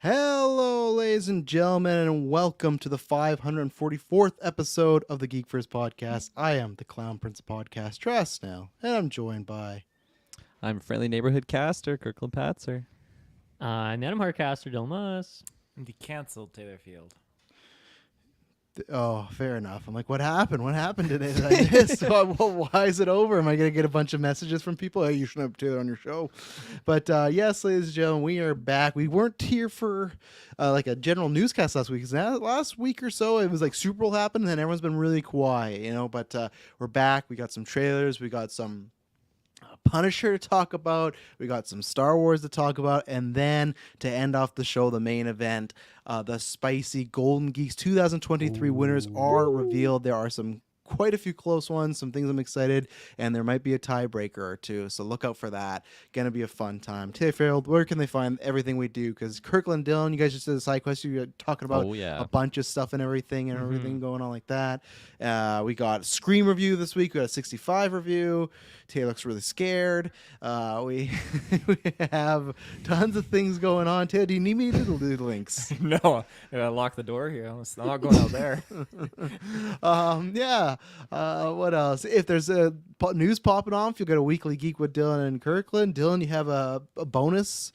Hello, ladies and gentlemen, and welcome to the 544th episode of the GeekVerse podcast. I am the Clown Prince of Podcast, Trask now, and I'm joined by... I'm friendly neighborhood caster, Kirklin Patzer. I'm Adam Harcaster, Dilmas. The canceled Taylor Field. Oh, fair enough. I'm like, what happened? What happened today that I missed? Why is it over? Am I going to get a bunch of messages from people? Hey, you shouldn't have Taylor on your show. But yes, ladies and gentlemen, we are back. We weren't here for like a general newscast last week. Last week or so, it was like Super Bowl happened, and then everyone's been really quiet, you know. But we're back. We got some trailers. We got some Punisher to talk about. We got some Star Wars to talk about, and then to end off the show, the main event, the spicy Golden Geeks 2023 winners are revealed. There are quite a few close ones, some things I'm excited, and there might be a tiebreaker or two, so look out for that. Gonna be a fun time. Taylor Field, where can they find everything we do? Because Kirklin, Dylan, you guys just did a side quest. You were talking about a bunch of stuff and everything going on like that. We got a Scream review this week. We got a 65 review. Taylor looks really scared. We have tons of things going on. Taylor, do you need me to do the links? No, I gotta lock the door here. I'm not going out there. Yeah. What else? If there's a news popping off, you'll get a weekly Geek with Dylan and Kirkland. Dylan, you have a bonus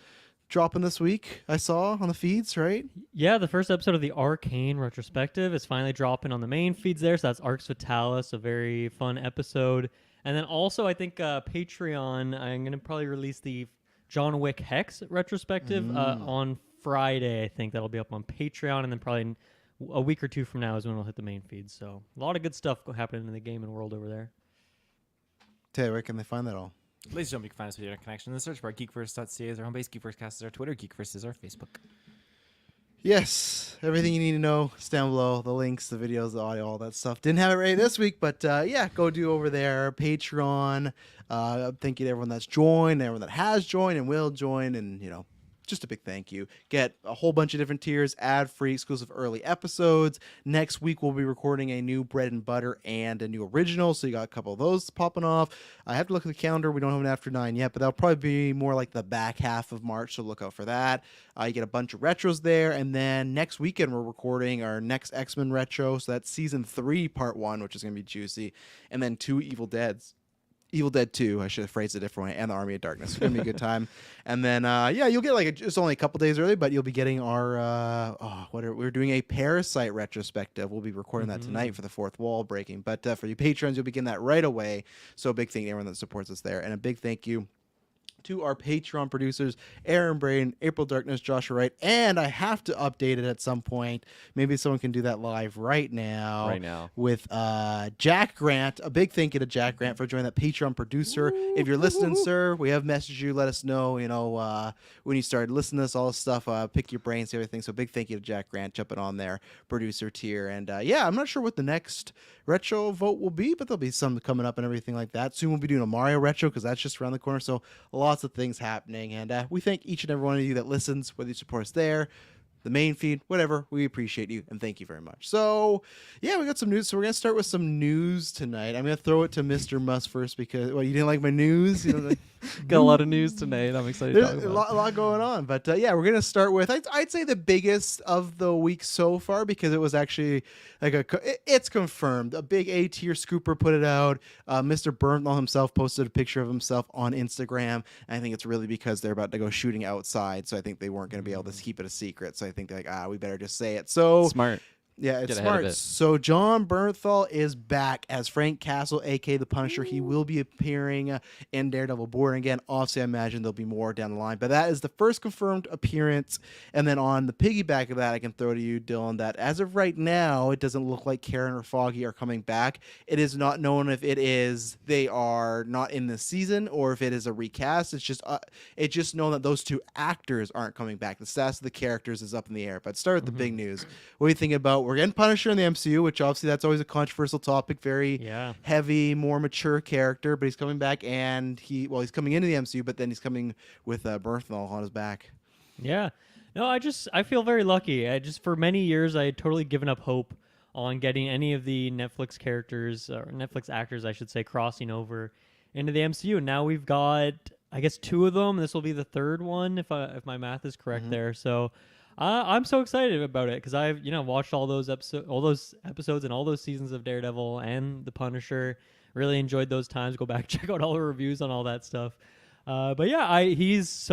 dropping this week, I saw on the feeds, right? Yeah, the first episode of the Arcane Retrospective is finally dropping on the main feeds there, so that's Arx Fatalis, a very fun episode. And then also, I think Patreon, I'm going to probably release the John Wick Hex Retrospective on Friday. I think that'll be up on Patreon, and then probably a week or two from now is when we'll hit the main feed. So a lot of good stuff happening in the gaming world over there. Taylor, where can they find that all? Ladies and gentlemen, you can find us with your connection in the search bar. GeekVerse.ca is our home base. GeekVerse is our Twitter. GeekVerse is our Facebook. Yes, everything you need to know is down below. The links, the videos, the audio, all that stuff. Didn't have it ready this week, but yeah, go do over there. Patreon. Thank you to everyone that's joined, everyone that has joined and will join, and you know, just a big thank you. Get a whole bunch of different tiers, ad-free, exclusive early episodes. Next week, we'll be recording a new bread and butter and a new original, so you got a couple of those popping off. I have to look at the calendar. We don't have an after 9 yet, but that'll probably be more like the back half of March, so look out for that. You get a bunch of retros there, and then next weekend, we're recording our next X-Men retro, so that's Season 3, Part 1, which is going to be juicy, and then 2 Evil Dead 2, I should have phrased it a different way, and the Army of Darkness. It's going to be a good time. And then, yeah, you'll get it's only a couple days early, but you'll be getting our, we're doing a Parasite retrospective. We'll be recording that tonight for the fourth wall breaking. But for you patrons, you'll be getting that right away. So a big thank you to everyone that supports us there. And a big thank you to our Patreon producers, Aaron Brain, April Darkness, Joshua Wright, and I have to update it at some point. Maybe someone can do that live right now. With Jack Grant. A big thank you to Jack Grant for joining that Patreon producer. If you're listening, sir, we have messaged you. Let us know, you know, when you started listening to this, all this stuff, pick your brains, everything. So big thank you to Jack Grant jumping on there, producer tier. And yeah, I'm not sure what the next retro vote will be, but there'll be some coming up and everything like that. Soon we'll be doing a Mario retro because that's just around the corner. So lots of things happening, and we thank each and every one of you that listens, whether you support us there, the main feed, whatever. We appreciate you, and thank you very much. So yeah, we got some news. So we're gonna start with some news tonight. I'm gonna throw it to Mr. Musk first because you didn't like my news. You know, got a lot of news tonight. I'm excited to talk about. A lot going on, but yeah, we're gonna start with I'd say the biggest of the week so far because it was actually like it's confirmed. A big A tier scooper put it out. Mr. Bernthal himself posted a picture of himself on Instagram. And I think it's really because they're about to go shooting outside, so I think they weren't gonna be able to keep it a secret. So I think they're like, we better just say it. So smart. Yeah, it's smart. So John Bernthal is back as Frank Castle, a.k.a. the Punisher. He will be appearing in Daredevil Born Again. Obviously, I imagine there'll be more down the line. But that is the first confirmed appearance. And then on the piggyback of that, I can throw to you, Dylan, that as of right now, it doesn't look like Karen or Foggy are coming back. It is not known if they are not in this season or if it is a recast. It's just known that those two actors aren't coming back. The status of the characters is up in the air. But start with the big news. What do you think about? We're getting Punisher in the MCU, which obviously that's always a controversial topic. Very heavy, more mature character, but he's coming back, and he's coming into the MCU, but then he's coming with Bernthal on his back. Yeah. No, I feel very lucky. For many years, I had totally given up hope on getting any of the Netflix characters, or Netflix actors, I should say, crossing over into the MCU. And now we've got, I guess, 2 of them. This will be the third one, if my math is correct there. So I'm so excited about it because I've watched all those episodes and all those seasons of Daredevil and The Punisher. Really enjoyed those times. Go back, check out all the reviews on all that stuff. But yeah, he's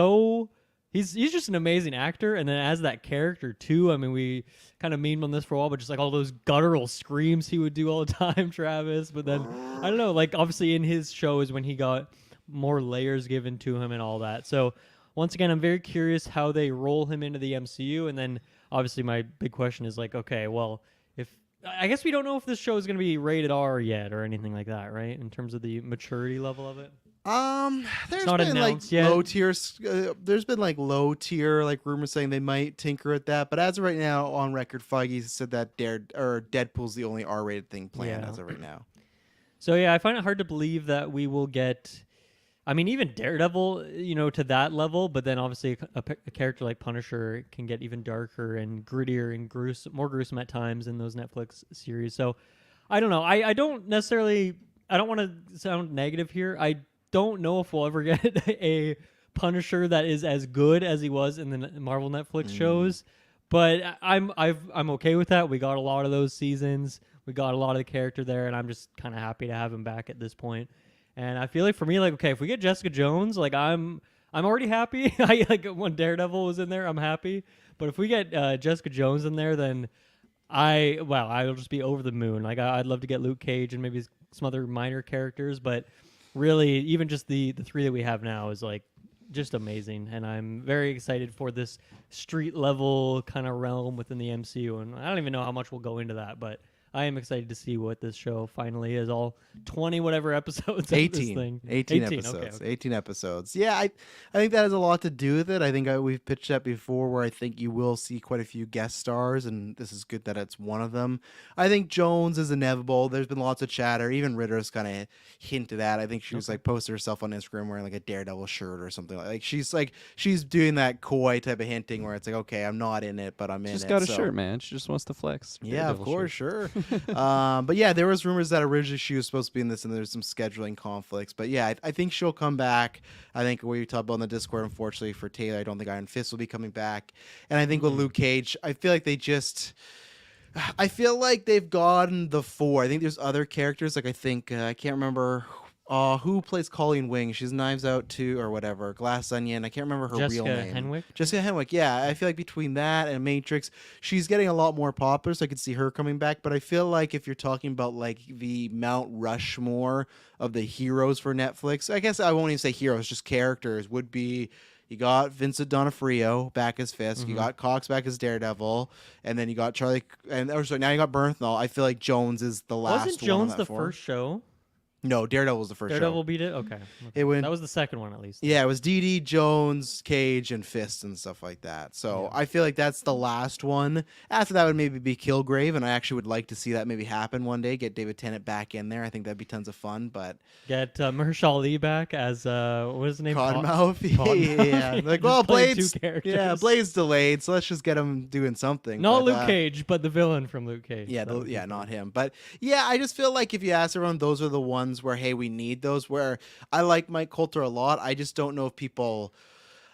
just an amazing actor, and then as that character too. I mean, we kind of memed on this for a while, but just like all those guttural screams he would do all the time, Travis. But then I don't know, like obviously in his shows when he got more layers given to him and all that. So once again, I'm very curious how they roll him into the MCU, and then obviously my big question is like, okay, well, I guess we don't know if this show is going to be rated R yet or anything like that, right? In terms of the maturity level of it. There's not been like announced yet. low tier. There's been like low tier like rumors saying they might tinker at that, but as of right now, on record, Feige said that Deadpool's the only R-rated thing planned as of right now. So yeah, I find it hard to believe that we will get. I mean, even Daredevil, to that level, but then obviously a character like Punisher can get even darker and grittier and more gruesome at times in those Netflix series. So I don't know. I don't want to sound negative here. I don't know if we'll ever get a Punisher that is as good as he was in the Marvel Netflix shows, but I'm okay with that. We got a lot of those seasons. We got a lot of the character there, and I'm just kind of happy to have him back at this point. And I feel like for me, like, okay, if we get Jessica Jones, like I'm already happy. I like when Daredevil was in there, I'm happy. But if we get Jessica Jones in there, then I'll just be over the moon. Like I'd love to get Luke Cage and maybe some other minor characters, but really, even just the three that we have now is like just amazing. And I'm very excited for this street level kind of realm within the MCU. And I don't even know how much we'll go into that, but I am excited to see what this show finally is. All 20 whatever episodes. 18. Of this thing. 18 episodes. Okay. 18 episodes. Yeah, I think that has a lot to do with it. I think we've pitched that before, where I think you will see quite a few guest stars, and this is good that it's one of them. I think Jones is inevitable. There's been lots of chatter. Even Ritter's kind of hinted at. I think she was like posted herself on Instagram wearing like a Daredevil shirt or something. She's doing that coy type of hinting where it's like, okay, I'm not in it, but I'm in it. She's got a shirt, man. She just wants to flex. Yeah, of Daredevil course, shirt. sure. But yeah, there was rumors that originally she was supposed to be in this, and there's some scheduling conflicts. But yeah, I think she'll come back. I think we talked about on the Discord, unfortunately for Taylor, I don't think Iron Fist will be coming back. And I think with Luke Cage, I feel like they've gotten the four. I think there's other characters. Like I can't remember who plays Colleen Wing. She's Knives Out 2 or whatever. Glass Onion. I can't remember her real name. Jessica Henwick. Yeah, I feel like between that and Matrix, she's getting a lot more popular, so I could see her coming back. But I feel like if you're talking about like the Mount Rushmore of the heroes for Netflix, I guess I won't even say heroes, just characters, would be... You got Vincent D'Onofrio back as Fisk. You got Cox back as Daredevil, and then you got Charlie. Now you got Bernthal. I feel like Jones is the last. Wasn't Jones one the first show? No, Daredevil was the first Daredevil show. beat it? Okay. That was the second one, at least. Yeah, it was DD, Jones, Cage, and Fist and stuff like that. So I feel like that's the last one. After that would maybe be Kilgrave, and I actually would like to see that maybe happen one day. Get David Tennant back in there. I think that'd be tons of fun. But get Mahershala Ali back as what was his name? Cottonmouth. Yeah. Like, well, Blade's Blade's delayed, so let's just get him doing something. Not Luke Cage, but the villain from Luke Cage. Yeah, not him. But yeah, I just feel like if you ask everyone, those are the ones where, hey, we need those. Where I like Mike Coulter a lot. I just don't know if people...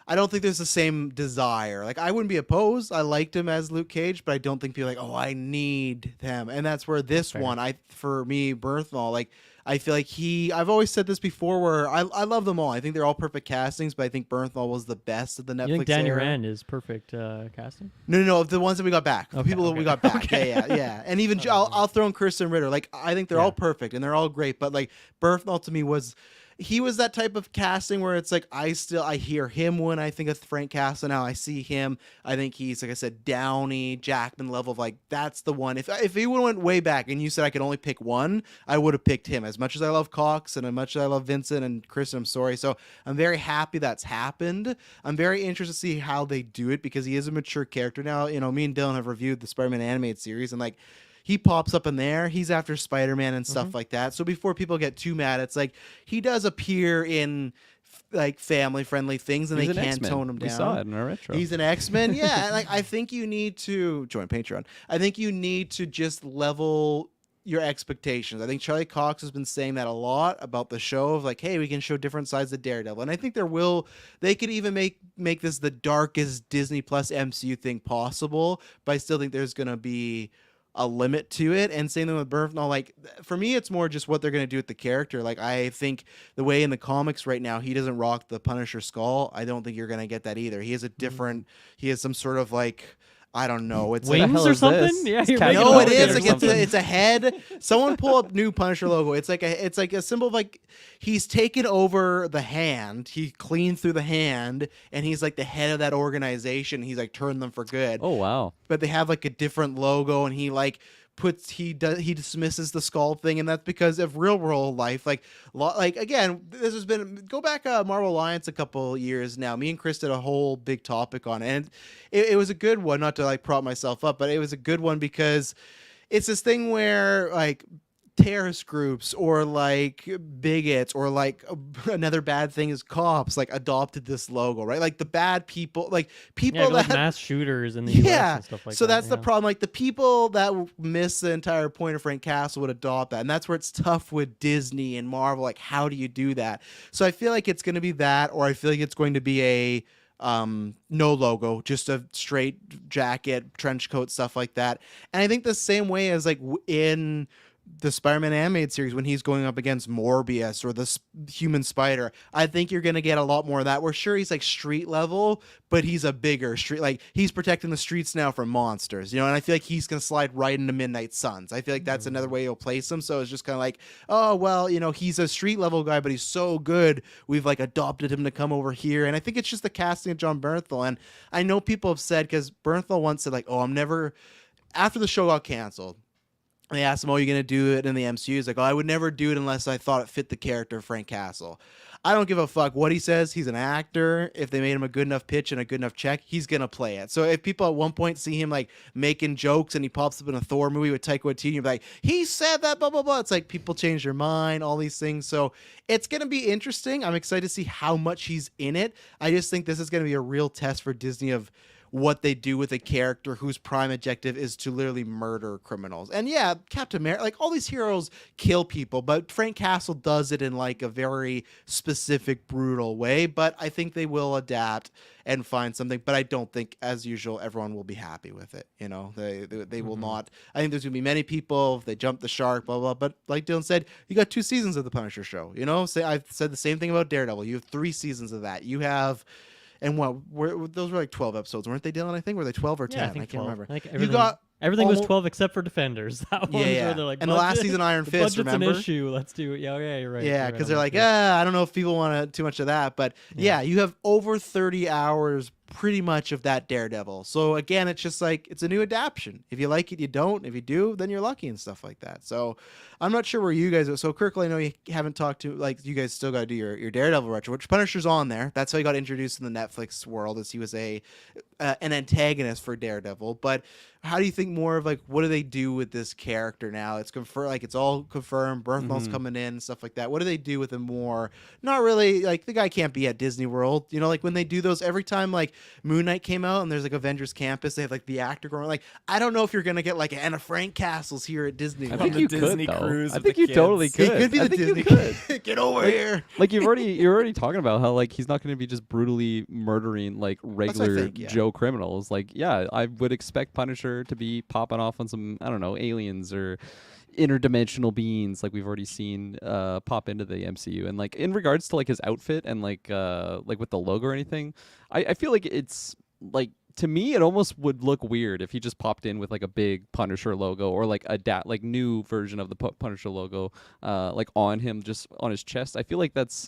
I don't think there's the same desire. Like, I wouldn't be opposed. I liked him as Luke Cage, but I don't think people are like, oh, I need them. And that's where this one, for me, Bernthal, like, I feel like I've always said this before, where I love them all. I think they're all perfect castings, but I think Bernthal was the best of the Netflix. You think Danny era. Rand is perfect casting? No, the ones that we got back. The people that we got back. Yeah. And even I'll throw in Kristen Ritter. Like, I think they're all perfect and they're all great, but like Bernthal to me was that type of casting where it's like I hear him when I think of Frank Castle. Now I see him. I think he's, like I said, Downey, Jackman level of like, that's the one. If he would have went way back and you said I could only pick one, I would have picked him. As much as I love Cox and as much as I love Vincent and Kristen, I'm sorry. So I'm very happy that's happened. I'm very interested to see how they do it because he is a mature character now. You know, me and Dylan have reviewed the Spider-Man animated series, and like, he pops up in there. He's after Spider-Man and stuff like that. So before people get too mad, it's like he does appear in like family-friendly things, and they can't tone him down. We saw it in our retro. He's an X-Men, yeah. Like I think you need to join Patreon. I think you need to just level your expectations. I think Charlie Cox has been saying that a lot about the show of like, hey, we can show different sides of Daredevil. And I think they could even make this the darkest Disney Plus MCU thing possible, but I still think there's going to be a limit to it. And same thing with Bernthal. Like, for me, it's more just what they're going to do with the character. Like, I think the way in the comics right now, he doesn't rock the Punisher skull. I don't think you're going to get that either. He has a different, he has some sort of like, I don't know. It's Wings hell or is something? this? Yeah, It's you're Captain making no, it it up is or like something. it's a head. Someone pull up new Punisher logo. It's like a symbol of like he's taken over the hand. He cleaned through the hand, and he's like the head of that organization. He's like turned them for good. Oh wow. But they have like a different logo, and he like he dismisses the skull thing, and that's because of real world life. Like again, this has been go back Marvel Alliance a couple years now. Me and Chris did a whole big topic on it, and it was a good one. Not to like prop myself up, but it was a good one because it's this thing where like terrorist groups or like bigots or like another bad thing is cops like adopted this logo, right? Like the bad people, like people like that mass shooters in the US and stuff like so that. that's the problem. Like the people that miss the entire point of Frank Castle would adopt that, and that's where it's tough with Disney and Marvel. Like, how do you do that? So I feel like it's going to be that, or I feel like it's going to be a no logo, just a straight jacket, trench coat, stuff like that. And I think the same way as like in the Spider-Man animated series when he's going up against Morbius or the Human Spider, I think you're going to get a lot more of that. We're sure he's like street level, but he's a bigger street. Like he's protecting the streets now from monsters, you know, and I feel like he's going to slide right into Midnight Suns. I feel like that's another way you'll place him. So it's just kind of like, oh, well, you know, he's a street level guy, but he's so good. We've like adopted him to come over here. And I think it's just the casting of John Bernthal. And I know people have said, because Bernthal once said like, oh, I'm never, after the show got canceled, they asked him, oh, are you going to do it in the MCU? He's like, oh, I would never do it unless I thought it fit the character of Frank Castle. I don't give a fuck what he says. He's an actor. If they made him a good enough pitch and a good enough check, he's going to play it. So if people at one point see him like making jokes and he pops up in a Thor movie with Taika Waititi, you're like, he said that, blah, blah, blah. It's like people change their mind, all these things. So it's going to be interesting. I'm excited to see how much he's in it. I just think this is going to be a real test for Disney of what they do with a character whose prime objective is to literally murder criminals. And yeah, Captain America, like all these heroes kill people, but Frank Castle does it in like a very specific, brutal way. But I think they will adapt and find something. But I don't think, as usual, everyone will be happy with it. You know, they will not. I think there's gonna be many people if they jump the shark, blah blah. But like Dylan said, you got 2 seasons of the Punisher show. You know, I've said the same thing about Daredevil. You have 3 seasons of that. You have. And those were like 12 episodes, weren't they, Dylan? I think were they 12 or 10? Yeah, I think I can't 12. remember. I think almost- everything was 12 except for Defenders. That one Yeah. where they're like, And the last budget- season, Iron the Fist, budget's remember? an issue. Let's do it. Yeah, you're right. Yeah, you're because right they're on like, that. I don't know if people want too much of that, but yeah, you have over 30 hours pretty much of that Daredevil. So again, it's just like it's a new adaptation. If you like it, you don't. If you do, then you're lucky and stuff like that. So I'm not sure where you guys are. So Kirklin, I know you haven't talked to, like, you guys still got to do your Daredevil retro, which Punisher's on there. That's how he got introduced in the Netflix world, as he was an antagonist for Daredevil. But how do you think more of like what do they do with this character now? It's confirmed, like it's all confirmed. Bernthal's coming in and stuff like that. What do they do with him more? Not really. Like the guy can't be at Disney World. You know, like when they do those every time like Moon Knight came out and there's like Avengers Campus, they have like the actor going. Like I don't know if you're gonna get like Anna Frank Castles here at Disney. I World. think the you Disney could though. cruise I with think the you kids. totally He could. could be I the think you Disney. could. Get over here. Like you're already talking about how like he's not going to be just brutally murdering like regular think, yeah. Joe criminals. Like yeah, I would expect Punisher to be popping off on some I don't know aliens or interdimensional beings like we've already seen pop into the MCU. And like in regards to like his outfit and like with the logo or anything, I feel like it's like. To me, it almost would look weird if he just popped in with like a big Punisher logo or like a new version of the Punisher logo, like on him, just on his chest. I feel like that's,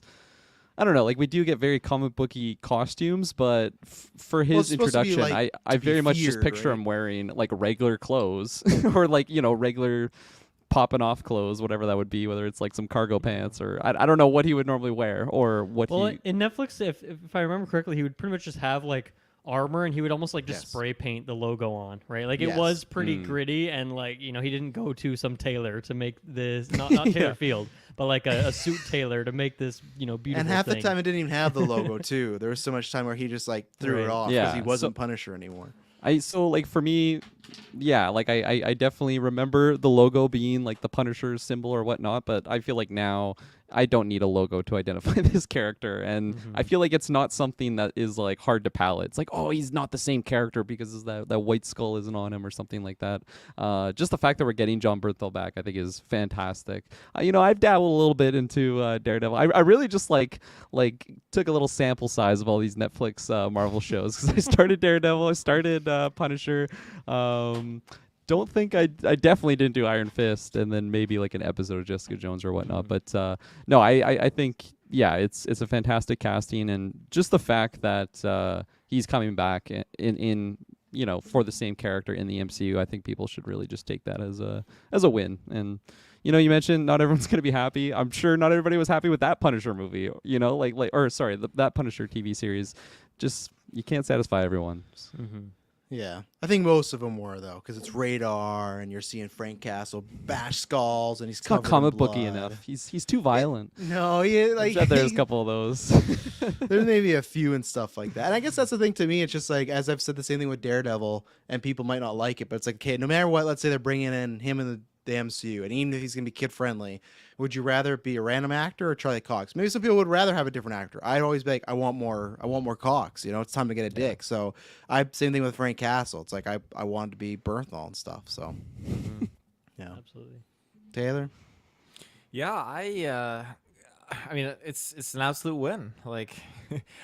I don't know. Like we do get very comic booky costumes, but for his it's supposed to be, introduction, like, I to be very much just feared, picture right? him wearing like regular clothes or like regular popping off clothes, whatever that would be, whether it's like some cargo pants or I don't know what he would normally wear or what Well, he. in Netflix, if I remember correctly, he would pretty much just have like armor and he would almost like just Yes. spray paint the logo on, right? Like Yes. it was pretty Mm. gritty and like, he didn't go to some tailor to make this, not Taylor Yeah. Field, but like a suit tailor to make this, beautiful And half thing. the time it didn't even have the logo too. There was so much time where he just like threw it Right. off because Yeah, he wasn't so- Punisher anymore. So like for me, yeah, like I definitely remember the logo being like the Punisher symbol or whatnot, but I feel like now I don't need a logo to identify this character, and I feel like it's not something that is like hard to palate. It's like, oh, he's not the same character because that white skull isn't on him or something like that. Just the fact that we're getting John Bernthal back, I think, is fantastic. I've dabbled a little bit into Daredevil. I really just like took a little sample size of all these Netflix Marvel shows because I started Daredevil, I started Punisher. Don't think I definitely didn't do Iron Fist, and then maybe like an episode of Jessica Jones or whatnot. But no, I think it's a fantastic casting, and just the fact that he's coming back in for the same character in the MCU, I think people should really just take that as a win. And you mentioned not everyone's gonna be happy. I'm sure not everybody was happy with that Punisher movie. That Punisher TV series. Just you can't satisfy everyone. Yeah, I think most of them were though, because it's Radar, and you're seeing Frank Castle bash skulls, and he's It's not covered in comic blood. booky enough. He's too violent. No, yeah, like I'm sure there's a couple of those. there's maybe a few and stuff like that. And I guess that's the thing to me. It's just like, as I've said the same thing with Daredevil, and people might not like it, but it's like, okay, no matter what, let's say they're bringing in him in the MCU, and even if he's gonna be kid friendly, would you rather it be a random actor or Charlie Cox? Maybe some people would rather have a different actor. I'd always be like, I want more Cox. It's time to get a dick. So same thing with Frank Castle. It's like I wanted to be Bernthal and stuff. So yeah, Absolutely. Taylor. Yeah, I mean, it's an absolute win. Like,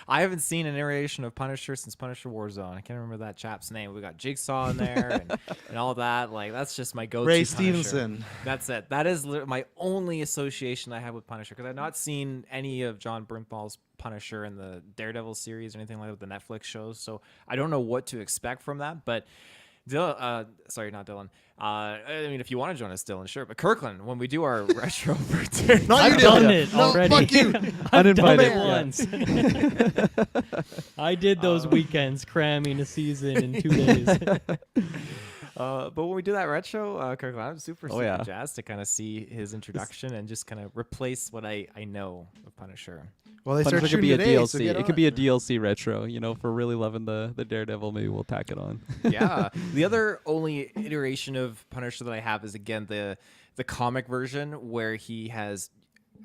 I haven't seen an iteration of Punisher since Punisher Warzone. I can't remember that chap's name. We got Jigsaw in there and all that. Like, that's just my go-to Ray Punisher. Stevenson. That's it. That is my only association I have with Punisher, because I've not seen any of John Bernthal's Punisher in the Daredevil series or anything like that with the Netflix shows. So I don't know what to expect from that. But sorry, not Dylan. I mean, if you want to join us, Dylan, sure. But Kirklin, when we do our retro birthday, Not I've you, done Dylan. it No, already. fuck you. I've done it Uninvited, yeah. once. I did those weekends cramming a season in 2 days. but when we do that retro, Kirklin, I'm super yeah. jazzed to kind of see his introduction and just kind of replace what I know of Punisher. Well, they start Punisher could shooting be a today, DLC. so get It on could be a DLC retro. For really loving the Daredevil, maybe we'll tack it on. Yeah. The other only iteration of Punisher that I have is, again, the comic version where he has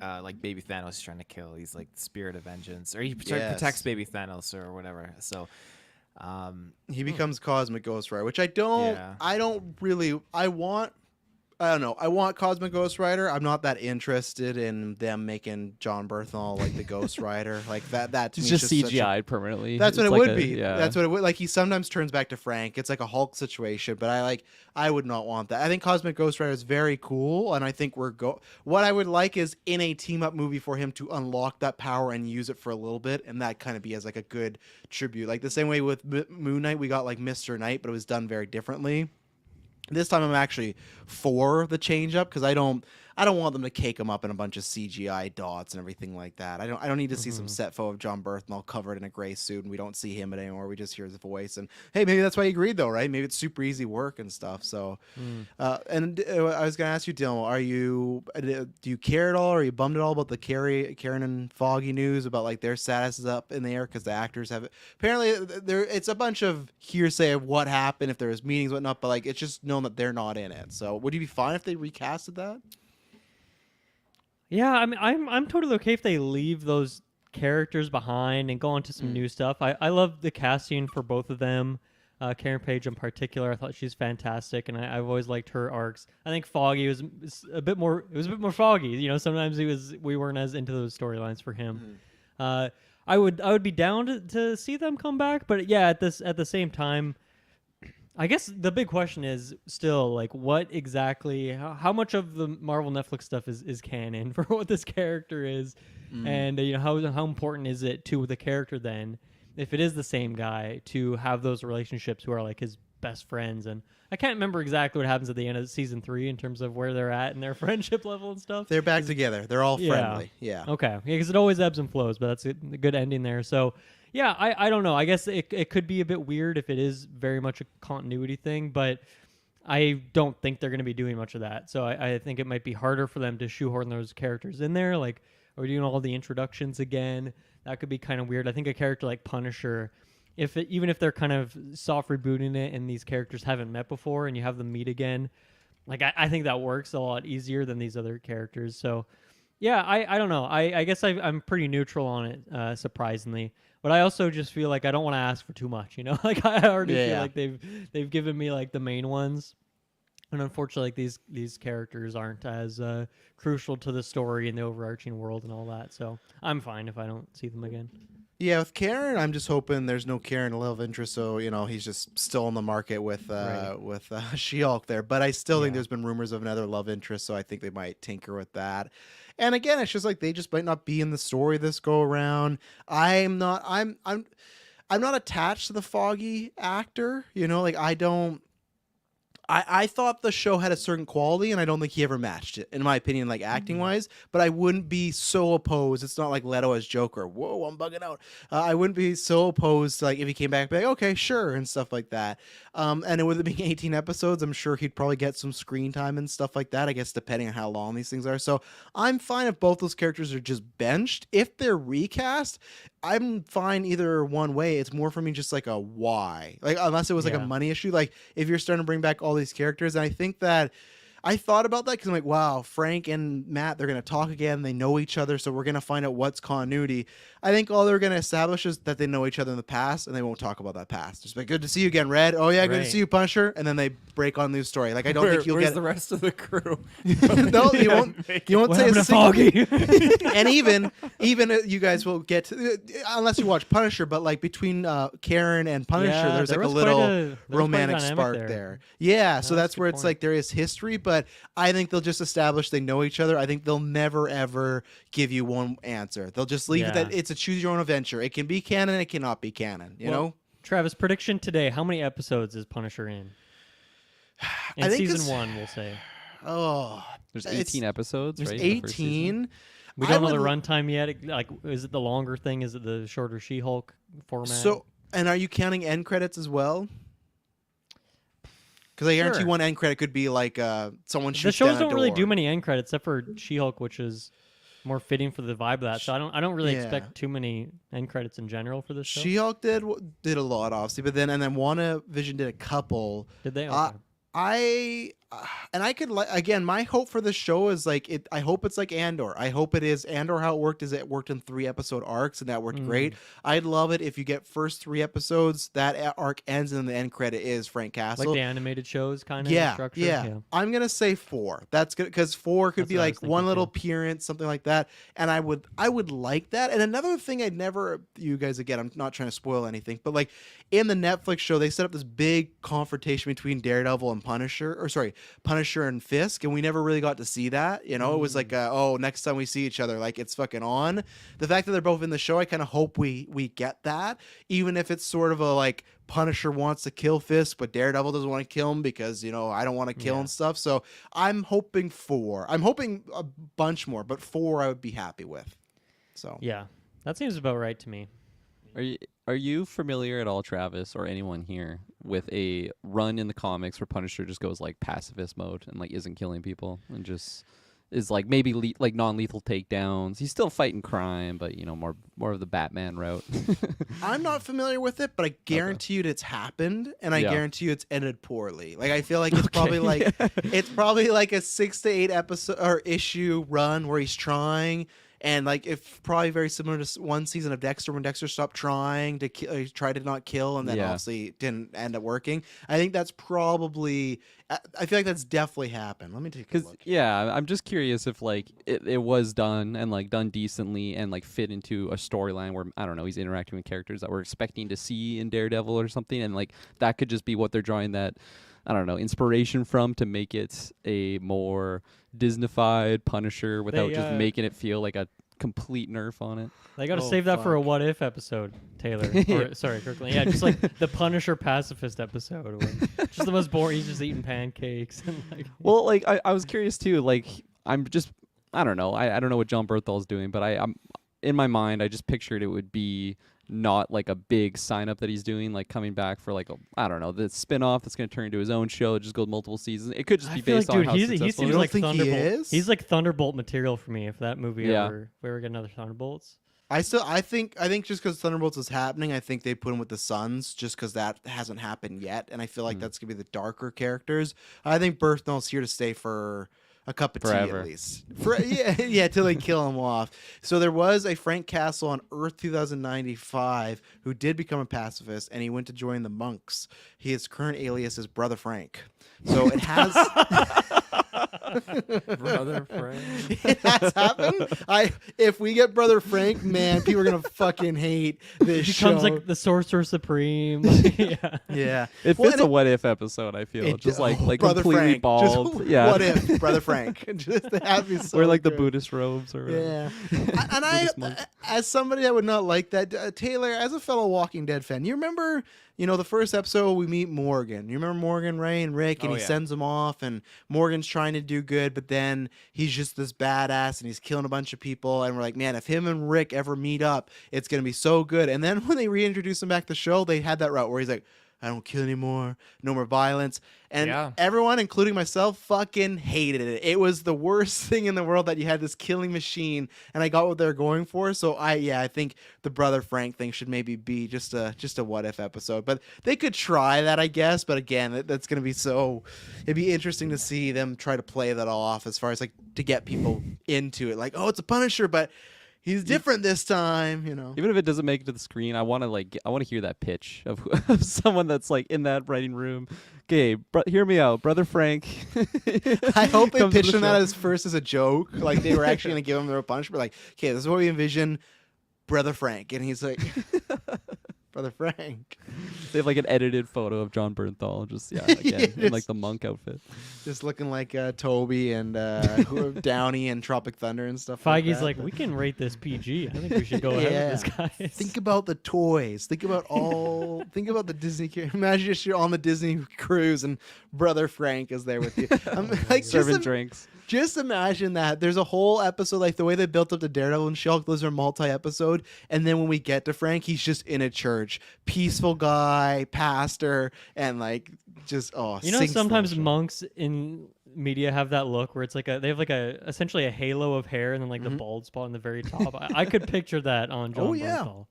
like Baby Thanos he's trying to kill. He's like the spirit of vengeance, or he Yes. protects Baby Thanos or whatever. So He becomes Cosmic Ghost Rider, which I don't I want Cosmic Ghost Rider. I'm not that interested in them making John Bernthal like the Ghost Rider. Like that to It's me just is such a- CGI'd permanently. That's what It's it like would be. Yeah. That's what it would. Like, he sometimes turns back to Frank. It's like a Hulk situation, but I would not want that. I think Cosmic Ghost Rider is very cool, and I think what I would like is in a team up movie for him to unlock that power and use it for a little bit, and that kind of be as like a good tribute. Like the same way with Moon Knight, we got like Mr. Knight, but it was done very differently. This time I'm actually for the change up, because I don't want them to cake him up in a bunch of CGI dots and everything like that. I don't need to see some set photo of John Bernthal covered in a gray suit and we don't see him anymore. We just hear his voice, and hey, maybe that's why he agreed though, right? Maybe it's super easy work and stuff. So, I was gonna ask you, Dylan, do you care at all? Or are you bummed at all about the Karen and Foggy news about like their status is up in the air because the actors have apparently it's a bunch of hearsay of what happened, if there was meetings, whatnot, but like it's just known that they're not in it. So would you be fine if they recasted that? Yeah, I mean, I'm totally okay if they leave those characters behind and go on to some new stuff. I love the casting for both of them. Karen Page in particular, I thought she's fantastic, and I've always liked her arcs. I think Foggy was a bit more. It was a bit more Foggy. Sometimes we weren't as into those storylines for him. I would be down to see them come back, but yeah, at the same time, I guess the big question is still like, what exactly, how much of the Marvel Netflix stuff is canon for what this character is, and how important is it to the character then, if it is the same guy, to have those relationships who are like his best friends. And I can't remember exactly what happens at the end of season 3 in terms of where they're at in their friendship level and stuff. They're back together. They're all friendly. Yeah. Okay. Yeah, because it always ebbs and flows, but that's a good ending there. So. Yeah, I don't know. I guess it could be a bit weird if it is very much a continuity thing, but I don't think they're going to be doing much of that. So I think it might be harder for them to shoehorn those characters in there. Like, are we doing all the introductions again? That could be kind of weird. I think a character like Punisher even if they're kind of soft rebooting it and these characters haven't met before and you have them meet again, like I think that works a lot easier than these other characters. So yeah, I don't know. I guess I'm pretty neutral on it, surprisingly. But I also just feel like I don't want to ask for too much, you know? Like I already feel like they've given me like the main ones. And unfortunately, like these characters aren't as crucial to the story and the overarching world and all that. So I'm fine if I don't see them again. Yeah, with Karen, I'm just hoping there's no Karen love interest, so he's just still on the market with She-Hulk there. But I still think there's been rumors of another love interest, so I think they might tinker with that. And again, it's just like they just might not be in the story this go around. I'm not attached to the Foggy actor, like I don't. I thought the show had a certain quality, and I don't think he ever matched it, in my opinion, like acting-wise. But I wouldn't be so opposed. It's not like Leto as Joker. Whoa, I'm bugging out. I wouldn't be so opposed to, like, if he came back, be like, okay, sure, and stuff like that. And with it being 18 episodes, I'm sure he'd probably get some screen time and stuff like that, I guess, depending on how long these things are. So I'm fine if both those characters are just benched. If they're recast, I'm fine either one way. It's more for me just like a why. Like, unless it was like a money issue. Like, if you're starting to bring back all these characters, and I think that I thought about that because I'm like, wow, Frank and Matt, they're going to talk again. They know each other, so we're going to find out what's continuity. I think all they're going to establish is that they know each other in the past, and they won't talk about that past. Just like, good to see you again, Red. Oh, yeah, good to see you, Punisher. And then they break on new story. Like, I don't think you'll where's get the rest of the crew? No, you won't say a Foggy. And even you guys will get to, unless you watch Punisher, but like between Karen and Punisher, there's like a little romantic spark there. Yeah, so that's where it's like there is history, but I think they'll just establish they know each other. I think they'll never ever give you one answer. They'll just leave it that it's a choose your own adventure. It can be canon, it cannot be canon. You know. Travis, prediction today: how many episodes is Punisher in? In season 1, we'll say. Oh, there's 18 episodes. There's right, 18. We don't know the runtime yet. Like, is it the longer thing? Is it the shorter She-Hulk format? So, and are you counting end credits as well? Because I guarantee one end credit could be like someone shoots down a door. The shows don't really do many end credits, except for She-Hulk, which is more fitting for the vibe of that. So I don't really expect too many end credits in general for this show. She-Hulk did a lot, obviously, but then WandaVision did a couple. Did they? Okay. I could again, my hope for this show is like it. I hope it's like Andor. I hope it is Andor. How it worked is it worked in 3 episode arcs, and that worked great. I'd love it if you get first 3 episodes, that arc ends, and then the end credit is Frank Castle, like the animated shows kind of structure. Yeah. I'm gonna say 4. That's good because 4 could be like one little appearance, something like that, and I would like that. And another thing you guys again, I'm not trying to spoil anything, but like in the Netflix show, they set up this big confrontation between Daredevil and Punisher and Fisk, and we never really got to see that. It was like, next time we see each other, like it's fucking on. The fact that they're both in the show, I kind of hope we get that, even if it's sort of a like Punisher wants to kill Fisk, but Daredevil doesn't want to kill him because I don't want to kill and stuff. So I'm hoping 4. I'm hoping a bunch more, but 4 I would be happy with. So yeah, that seems about right to me. Are you familiar at all, Travis, or anyone here, with a run in the comics where Punisher just goes like pacifist mode and like isn't killing people and just is like maybe like non-lethal takedowns? He's still fighting crime, but more of the Batman route. I'm not familiar with it, but I guarantee you it's happened, and I guarantee you it's ended poorly. Like I feel like it's probably like it's probably like a 6 to 8 episode or issue run where he's trying. And like, if probably very similar to one season of Dexter, when Dexter stopped trying to try to not kill, and then obviously didn't end up working. I think that's probably. I feel like that's definitely happened. Let me take a look. Yeah, I'm just curious if like it was done and like done decently and like fit into a storyline where I don't know, he's interacting with characters that we're expecting to see in Daredevil or something, and like that could just be what they're drawing that. I don't know, inspiration from to make it a more Disneyfied Punisher without just making it feel like a complete nerf on it. They got to save that for a what if episode, Taylor. Sorry, Kirklin. Yeah, just like the Punisher pacifist episode. Just the most boring. He's just eating pancakes. And like, well, like I was curious too. Like I don't know. I don't know what John Berthal's doing, but I'm in my mind. I just pictured it would be not like a big sign up that he's doing, like coming back for like I don't know, the spin-off that's going to turn into his own show, just go multiple seasons. It could just be based on how successful he seems like Thunderbolt. He's like Thunderbolt material for me. If that movie if we ever get another Thunderbolts. I think just because Thunderbolts is happening, I think they put him with the Suns just because that hasn't happened yet, and I feel like that's gonna be the darker characters. I think Bernthal's here to stay for a cup of Forever. tea at least. Yeah, till they kill him off. So there was a Frank Castle on Earth 2095 who did become a pacifist, and he went to join the monks. His current alias is Brother Frank. So it has. Brother Frank. It has happened. If we get Brother Frank, man, people are gonna fucking hate this He show. becomes like the Sorcerer Supreme. Yeah. Yeah, It Well, fits and a what if episode. I feel just like Brother completely Frank. bald. Just, Yeah. What if Brother Frank? Just that'd be so Wear like the good. Buddhist robes or whatever. Yeah, and Buddhist monk. as somebody that would not like that, Taylor, as a fellow Walking Dead fan, you remember, the first episode we meet Morgan. You remember Morgan, Ray, and Rick, and Oh, he yeah. sends them off, and Morgan's trying to do good, but then he's just this badass, and he's killing a bunch of people, and we're like, man, if him and Rick ever meet up, it's gonna be so good. And then when they reintroduce him back to the show, they had that route where he's like, I don't kill anymore, no more violence. And Yeah. everyone, including myself, fucking hated it. It was the worst thing in the world that you had this killing machine, and I got what they're going for. So I think the Brother Frank thing should maybe be just a what if episode. But they could try that, I guess. But again, that's gonna be it'd be interesting to see them try to play that off as far as like to get people into it. Like, oh, it's a Punisher, but he's different this time, Even if it doesn't make it to the screen, I want to hear that pitch of, of someone that's like in that writing room. Okay, hear me out, Brother Frank. I hope they comes to the pitched him that show. as first as a joke. Like they were actually going to give him their punishment. Like, okay, this is what we envision, Brother Frank, and he's like, Brother Frank, They have like an edited photo of John Bernthal, just again in like the monk outfit. just looking like Toby and Downey and Tropic Thunder and stuff. Feige's like like, we can rate this PG. I think we should go ahead with this, guys. Think about the toys. Think about the Disney. Imagine just you're on the Disney cruise and Brother Frank is there with you. Like Serving drinks. Just imagine that. There's a whole episode, like the way they built up the Daredevil and She-Hulk, those are multi-episode. And then when we get to Frank, he's just in a church. Peaceful guy, pastor, and like just, Sometimes monks in media have that look where it's like they have like essentially a halo of hair and then like the bald spot on the very top. I could picture that on John Bernthal.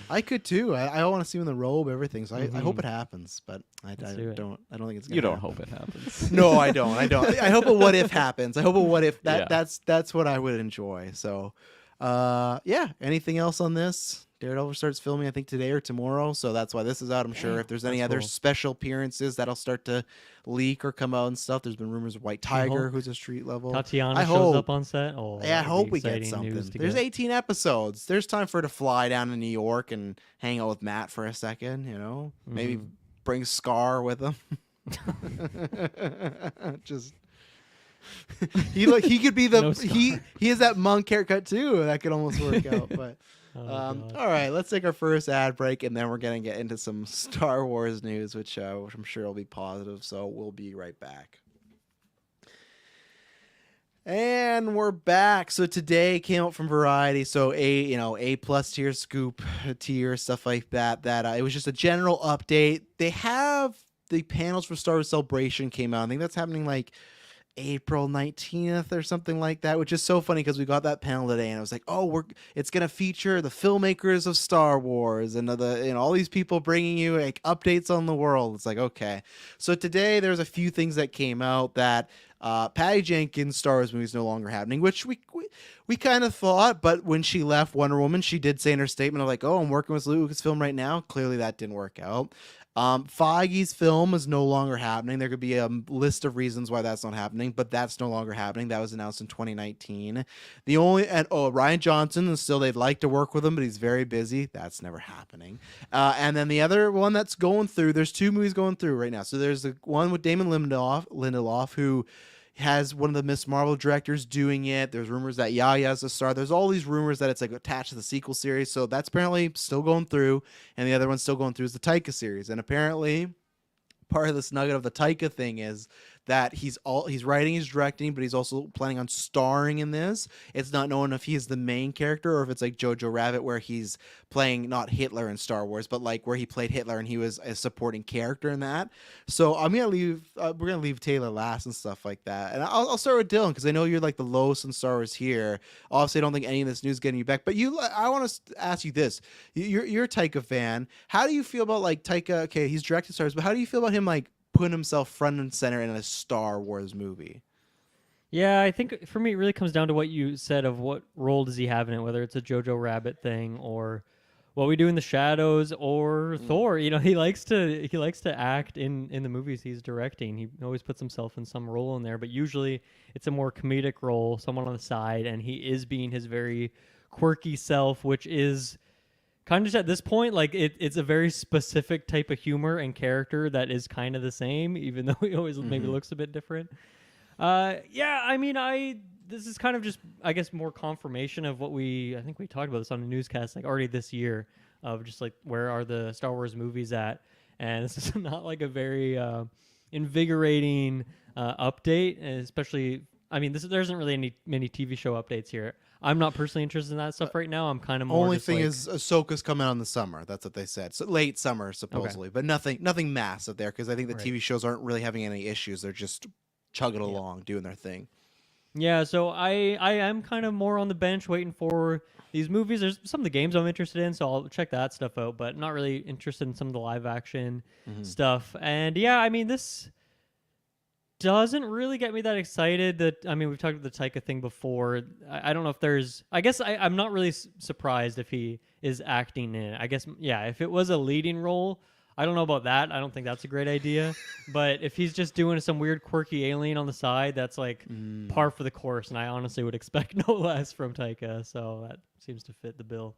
I could too. I want to see him in the robe, everything. So I hope it happens, but I do it. don't think it's gonna You don't happen. hope it happens. No, I don't. I hope a what if happens. I hope a what if Yeah. that's what I would enjoy. So, anything else on this? Daredevil starts filming, I think, today or tomorrow. So that's why this is out. I'm sure if there's any That's other cool. special appearances that'll start to leak or come out and stuff. There's been rumors of White Tiger, She-Hulk. who's a street level. Tatiana I shows hope. up on set. Oh, Yeah, I that'd be hope we get exciting something. news to There's get. 18 episodes. There's time for her to fly down to New York and hang out with Matt for a second, Maybe bring Scar with him. Just he could be the No Scar. he has that monk haircut too. That could almost work out, but Oh, God. all right, let's take our first ad break, and then we're gonna get into some Star Wars news, which I'm sure will be positive. So we'll be right back. And we're back. So today came out from Variety. So A plus tier, scoop tier, stuff like that. It was just a general update. They have the panels for Star Wars Celebration came out. I think that's happening like April 19th or something like that, which is so funny because we got that panel today and I was like, it's going to feature the filmmakers of Star Wars and all these people bringing you like updates on the world. It's like, okay. So today there's a few things that came out that Patty Jenkins' Star Wars movie is no longer happening, which we kind of thought, but when she left Wonder Woman, she did say in her statement of like, I'm working with Lucasfilm right now. Clearly that didn't work out. Feige's film is no longer happening. There could be a list of reasons why that's not happening, but that's no longer happening. That was announced in 2019. Ryan Johnson, and still they'd like to work with him, but he's very busy. That's never happening. And then the other one that's going through, there's two movies going through right now. So there's the one with Damon Lindelof, who has one of the Miss Marvel directors doing it. There's rumors that Yaya's a star. There's all these rumors that it's like attached to the sequel series. So that's apparently still going through. And the other one still going through is the Taika series. And apparently part of this nugget of the Taika thing is that he's writing, he's directing, but he's also planning on starring in this. It's not known if he's the main character or if it's like Jojo Rabbit, where he's playing not Hitler in Star Wars, but like where he played Hitler and he was a supporting character in that. So I'm gonna leave. We're gonna leave Taylor last and stuff like that. And I'll start with Dylan because I know you're like the lowest in Star Wars here. Obviously, I don't think any of this news is getting you back. But I want to ask you this: you're a Taika fan. How do you feel about like Taika? Okay, he's directed Star Wars, but how do you feel about him like putting himself front and center in a Star Wars movie? Yeah, I think for me it really comes down to what you said of what role does he have in it, whether it's a Jojo Rabbit thing or What We Do in the Shadows or Thor. You know, he likes to act in the movies he's directing. He always puts himself in some role in there, but usually it's a more comedic role, someone on the side, and he is being his very quirky self, which is kind of at this point like it's a very specific type of humor and character that is kind of the same, even though he always maybe looks a bit different. Yeah, I mean, this is kind of just, I guess, more confirmation of what I think we talked about this on a newscast like already this year of just like where are the Star Wars movies at, and this is not like a very invigorating update, and especially, I mean, there isn't really many TV show updates here. I'm not personally interested in that stuff right now. I'm kind of more Only just thing like, is Ahsoka's coming out in the summer. That's what they said. So late summer supposedly, but nothing massive there because I think the Right. TV shows aren't really having any issues. They're just chugging along, doing their thing. Yeah, so I am kind of more on the bench waiting for these movies. There's some of the games I'm interested in, so I'll check that stuff out, but not really interested in some of the live action stuff. And yeah, I mean, this doesn't really get me that excited. I mean, we've talked about the Taika thing before. I don't know if there's... I guess I'm not really surprised if he is acting in it. I guess, yeah, if it was a leading role... I don't know about that. I don't think that's a great idea. But if he's just doing some weird quirky alien on the side, that's like par for the course. And I honestly would expect no less from Taika. So that seems to fit the bill.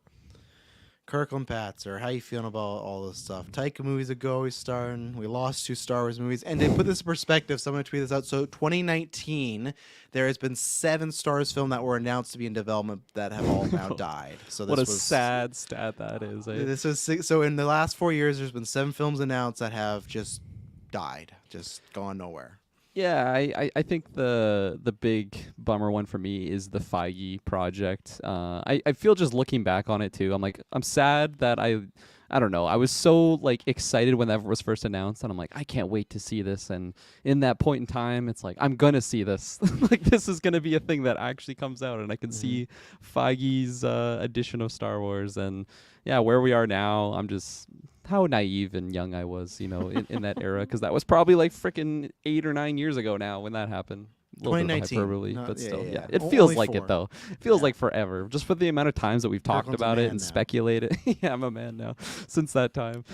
Kirklin Patzer, how you feeling about all this stuff? Taika movies ago, he's starring. We lost 2 Star Wars movies. And to put this in perspective, so I'm going to tweet this out. So 2019, there has been 7 Star Wars films that were announced to be in development that have all now died. So this What a was sad stat that is. Eh? This was so in the last 4 years, there's been 7 films announced that have just died, just gone nowhere. Yeah, I think the big bummer one for me is the Feige project. I feel just looking back on it too, I'm sad that I don't know. I was so like excited when that was first announced, and I'm like, I can't wait to see this. And in that point in time, it's like I'm gonna see this. Like this is gonna be a thing that actually comes out, and I can see Feige's edition of Star Wars. And yeah, where we are now, I'm just how naive and young I was, in that era, because that was probably like freaking 8 or 9 years ago now when that happened. A little bit of 2019, hyperbole, no, but yeah, still, yeah. It Only feels like 4. it though. It feels Yeah. like forever, just for the amount of times that we've talked Kirkland's a about it man and now. speculated. Yeah, I'm a man now. Since that time,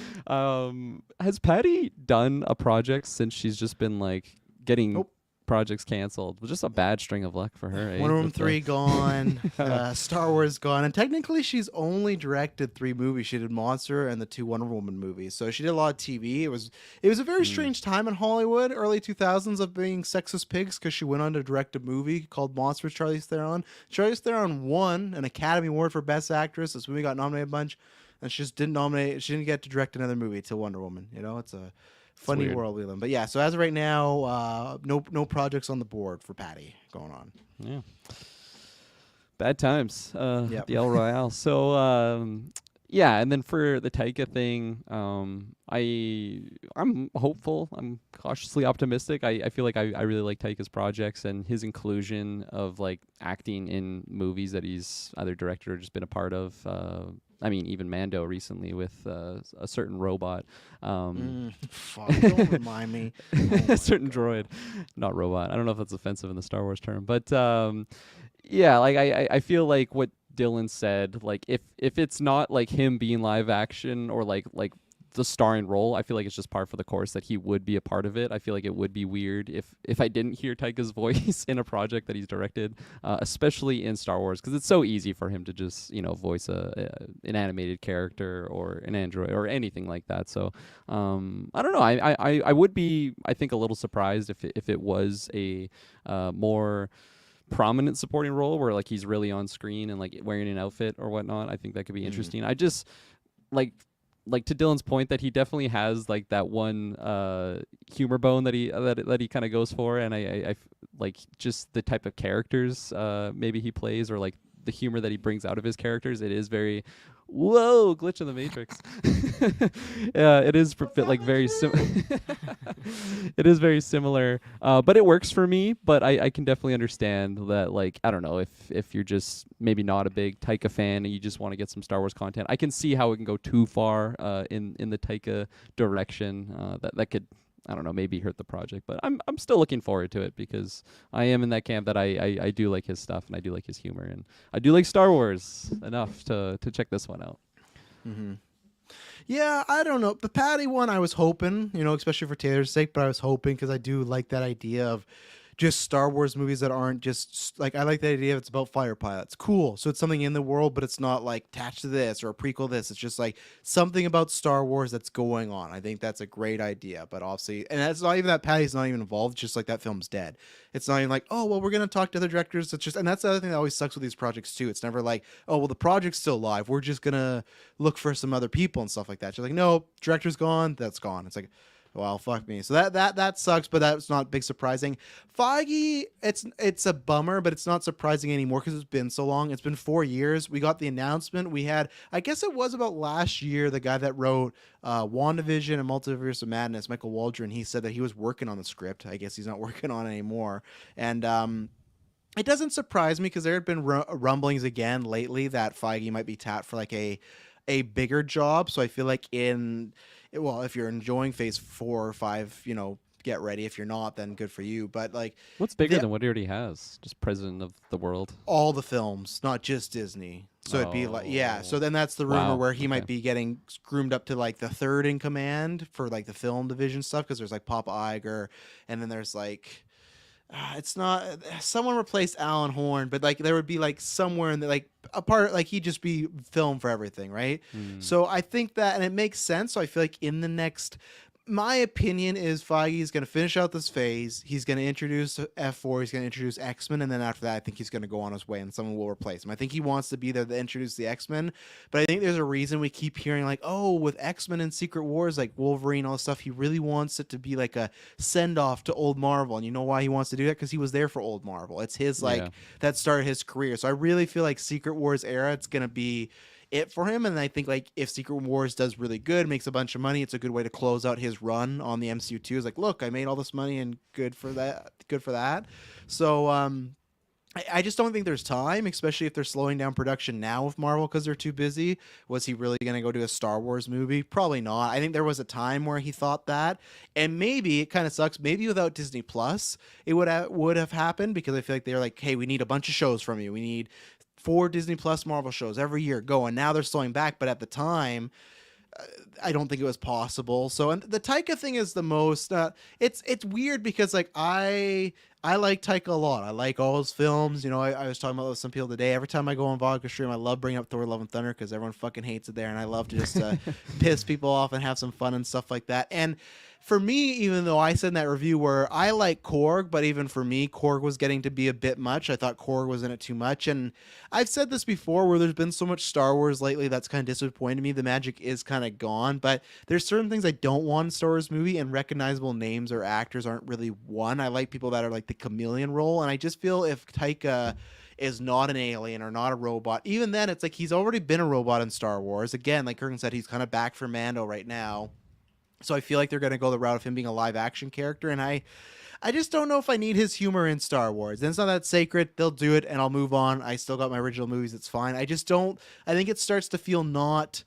has Patty done a project since she's just been like getting Nope. projects canceled? It was just a bad string of luck for her. Wonder Woman With the- 3 gone, Star Wars gone, and technically she's only directed 3 movies. She did Monster and the 2 Wonder Woman movies, so she did a lot of TV. It was a very strange time in Hollywood, early 2000s, of being sexist pigs, because she went on to direct a movie called Monster with Charlize Theron. Charlize Theron won an Academy Award for Best Actress. This movie got nominated a bunch, and she just didn't nominate. She didn't get to direct another movie till Wonder Woman. It's a funny weird. world we live in. But yeah, so as of right now, no projects on the board for Patty going on. Yeah. Bad times. Yep. The El Royale. So yeah, and then for the Taika thing, I'm hopeful. I'm cautiously optimistic. I feel like I really like Taika's projects, and his inclusion of like acting in movies that he's either directed or just been a part of. I mean, even Mando recently with a certain robot. Fuck, don't remind me. A certain droid, not robot. I don't know if that's offensive in the Star Wars term, but yeah, like I feel like what Dylan said, like if it's not like him being live action or like the starring role, I feel like it's just par for the course that he would be a part of it. I feel like it would be weird if I didn't hear Taika's voice in a project that he's directed, especially in Star Wars, because it's so easy for him to just voice an animated character or an android or anything like that. So I don't know. I would be, I think, a little surprised if it was a more prominent supporting role where like he's really on screen and like wearing an outfit or whatnot. I think that could be interesting. I just like like to Dylan's point that he definitely has like that one humor bone that he kind of goes for, and like just the type of characters maybe he plays, or like the humor that he brings out of his characters. It is very whoa, glitch in the matrix. Yeah, it is like very it is very similar, but it works for me. But I can definitely understand that, like, I don't know, if you're just maybe not a big Taika fan and you just want to get some Star Wars content, I can see how it can go too far in the Taika direction. That could, I don't know, maybe hurt the project. But I'm still looking forward to it, because I am in that camp that I do like his stuff, and I do like his humor, and I do like Star Wars enough to check this one out. Mm-hmm. Yeah, I don't know. The Patty one, I was hoping, especially for Taylor's sake, but I was hoping because I do like that idea of just Star Wars movies that aren't just like, I like the idea of it's about fighter pilots. Cool. So it's something in the world, but it's not like attached to this or a prequel to this. It's just like something about Star Wars that's going on. I think that's a great idea, but obviously, and that's not even that Patty's not even involved. Just like that film's dead. It's not even like, oh, well, we're going to talk to other directors. It's just, and that's the other thing that always sucks with these projects too. It's never like, oh, well, the project's still live. We're just going to look for some other people and stuff like that. You're like, no, director's gone. That's gone. It's like, well, fuck me. So that sucks, but that's not big surprising. Feige, it's a bummer, but it's not surprising anymore because it's been so long. It's been 4 years. We got the announcement. We had, I guess it was about last year, the guy that wrote WandaVision and Multiverse of Madness, Michael Waldron, he said that he was working on the script. I guess he's not working on it anymore. And it doesn't surprise me because there had been rumblings again lately that Feige might be tapped for like a bigger job. So I feel like if you're enjoying phase 4 or 5, get ready. If you're not, then good for you. But like, what's bigger than what he already has? Just president of the world. All the films, not just Disney. So it'd be like, yeah. So then that's the rumor where he might be getting groomed up to like the third in command for like the film division stuff. Because there's like Papa Iger, and then there's like, it's not someone replaced Alan Horn, but like there would be like somewhere in the like a part, like he'd just be film for everything, right? So I think that, and it makes sense. So I feel like in the next, my opinion is Feige is going to finish out this phase. He's going to introduce F4. He's going to introduce X-Men. And then after that, I think he's going to go on his way and someone will replace him. I think he wants to be there to introduce the X-Men. But I think there's a reason we keep hearing like, oh, with X-Men and Secret Wars, like Wolverine, all this stuff, he really wants it to be like a send-off to old Marvel. And you know why he wants to do that? Because he was there for old Marvel. It's his, that started his career. So I really feel like Secret Wars era, it's going to be it for him. And I think like if Secret Wars does really good, makes a bunch of money, it's a good way to close out his run on the MCU too. It's like, look, I made all this money and good for that. So I just don't think there's time, especially if they're slowing down production now with Marvel because they're too busy. Was he really going to go do a Star Wars movie? Probably not. I think there was a time where he thought that, and maybe it kind of sucks. Maybe without Disney Plus, it would have happened, because I feel like they're like, hey, we need a bunch of shows from you. We need 4 Disney Plus Marvel shows every year. Go. And now they're slowing back, but at the time, I don't think it was possible. So, and the Taika thing is the most. It's weird because like I like Taika a lot. I like all his films. I was talking about with some people today. Every time I go on Vodka Stream, I love bringing up Thor: Love and Thunder because everyone fucking hates it there, and I love to just piss people off and have some fun and stuff like that. And for me, even though I said in that review where I like Korg, but even for me, Korg was getting to be a bit much. I thought Korg was in it too much. And I've said this before where there's been so much Star Wars lately that's kind of disappointed me. The magic is kind of gone, but there's certain things I don't want in a Star Wars movie, and recognizable names or actors aren't really one. I like people that are like the chameleon role, and I just feel if Taika is not an alien or not a robot, even then it's like he's already been a robot in Star Wars. Again, like Kirklin said, he's kind of back for Mando right now. So I feel like they're going to go the route of him being a live action character. And I just don't know if I need his humor in Star Wars. And it's not that sacred. They'll do it and I'll move on. I still got my original movies. It's fine. I just don't, I think it starts to feel not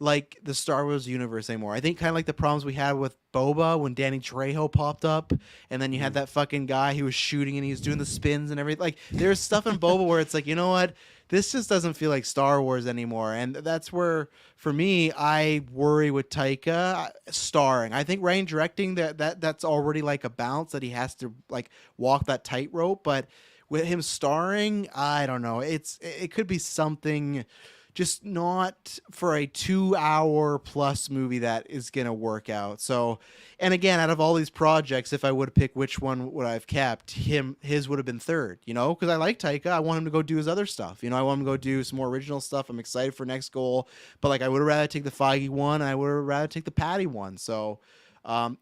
like the Star Wars universe anymore. I think kind of like the problems we had with Boba when Danny Trejo popped up, and then you had that fucking guy who was shooting and he was doing the spins and everything. Like there's stuff in Boba where it's like, you know what? This just doesn't feel like Star Wars anymore. And that's where, for me, I worry with Taika starring. I think Ryan directing, that's already like a balance that he has to like walk that tightrope. But with him starring, I don't know. It could be something just not for a 2-hour plus movie that is going to work out. So, and again, out of all these projects, if I would pick which one would I've kept, his would have been third, you know, because I like Taika. I want him to go do his other stuff. You know, I want him to go do some more original stuff. I'm excited for next goal, but like I would have rather take the Feige one. I would have rather take the Patty one. So,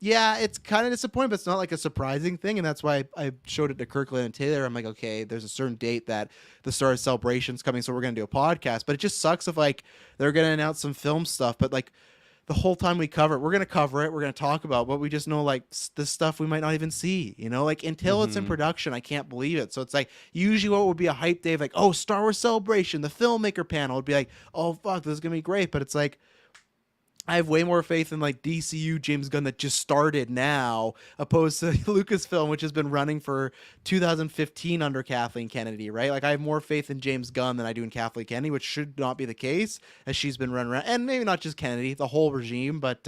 yeah, it's kind of disappointing, but it's not like a surprising thing. And that's why I showed it to Kirklin and Taylor. I'm like, okay, there's a certain date that the Star Wars Celebration's coming, so we're going to do a podcast. But it just sucks if like they're going to announce some film stuff, but like the whole time we cover it, we're going to cover it. We're going to talk about, but we just know like this stuff we might not even see, you know, like until it's in production. I can't believe it. So it's like usually what would be a hype day of like, oh, Star Wars Celebration, the filmmaker panel would be like, oh, fuck, this is going to be great. But it's like, I have way more faith in like DCU James Gunn that just started now, opposed to Lucasfilm, which has been running for 2015 under Kathleen Kennedy, right? Like I have more faith in James Gunn than I do in Kathleen Kennedy, which should not be the case, as she's been running around, and maybe not just Kennedy, the whole regime. But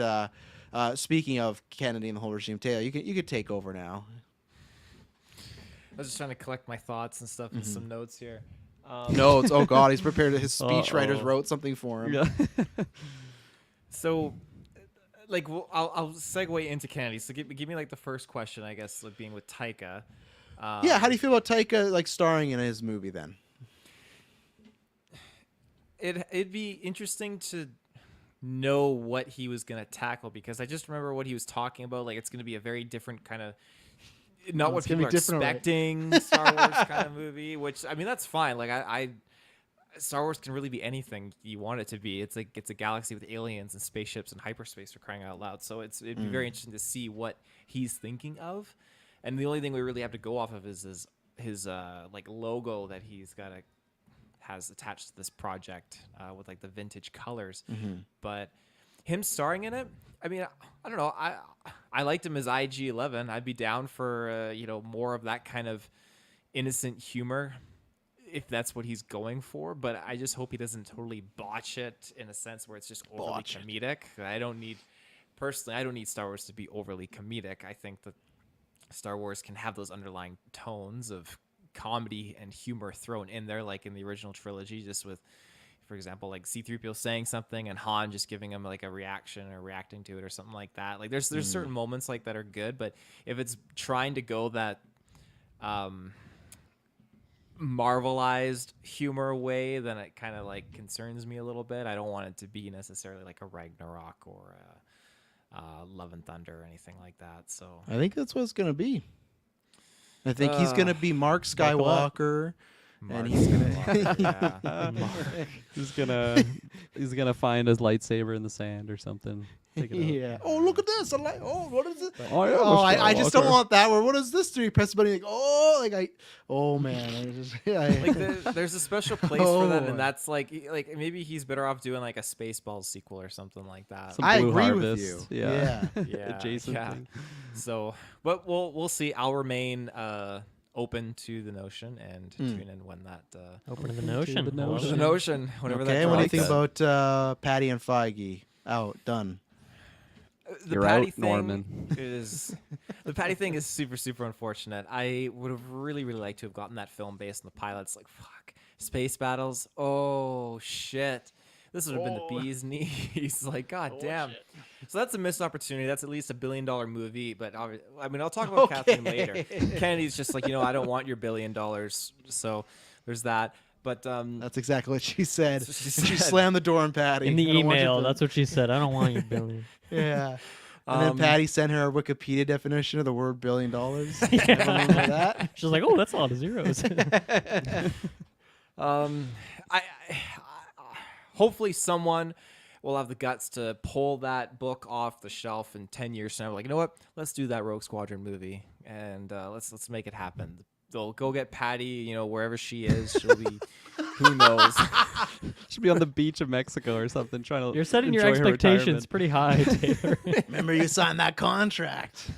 speaking of Kennedy and the whole regime, Taylor, you could take over now. I was just trying to collect my thoughts and stuff and some notes here. Notes? Oh God, he's prepared. His speechwriters wrote something for him. Yeah. So, like, I'll segue into Kennedy. So, give me like the first question, I guess, like being with Taika. Yeah, how do you feel about Taika like starring in his movie then? It'd be interesting to know what he was gonna tackle, because I just remember what he was talking about. Like, it's gonna be a very different kind of, not what people are expecting Star Wars kind of movie. Which, I mean, that's fine. Like, I Star Wars can really be anything you want it to be. It's like it's a galaxy with aliens and spaceships and hyperspace for crying out loud. So it'd be very interesting to see what he's thinking of. And the only thing we really have to go off of is his like logo that has attached to this project with like the vintage colors. But him starring in it, I mean, I don't know. I liked him as IG-11. I'd be down for more of that kind of innocent humor, if that's what he's going for. But I just hope he doesn't totally botch it in a sense where it's just overly comedic. I don't need Star Wars to be overly comedic. I think that Star Wars can have those underlying tones of comedy and humor thrown in there, like in the original trilogy, just with, for example, like C-3PO saying something and Han just giving him like a reaction or reacting to it or something like that. Like there's certain moments like that are good, but if it's trying to go that Marvelized humor way, then it kind of like concerns me a little bit. I don't want it to be necessarily like a Ragnarok or Love and Thunder or anything like that. So I think that's what it's gonna be. I think he's gonna be Mark Skywalker, and he's gonna he's gonna find his lightsaber in the sand or something. Yeah. Oh, look at this! I'm like, oh, what is it? Oh, yeah, I just don't want that. Where what is this? Do you press the button? Like, oh man, like there's a special place for that, and that's like maybe he's better off doing like a Spaceballs sequel or something like that. Some I Blue agree Harvest. with you. yeah, adjacent thing. So, but we'll see. I'll remain open to the notion and tune in when that Open to the notion. the notion whenever that. Okay, what do you think drops. about Patty and Feige? Out, done. The You're Patty out, thing Norman. The Patty thing is super unfortunate. I would have really liked to have gotten that film based on the pilots. Like, fuck, space battles. Oh shit, this would have been the bee's knees. Like, god damn. Shit. So that's a missed opportunity. That's at least $1 billion movie. But I mean, I'll talk about Kathleen later. Kennedy's just like, I don't want your $1 billion. So there's that. But that's exactly what she said. She slammed the door on Patty in the email. That's what she said. I don't want your billion. Yeah. And then Patty sent her a Wikipedia definition of the word $1 billion. Yeah. Remember that? She's like, oh, that's a lot of zeros. I hopefully someone will have the guts to pull that book off the shelf in 10 years from now. Like, you know what? Let's do that Rogue Squadron movie, and let's make it happen. They'll go get Patty, wherever she is. She'll be, who knows? She'll be on the beach of Mexico or something, trying to. You're setting your enjoy her expectations pretty high, Taylor. Remember, you signed that contract.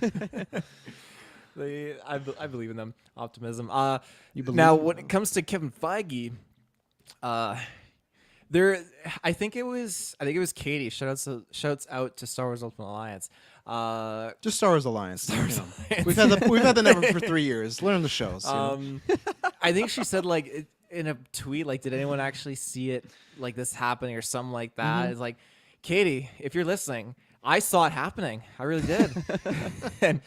I believe in them. Optimism. You believe now, in when them? it comes to Kevin Feige, I think it was Katie. Shouts out to Star Wars Ultimate Alliance. Just Star Wars Alliance. Alliance. We've had the number for 3 years. Learn the shows. I think she said like in a tweet, like, did anyone actually see it like this happening or something like that? It's like, Katie, if you're listening, I saw it happening. I really did. And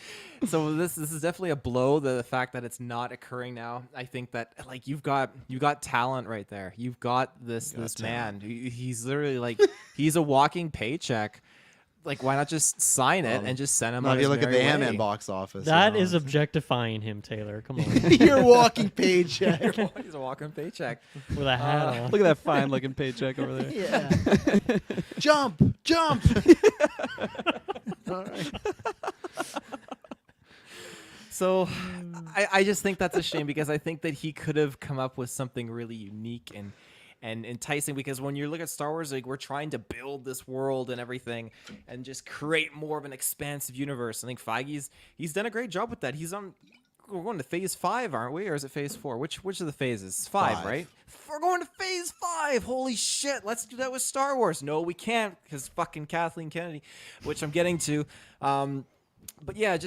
so this is definitely a blow. The fact that it's not occurring now. I think that like you got talent right there. You've got this man. He's literally like he's a walking paycheck. Like, why not just sign it and just send him Now, on if you his look at the merry Ant-Man way? box office, That you know, is objectifying him, Taylor. Come on. your walking paycheck. He's a walking paycheck. With a hat on. Look at that fine looking paycheck over there. Yeah. Jump. All right. So I just think that's a shame because I think that he could have come up with something really unique and enticing, because when you look at Star Wars, like, we're trying to build this world and everything and just create more of an expansive universe. I think Feige's he's done a great job with that. We're going to phase 5, aren't we? Or is it phase 4? Which of the phases? 5, right? We're going to phase 5. Holy shit. Let's do that with Star Wars. No, we can't, because fucking Kathleen Kennedy, which I'm getting to. But yeah,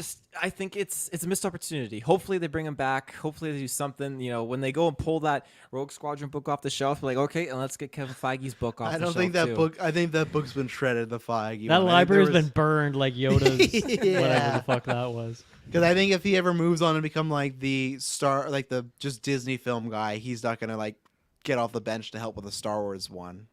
I think it's a missed opportunity. Hopefully they bring him back. Hopefully they do something. You know, when they go and pull that Rogue Squadron book off the shelf, like, okay, and let's get Kevin Feige's book off the shelf. I think that book's been shredded. The Feige. That one. library's been burned like Yoda's Yeah. whatever the fuck that was. Because I think if he ever moves on and become like the star, like the just Disney film guy, he's not gonna like get off the bench to help with the Star Wars one.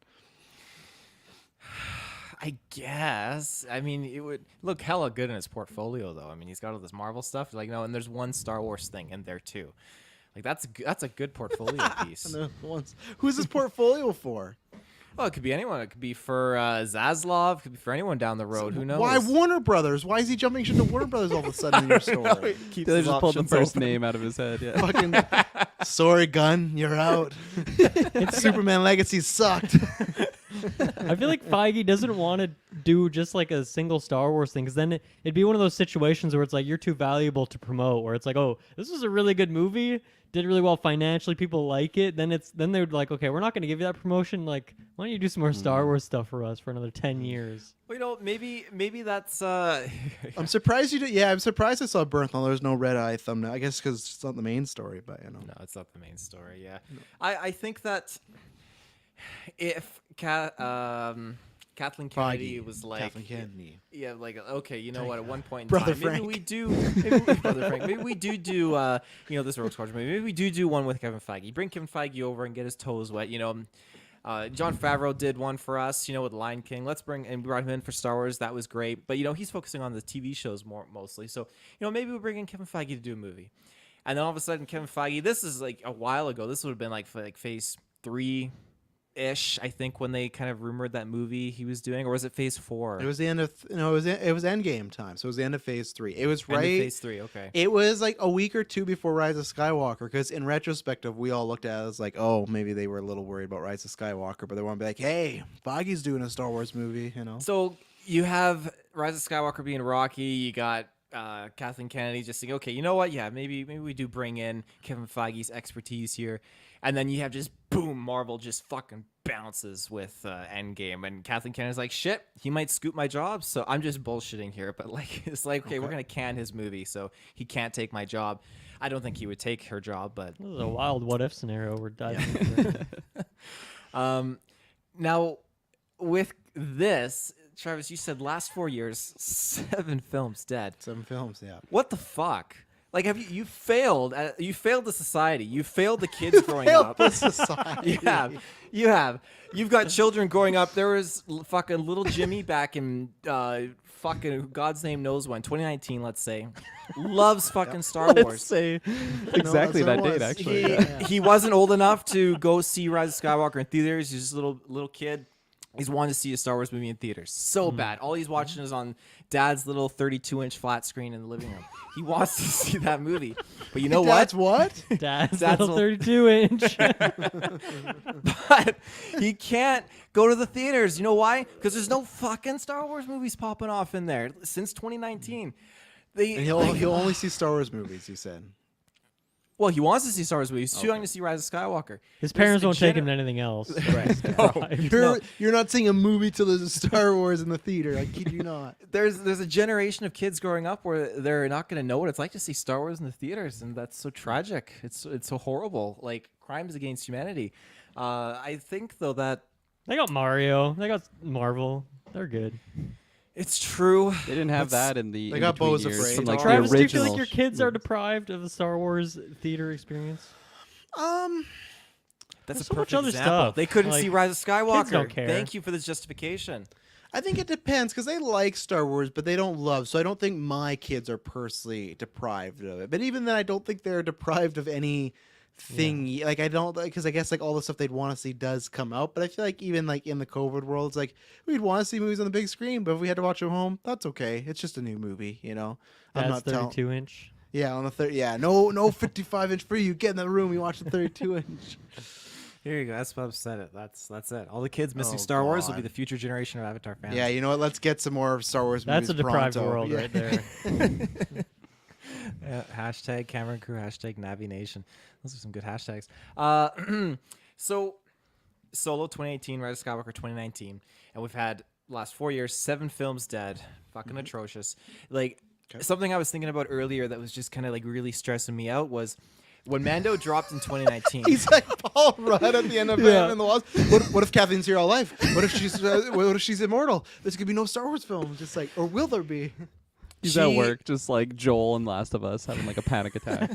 I guess. I mean, it would look hella good in his portfolio, though. I mean, he's got all this Marvel stuff, like, no, and there's one Star Wars thing in there too. Like, that's a good portfolio piece. Who's his portfolio for? Well, it could be anyone. It could be for Zaslav. It could be for anyone down the road. Who knows? Why Warner Brothers? Why is he jumping shit to Warner Brothers all of a sudden in your story? They just pulled the first name out of his head. Yeah. Fucking sorry, Gunn, you're out. Superman Legacy sucked. I feel like Feige doesn't want to do just like a single Star Wars thing, because then it'd be one of those situations where it's like you're too valuable to promote, where it's like, oh, this was a really good movie, did really well financially, people like it. Then they're like, okay, we're not going to give you that promotion. Like, why don't you do some more Star Wars stuff for us for another 10 years? Well, you know, maybe that's. I'm surprised you did. Yeah, I'm surprised I saw Bernthal. There's no red eye thumbnail. I guess because it's not the main story, but you know. No, it's not the main story. Yeah, no. I think that if Kathleen Kennedy was like, Kathleen Kennedy. Yeah, like, okay, you know what? At one point in Brother time, Frank. maybe we do, Brother Frank. Maybe we do, you know, this Rogue Squadron. Maybe we do one with Kevin Feige. Bring Kevin Feige over and get his toes wet. You know, Jon Favreau did one for us. You know, with Lion King. Let's bring and brought him in for Star Wars. That was great. But you know, he's focusing on the TV shows mostly. So you know, maybe we bring in Kevin Feige to do a movie. And then all of a sudden, Kevin Feige. This is like a while ago. This would have been like phase 3. Ish, I think, when they kind of rumored that movie he was doing, or was it phase 4? It was the end of it was Endgame time, so it was the end of phase 3. It was right phase 3. Okay, it was like a week or two before Rise of Skywalker, because in retrospective we all looked at it as like, oh, maybe they were a little worried about Rise of Skywalker, but they want to be like, hey, Feige's doing a Star Wars movie, you know. So you have Rise of Skywalker being Rocky. You got Kathleen Kennedy just saying, okay, you know what? Yeah, maybe we do bring in Kevin Feige's expertise here. And then you have just, boom, Marvel just fucking bounces with Endgame. And Kathleen Kennedy's like, shit, he might scoop my job. So I'm just bullshitting here. But like, it's like, okay, we're going to can his movie. So he can't take my job. I don't think he would take her job, but. This is a wild what-if scenario we're diving into. Now, with this, Travis, you said last 4 years, 7 films dead. 7 films, yeah. What the fuck? Like, have you failed? You failed the society. You failed the kids growing up. The society. You have. You've got children growing up. There was fucking little Jimmy back in fucking God's name knows when, 2019, let's say, loves fucking Star Wars. Let's say exactly that date, actually. He wasn't old enough to go see Rise of Skywalker in theaters. He's just a little kid. He's wanting to see a Star Wars movie in theaters so bad. All he's watching is on Dad's little 32-inch flat screen in the living room. He wants to see that movie. But you know Dad's what? Dad's Dad's little 32-inch. But he can't go to the theaters. You know why? Because there's no fucking Star Wars movies popping off in there since 2019. And he'll only see Star Wars movies, you said. Well, he wants to see Star Wars movies. He's too young to see Rise of Skywalker. His There's parents a won't take him to anything else. You're not seeing a movie till there's a Star Wars in the theater. I kid you not. There's a generation of kids growing up where they're not going to know what it's like to see Star Wars in the theaters, and that's so tragic. It's so horrible. Like, crimes against humanity. I think though that They got Mario. They got Marvel. They're good. it's true. They didn't have that in the They got in-between Bo's years Afraid. from like Travis, the do you original. feel like your kids are deprived of the Star Wars theater experience? That's There's a so much perfect other example. stuff. They couldn't Like, see Rise of Skywalker. don't care. Thank you for this justification. I think it depends because they like Star Wars, but they don't love. So I don't think my kids are personally deprived of it. But even then, I don't think they're deprived of any thing. Like I don't because I guess like all the stuff they'd want to see does come out. But I feel like even like in the COVID world, it's like we'd want to see movies on the big screen, but if we had to watch them home, that's okay. It's just a new movie, you know. I'm That's not telling. 32-inch. Yeah, on the third. Yeah, no 55-inch for you. Get in the room. You watch the 32-inch. Here you go. That's what I've said it. That's it. All the kids missing Oh, Star Wars will be God. the future generation of Avatar fans. Yeah, you know what? Let's get some more Star Wars movies. That's a deprived pronto. world Yeah. right there. Hashtag Cameron Crew. Hashtag Navi Nation. Those are some good hashtags. So Solo 2018, Rise of Skywalker 2019, and we've had last 4 years 7 films dead. Fucking atrocious. Like something I was thinking about earlier that was just kind of like really stressing me out was when Mando dropped in 2019. He's like Paul Rudd at the end of Man in the Walls. What if Kathleen's here all life? What if she's immortal? There's gonna be no Star Wars films. Just like, or will there be? He's at work, just like Joel and Last of Us, having like a panic attack.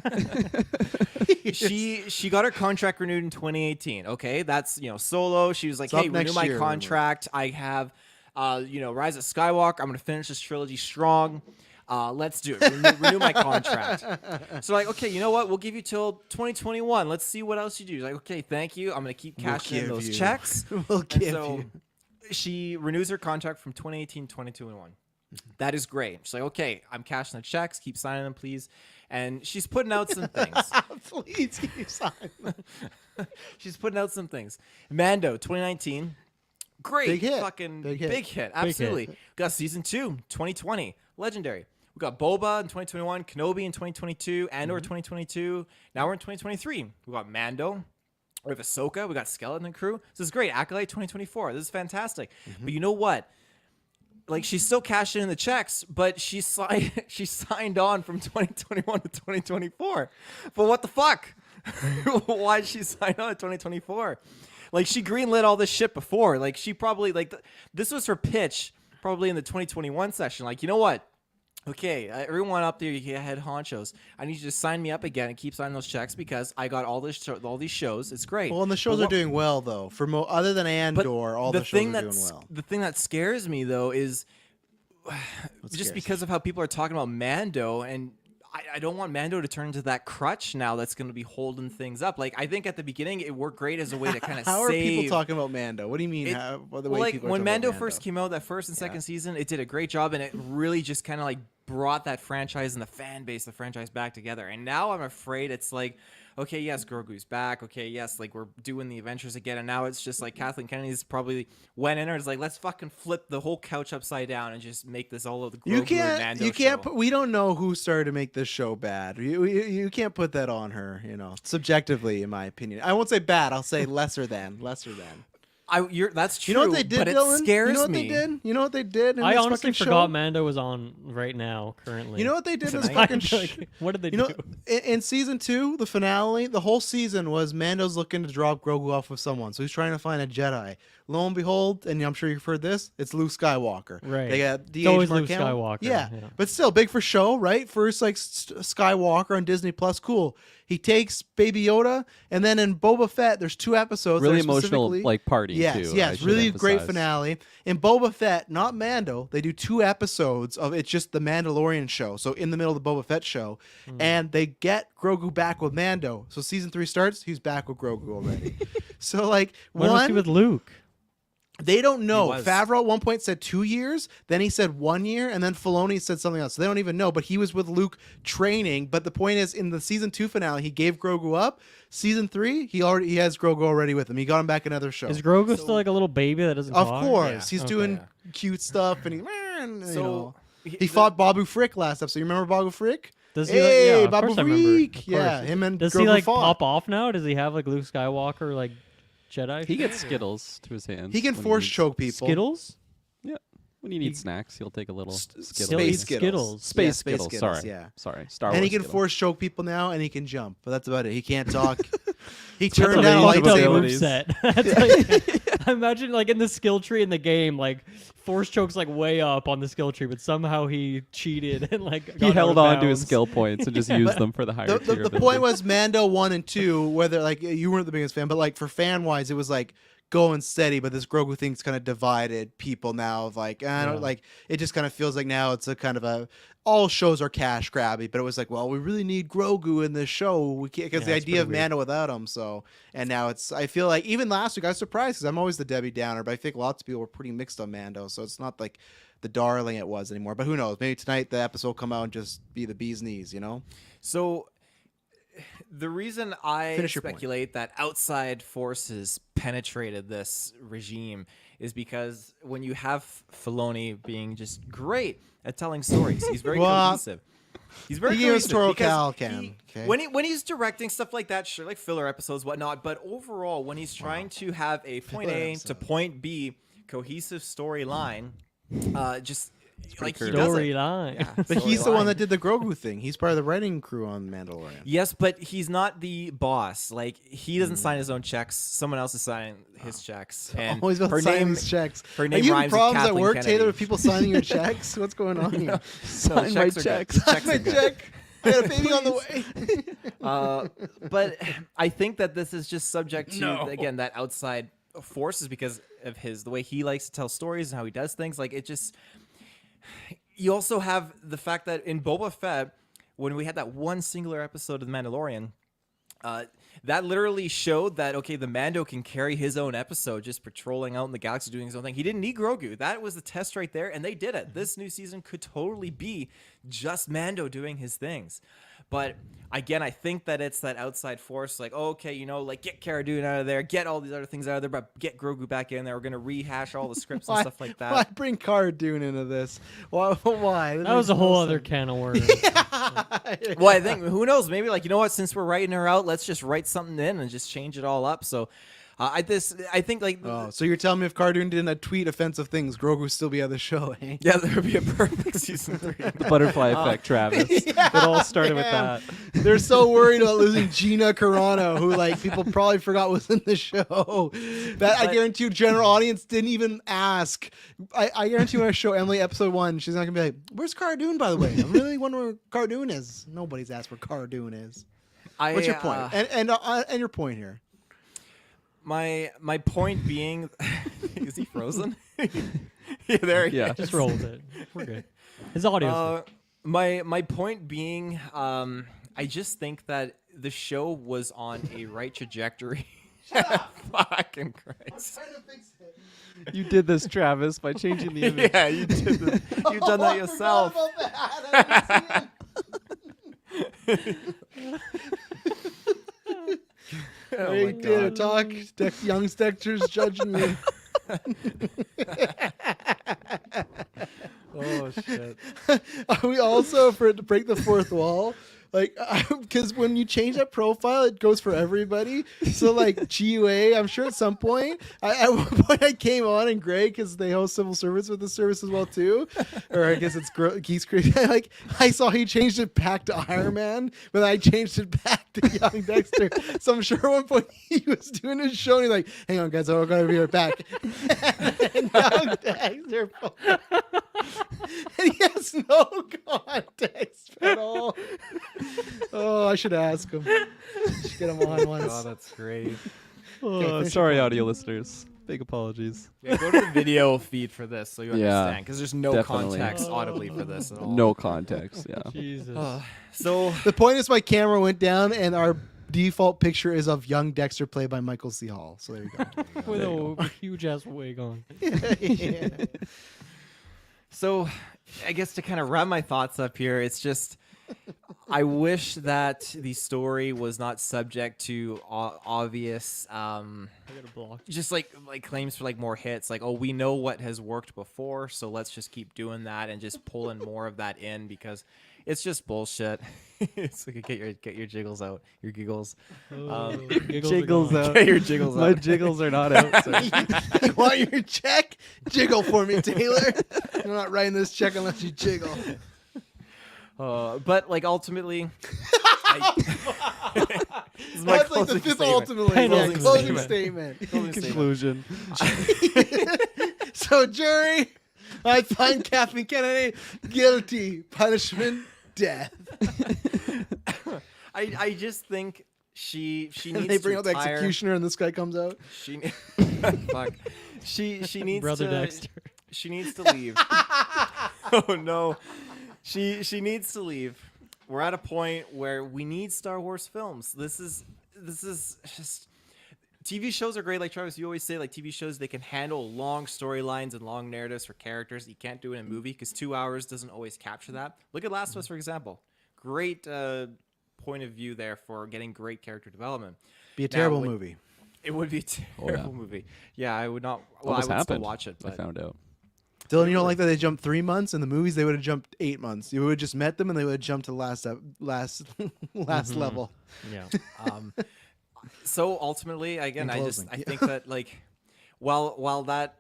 She got her contract renewed in 2018. Okay, that's Solo. She was like, It's up hey, renew next my year, contract. I have, Rise of Skywalker. I'm gonna finish this trilogy strong. Let's do it. Renew my contract. So like, okay, you know what? We'll give you till 2021. Let's see what else you do. She's like, okay, thank you. I'm gonna keep cashing in give those you. checks. We'll And give so you. she renews her contract from 2018 to 2021. That is great. She's like, okay, I'm cashing the checks. Keep signing them, please. And she's putting out some things. Please keep signing. She's putting out some things. Mando 2019. Great. Big hit. Fucking Big big hit. hit. Absolutely. We got season 2, 2020. Legendary. We got Boba in 2021, Kenobi in 2022, Andor 2022. Now we're in 2023. We got Mando. We have Ahsoka. We got Skeleton Crew. This is great. Acolyte 2024. This is fantastic. But you know what? Like, she's still cashing in the checks, but she signed on from 2021 to 2024. But what the fuck? Why did she sign on to 2024? Like, she greenlit all this shit before. Like, she probably, like, this was her pitch probably in the 2021 session. Like, you know what? Okay, everyone up there, you head honchos. I need you to sign me up again and keep signing those checks because I got all these shows. It's great. Well, and the shows But are doing well though. For other than Andor, all the shows are doing well. The thing that scares me though is What just scares because of how people are talking about Mando, and I don't want Mando to turn into that crutch now that's going to be holding things up. Like, I think at the beginning it worked great as a way to kind of How save. are people talking about Mando? What do you mean? It- The way like people are when talking about Mando first came out, that first and second Yeah. season, it did a great job, and it really just kind of like brought that franchise and the fan base, the franchise back together. And now I'm afraid it's like, okay, yes, Grogu's back. Okay, yes, like we're doing the adventures again. And now it's just like Kathleen Kennedy's probably went in there. It's like, let's fucking flip the whole couch upside down and just make this all of the Grogu and Mando You can't. show. We don't know who started to make this show bad. You can't put that on her. Subjectively, in my opinion, I won't say bad. I'll say lesser than. That's true. You know what they did, but Dylan? it scares you know what me. they did? You know what they did? In I this honestly fucking forgot show? Mando was on right now, currently. You know what they did in this Tonight? fucking What did they You do? know, in season 2, the finale, the whole season was Mando's looking to drop Grogu off with someone. So he's trying to find a Jedi. Lo and behold, and I'm sure you've heard this, it's Luke Skywalker. Right. They got It's always Luke Mark Hamill. Skywalker, Yeah. yeah. But still, big for show, right? First, like, Skywalker on Disney Plus. Cool. He takes Baby Yoda, and then in Boba Fett, there's 2 episodes. Really that are emotional, specifically- like party. Yes, too, I yes, should really great emphasize. finale. In Boba Fett, not Mando, they do 2 episodes of it's just the Mandalorian show. So in the middle of the Boba Fett show, and they get Grogu back with Mando. So season 3 starts, he's back with Grogu already. So like When was he with Luke? they don't know. was. Favreau at one point said 2 years, then he said 1 year, and then Filoni said something else. So they don't even know, but he was with Luke training. But the point is, in the season 2 finale, he gave Grogu up. Season 3, he has Grogu already with him. He got him back in another show. Is Grogu still like a little baby that doesn't Of talk? course, Yeah. he's Okay. doing cute stuff, and he So he fought Babu Frick last episode. You remember Babu Frick? Does he? Hey, Yeah, of Babu course I remember. Freak. Of Yeah, course. him and Does Grogu he like fought. pop off now? Does he have like Luke Skywalker like Jedi? He gets Skittles to his hands. He can when force needs- choke people. Skittles. When he needs snacks, he'll take a little Space Skittle. He'll eat Skittles. Space Yeah, space Skittles. Skittles, Sorry. yeah. Sorry. Star And Wars he can Skittle. force choke people now, and he can jump. But that's about it. He can't talk. He That's turned a down a range of Fucked up abilities. lightsaber. moveset. That's like, I imagine like in the skill tree in the game, like force chokes like way up on the skill tree, but somehow he cheated and like He got out held of on to his bounds. skill points and just used them for the higher The tier point was Mando 1 and 2, whether like you weren't the biggest fan, but like for fan wise, it was like going steady. But this Grogu thing's kind of divided people now. Of like I don't Yeah. like it. Just kind of feels like now it's a kind of a all shows are cash grabby. But it was like, well, we really need Grogu in this show. We can't because Yeah, the it's idea of pretty weird. Mando without him. So and now it's. I feel like even last week I was surprised because I'm always the Debbie Downer, but I think lots of people were pretty mixed on Mando. So it's not like the darling it was anymore. But who knows? Maybe tonight the episode will come out and just be the bee's knees. You know. So the reason I Finish your point. speculate that outside forces penetrated this regime is because when you have Filoni being just great at telling stories, he's very Well, cohesive. He's very he gives cohesive Toro because Cal can, okay? when he's directing stuff like that, sure, like filler episodes, whatnot. But overall, when he's trying to have a point Filler A to episodes. point B cohesive storyline, just like he pretty does it. Storyline. Yeah, But he's the one storyline. that did the Grogu thing. He's part of the writing crew on Mandalorian. Yes, but he's not the boss. Like he doesn't sign his own checks. Someone else is signing his checks. And Always about her signing name, these checks. her Are name you having rhymes with problems at Kathleen work, Kennedy. Taylor, with people signing your checks? What's going on here? Sign my checks. Sign my check. I got a baby on the way. But I think that this is just subject to No. again that outside forces because of the way he likes to tell stories and how he does things. Like it just. You also have the fact that in Boba Fett, when we had that one singular episode of The Mandalorian, that literally showed that, okay, the Mando can carry his own episode just patrolling out in the galaxy doing his own thing. He didn't need Grogu. That was the test right there, and they did it. This new season could totally be just Mando doing his things. But again, I think that it's that outside force, like, oh, okay, you know, like get Cara Dune out of there, get all these other things out of there, but get Grogu back in there. We're going to rehash all the scripts and stuff like that. Why bring Cara Dune into this? Why? That was a whole other can of worms. Well, I think who knows? Maybe like you know what? Since we're writing her out, let's just write something in and just change it all up. So, I think like Oh, so you're telling me if Cara Dune didn't tweet offensive things, Grogu would still be on the show, eh? yeah, there would be a perfect season 3. The butterfly effect, Travis. It all started with man. that. They're so worried about losing Gina Carano, who like people probably forgot was in the show. That I But- guarantee you, general audience didn't even ask. I guarantee when I show Emily episode 1, she's not gonna be like, "Where's Cara Dune, by the way? I'm really wondering where Cara Dune is." Nobody's asked where Cara Dune is. What's your point? And your point here. My point being, is he frozen? Yeah, there he Yeah. is. Just roll with it. We're good. His audio. My point being, I just think that the show was on a right trajectory. Fucking Christ. You did this, Travis, by changing the image. Yeah, you did this. You've done that yourself. Oh Hey, my Taylor, God. talk. Young Dexter's judging me. Oh shit. Are we also for it to break the fourth wall? Like, because when you change that profile, it goes for everybody. So, like, GUA, I'm sure at some point, at one point I came on and Greg, because they host civil service with the service as well, too. Or I guess it's Geeks. Like, I saw he changed it back to Iron Man, but I changed it back to Young Dexter. So I'm sure at one point he was doing his show and he's like, hang on, guys, I'm going to be right back. And Young Dexter. And he has no context at all. Oh, I should ask him. Should get him on once. Oh, that's great. finish Sorry, audio listeners. Big apologies. Yeah, go to the video feed for this so you Yeah, understand, because there's no definitely. context audibly for this at all. No context. Yeah. Jesus. So The point is, my camera went down, and our default picture is of young Dexter, played by Michael C. Hall. So there you go. With a huge ass wig on. Yeah. So, I guess to kind of wrap my thoughts up here, it's just I wish that the story was not subject to obvious I got a block. just like claims for like more hits, like, oh, we know what has worked before, so let's just keep doing that and just pulling more of that in, because it's just bullshit. It's like get your jiggles out, your giggles. Jiggles out. Get your jiggles My out. jiggles are not out. Sir. You want your check? Jiggle for me, Taylor. I'm not writing this check unless you jiggle. But like ultimately, That's like the fifth ultimately. I know. Yeah, closing statement. Conclusion. So, jury, I find Kathleen Kennedy guilty. Punishment, death. I just think she And needs they bring to out the retire. executioner, and this guy comes out. She fuck. She needs Brother to Dexter. she needs to leave. Oh no. She needs to leave. We're at a point where we need Star Wars films. This is just TV shows are great, like Travis, you always say, like TV shows, they can handle long storylines and long narratives for characters. You can't do it in a movie because 2 hours doesn't always capture that. Look at Last of Us, for example. Great point of view there for getting great character development. Be a Now, terrible when- movie. It would be a terrible movie. Yeah, I would not. Well, Almost I would happened. still watch it. I But found out. Dylan, you don't like that they jumped 3 months? In the movies, they would have jumped 8 months. You would have just met them, and they would have jumped to the last level. Yeah. So ultimately, again, In I closing, yeah. think that like, while that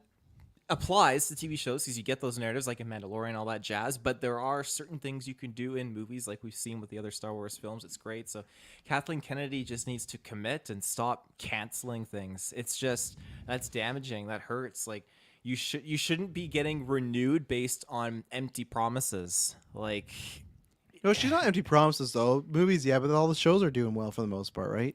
applies to TV shows, because you get those narratives like in Mandalorian, all that jazz, but there are certain things you can do in movies, like we've seen with the other Star Wars films. It's great. So Kathleen Kennedy just needs to commit and stop canceling things. It's just, that's damaging. That hurts. Like, you shouldn't be getting renewed based on empty promises. Like, No, she's not empty promises, though. Movies, yeah, but all the shows are doing well for the most part, right?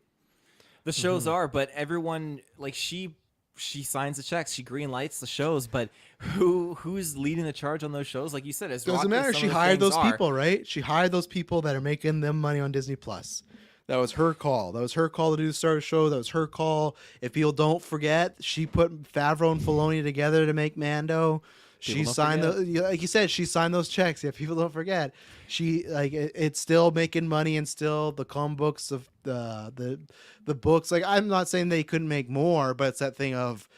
the shows are, but everyone, like, she signs the checks, she green lights the shows, but who's leading the charge on those shows? Like you said, as Doesn't rocky as matter. some She of the hired things those are, people, right? She hired those people that are making them money on Disney Plus. That was her call. That was her call to do the Star Wars show. That was her call. If people don't forget, she put Favreau and Filoni together to make Mando. She People don't signed forget. like you said, she signed those checks. Yeah, people don't forget. She it's still making money, and still the comic books of the books. Like, I'm not saying they couldn't make more, but it's that thing of,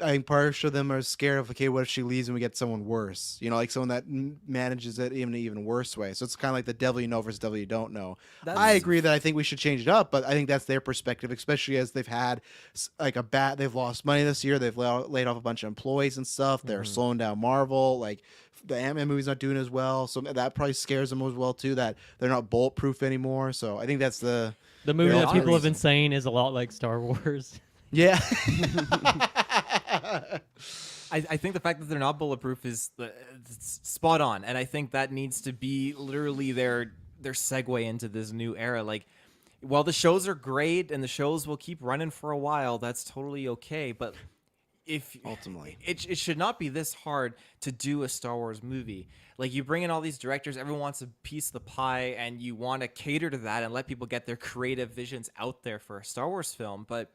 I think part of them are scared of, okay, what if she leaves and we get someone worse? You know, like someone that manages it in an even worse way. So it's kind of like the devil you know versus devil you don't know. I agree that I think we should change it up, but I think that's their perspective, especially as they've had like they've lost money this year. They've laid off a bunch of employees and stuff. They're slowing down Marvel. Like, the Ant-Man movie's not doing as well. So that probably scares them as well, too, that they're not bulletproof anymore. So I think that's the movie They're that all people have reason. been saying is a lot like Star Wars. yeah. I think the fact that they're not bulletproof is it's spot on, and I think that needs to be literally their segue into this new era. Like, while the shows are great and the shows will keep running for a while, that's totally okay. But if Ultimately. it should not be this hard to do a Star Wars movie. Like, you bring in all these directors, everyone wants a piece of the pie, and you want to cater to that and let people get their creative visions out there for a Star Wars film. But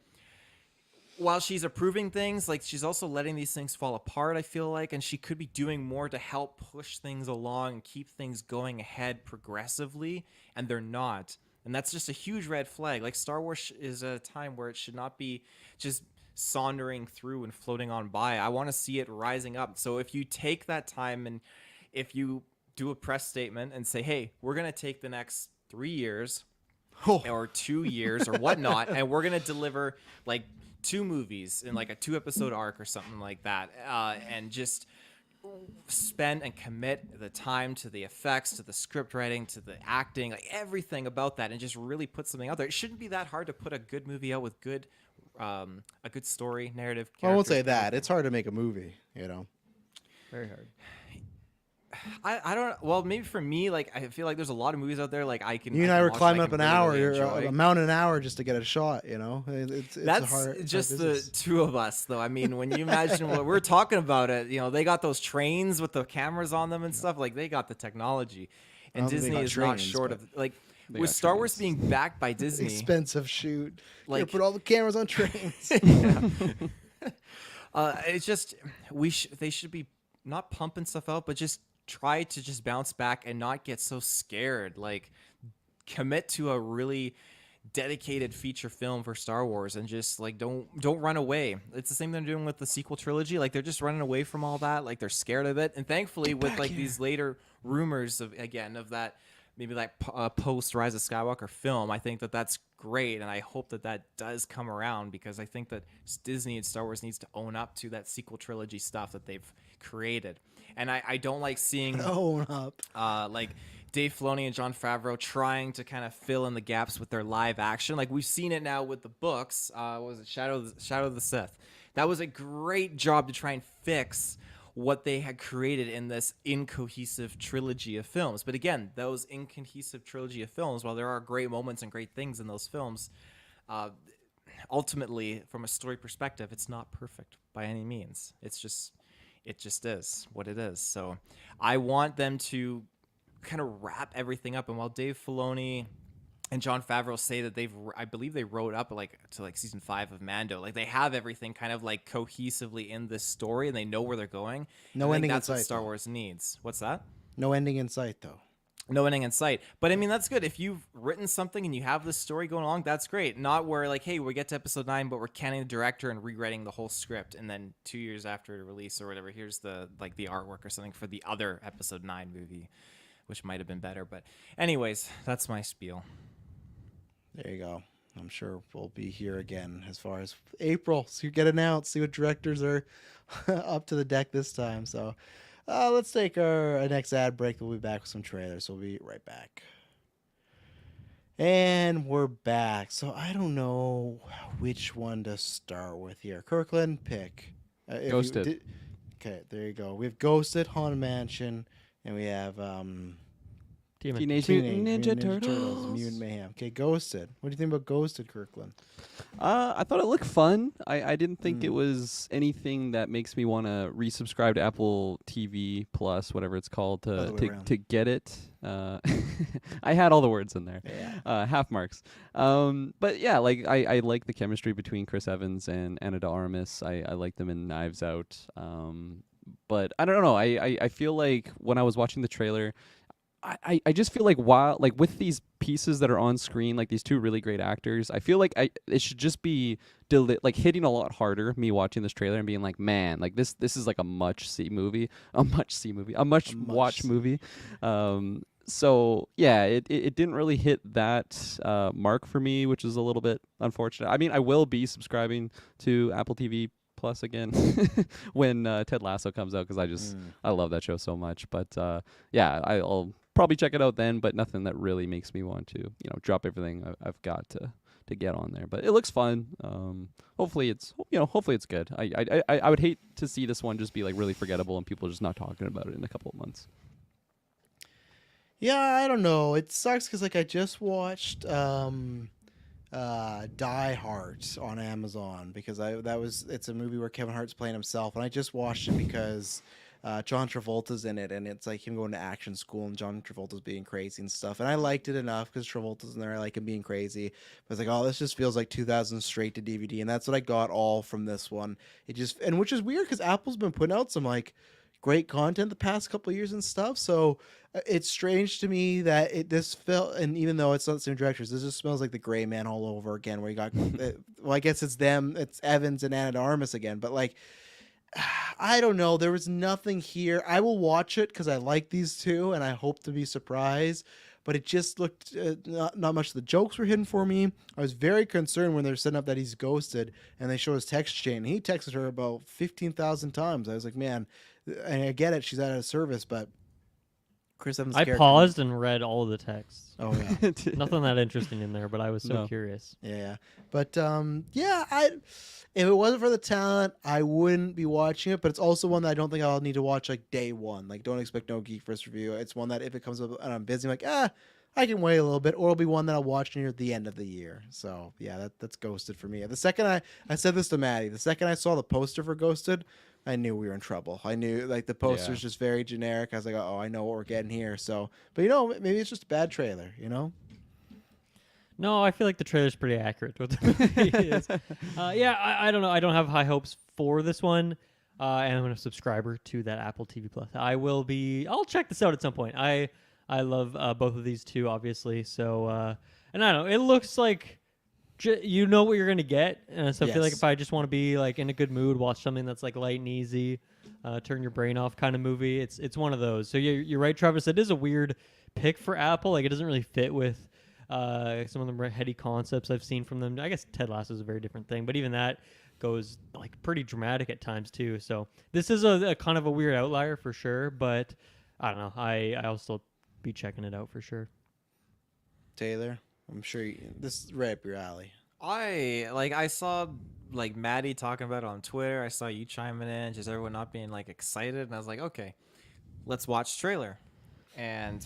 while she's approving things, like, she's also letting these things fall apart, I feel like, and she could be doing more to help push things along and keep things going ahead progressively, and they're not. And that's just a huge red flag. Like, Star Wars is a time where it should not be just sauntering through and floating on by. I want to see it rising up. So if you take that time and if you do a press statement and say, hey, we're going to take the next 3 years or 2 years or whatnot, and we're going to deliver like 2 movies in like a 2-episode arc or something like that, and just spend and commit the time to the effects, to the script writing, to the acting, like everything about that, and just really put something out there. It shouldn't be that hard to put a good movie out with good a good story, narrative. I won't say characters, that. It's hard to make a movie, you know. Very hard. I don't. Well, maybe for me, like, I feel like there's a lot of movies out there. Like, I can. You and I can were watch climbing I up can an hour, really enjoy. a mountain an hour just to get a shot, you know. It's That's a hard just the business. 2 of us, though. I mean, when you imagine what we're talking about, it, you know, they got those trains with the cameras on them and stuff. Like, they got the technology, and I don't think they Disney got is not trains, short but of like they with got Star Wars trains. being backed by Disney. Expensive shoot. Like, Like- put all the cameras on trains. It's just they should be not pumping stuff out, but just try to just bounce back and not get so scared. Like, commit to a really dedicated feature film for Star Wars and just like don't run away. It's the same thing they're doing with the sequel trilogy. Like, they're just running away from all that. Like, they're scared of it. And thankfully, with like these later rumors of that maybe like post Rise of Skywalker film, I think that that's great, and I hope that that does come around, because I think that Disney and Star Wars needs to own up to that sequel trilogy stuff that they've created. And I don't like seeing Own up. like Dave Filoni and Jon Favreau trying to kind of fill in the gaps with their live action. Like, we've seen it now with the books. What was it, Shadow of the Sith? That was a great job to try and fix what they had created in this incohesive trilogy of films. But again, those incohesive trilogy of films, while there are great moments and great things in those films, ultimately, from a story perspective, it's not perfect by any means. It just is what it is. So I want them to kind of wrap everything up. And while Dave Filoni and Jon Favreau say that I believe they wrote up like to like season 5 of Mando, like they have everything kind of like cohesively in this story, and they know where they're going. No ending in that's sight. what Star Wars needs. What's that? No ending in sight, though. No ending in sight. But I mean, that's good. If you've written something and you have this story going along, that's great. Not where like, hey, we get to episode 9, but we're canning the director and rewriting the whole script, and then 2 years after the release or whatever, here's the artwork or something for the other episode 9 movie, which might have been better. But anyways, that's my spiel. There you go. I'm sure we'll be here again as far as April. So you get announced, see what directors are up to the deck this time. So let's take our next ad break. We'll be back with some trailers. So we'll be right back. And we're back. So I don't know which one to start with here. Kirklin, pick. Ghosted. Okay, there you go. We have Ghosted, Haunted Mansion, and we have Teenage Mutant Ninja Turtles. Mutant Mayhem. Okay, Ghosted. What do you think about Ghosted, Kirklin? I thought it looked fun. I didn't think it was anything that makes me want to resubscribe to Apple TV Plus, whatever it's called, to get it. I had all the words in there. Yeah. Half marks. But yeah, like I like the chemistry between Chris Evans and Ana de Armas. I like them in Knives Out. But I don't know. I feel like when I was watching the trailer, I just feel like with these pieces that are on screen, like these two really great actors, I feel like it should just be hitting a lot harder. Me watching this trailer and being like, man, like this is like a must-watch movie. So yeah, it didn't really hit that mark for me, which is a little bit unfortunate. I mean, I will be subscribing to Apple TV Plus again when Ted Lasso comes out, because I love that show so much. But yeah, I'll probably check it out then, but nothing that really makes me want to drop everything I've got to get on there. But it looks fun. Hopefully it's good. I would hate to see this one just be like really forgettable and people just not talking about it in a couple of months. Yeah, I don't know. It sucks because like I just watched Die Hard on Amazon, because it's a movie where Kevin Hart's playing himself, and I just watched it because John Travolta's in it, and it's like him going to action school and John Travolta's being crazy and stuff, and I liked it enough because Travolta's in there. I like him being crazy, but I was like, oh, this just feels like 2000 straight to DVD, and that's what I got all from this one. Which is weird because Apple's been putting out some like great content the past couple of years and stuff, so it's strange to me that this felt, and even though it's not the same directors, this just smells like the Gray Man all over again, where you got well, I guess it's Evans and Ana de Armas again, but like I don't know, there was nothing here. I will watch it because I like these two and I hope to be surprised, but it just looked not much of the jokes were hidden for me. I was very concerned when they're setting up that he's ghosted and they show his text chain. He texted her about 15,000 times. I was like, man, and I get it, she's out of service, but Chris Evans' I paused and read all of the texts. Oh yeah. Nothing that interesting in there, but I was so curious. Yeah. But if it wasn't for the talent, I wouldn't be watching it, but it's also one that I don't think I'll need to watch like day one. Like, don't expect no GeekVerse review. It's one that if it comes up and I'm busy, I'm like, I can wait a little bit, or it'll be one that I'll watch near the end of the year. So yeah, that's Ghosted for me. The second I said this to Maddie, the second I saw the poster for Ghosted, I knew we were in trouble. I knew like the poster's just very generic. I was like, oh, I know what we're getting here. So, but maybe it's just a bad trailer, No, I feel like the trailer's pretty accurate to what the movie is. I don't know. I don't have high hopes for this one. and I'm a subscriber to that Apple TV Plus. I'll check this out at some point. I love both of these two, obviously. So, and I don't know, it looks like you know what you're gonna get. So I feel like Yes. if I just want to be like in a good mood, watch something that's like light and easy, turn your brain off kind of movie. It's one of those. So you're right, Travis. It is a weird pick for Apple. Like it doesn't really fit with some of the heady concepts I've seen from them. I guess Ted Lasso is a very different thing, but even that goes like pretty dramatic at times too. So this is a kind of a weird outlier for sure. But I don't know. I'll still be checking it out for sure. Taylor, I'm sure this is right up your alley. I saw like Maddie talking about it on Twitter. I saw you chiming in, just everyone not being like excited, and I was like, okay, let's watch trailer. And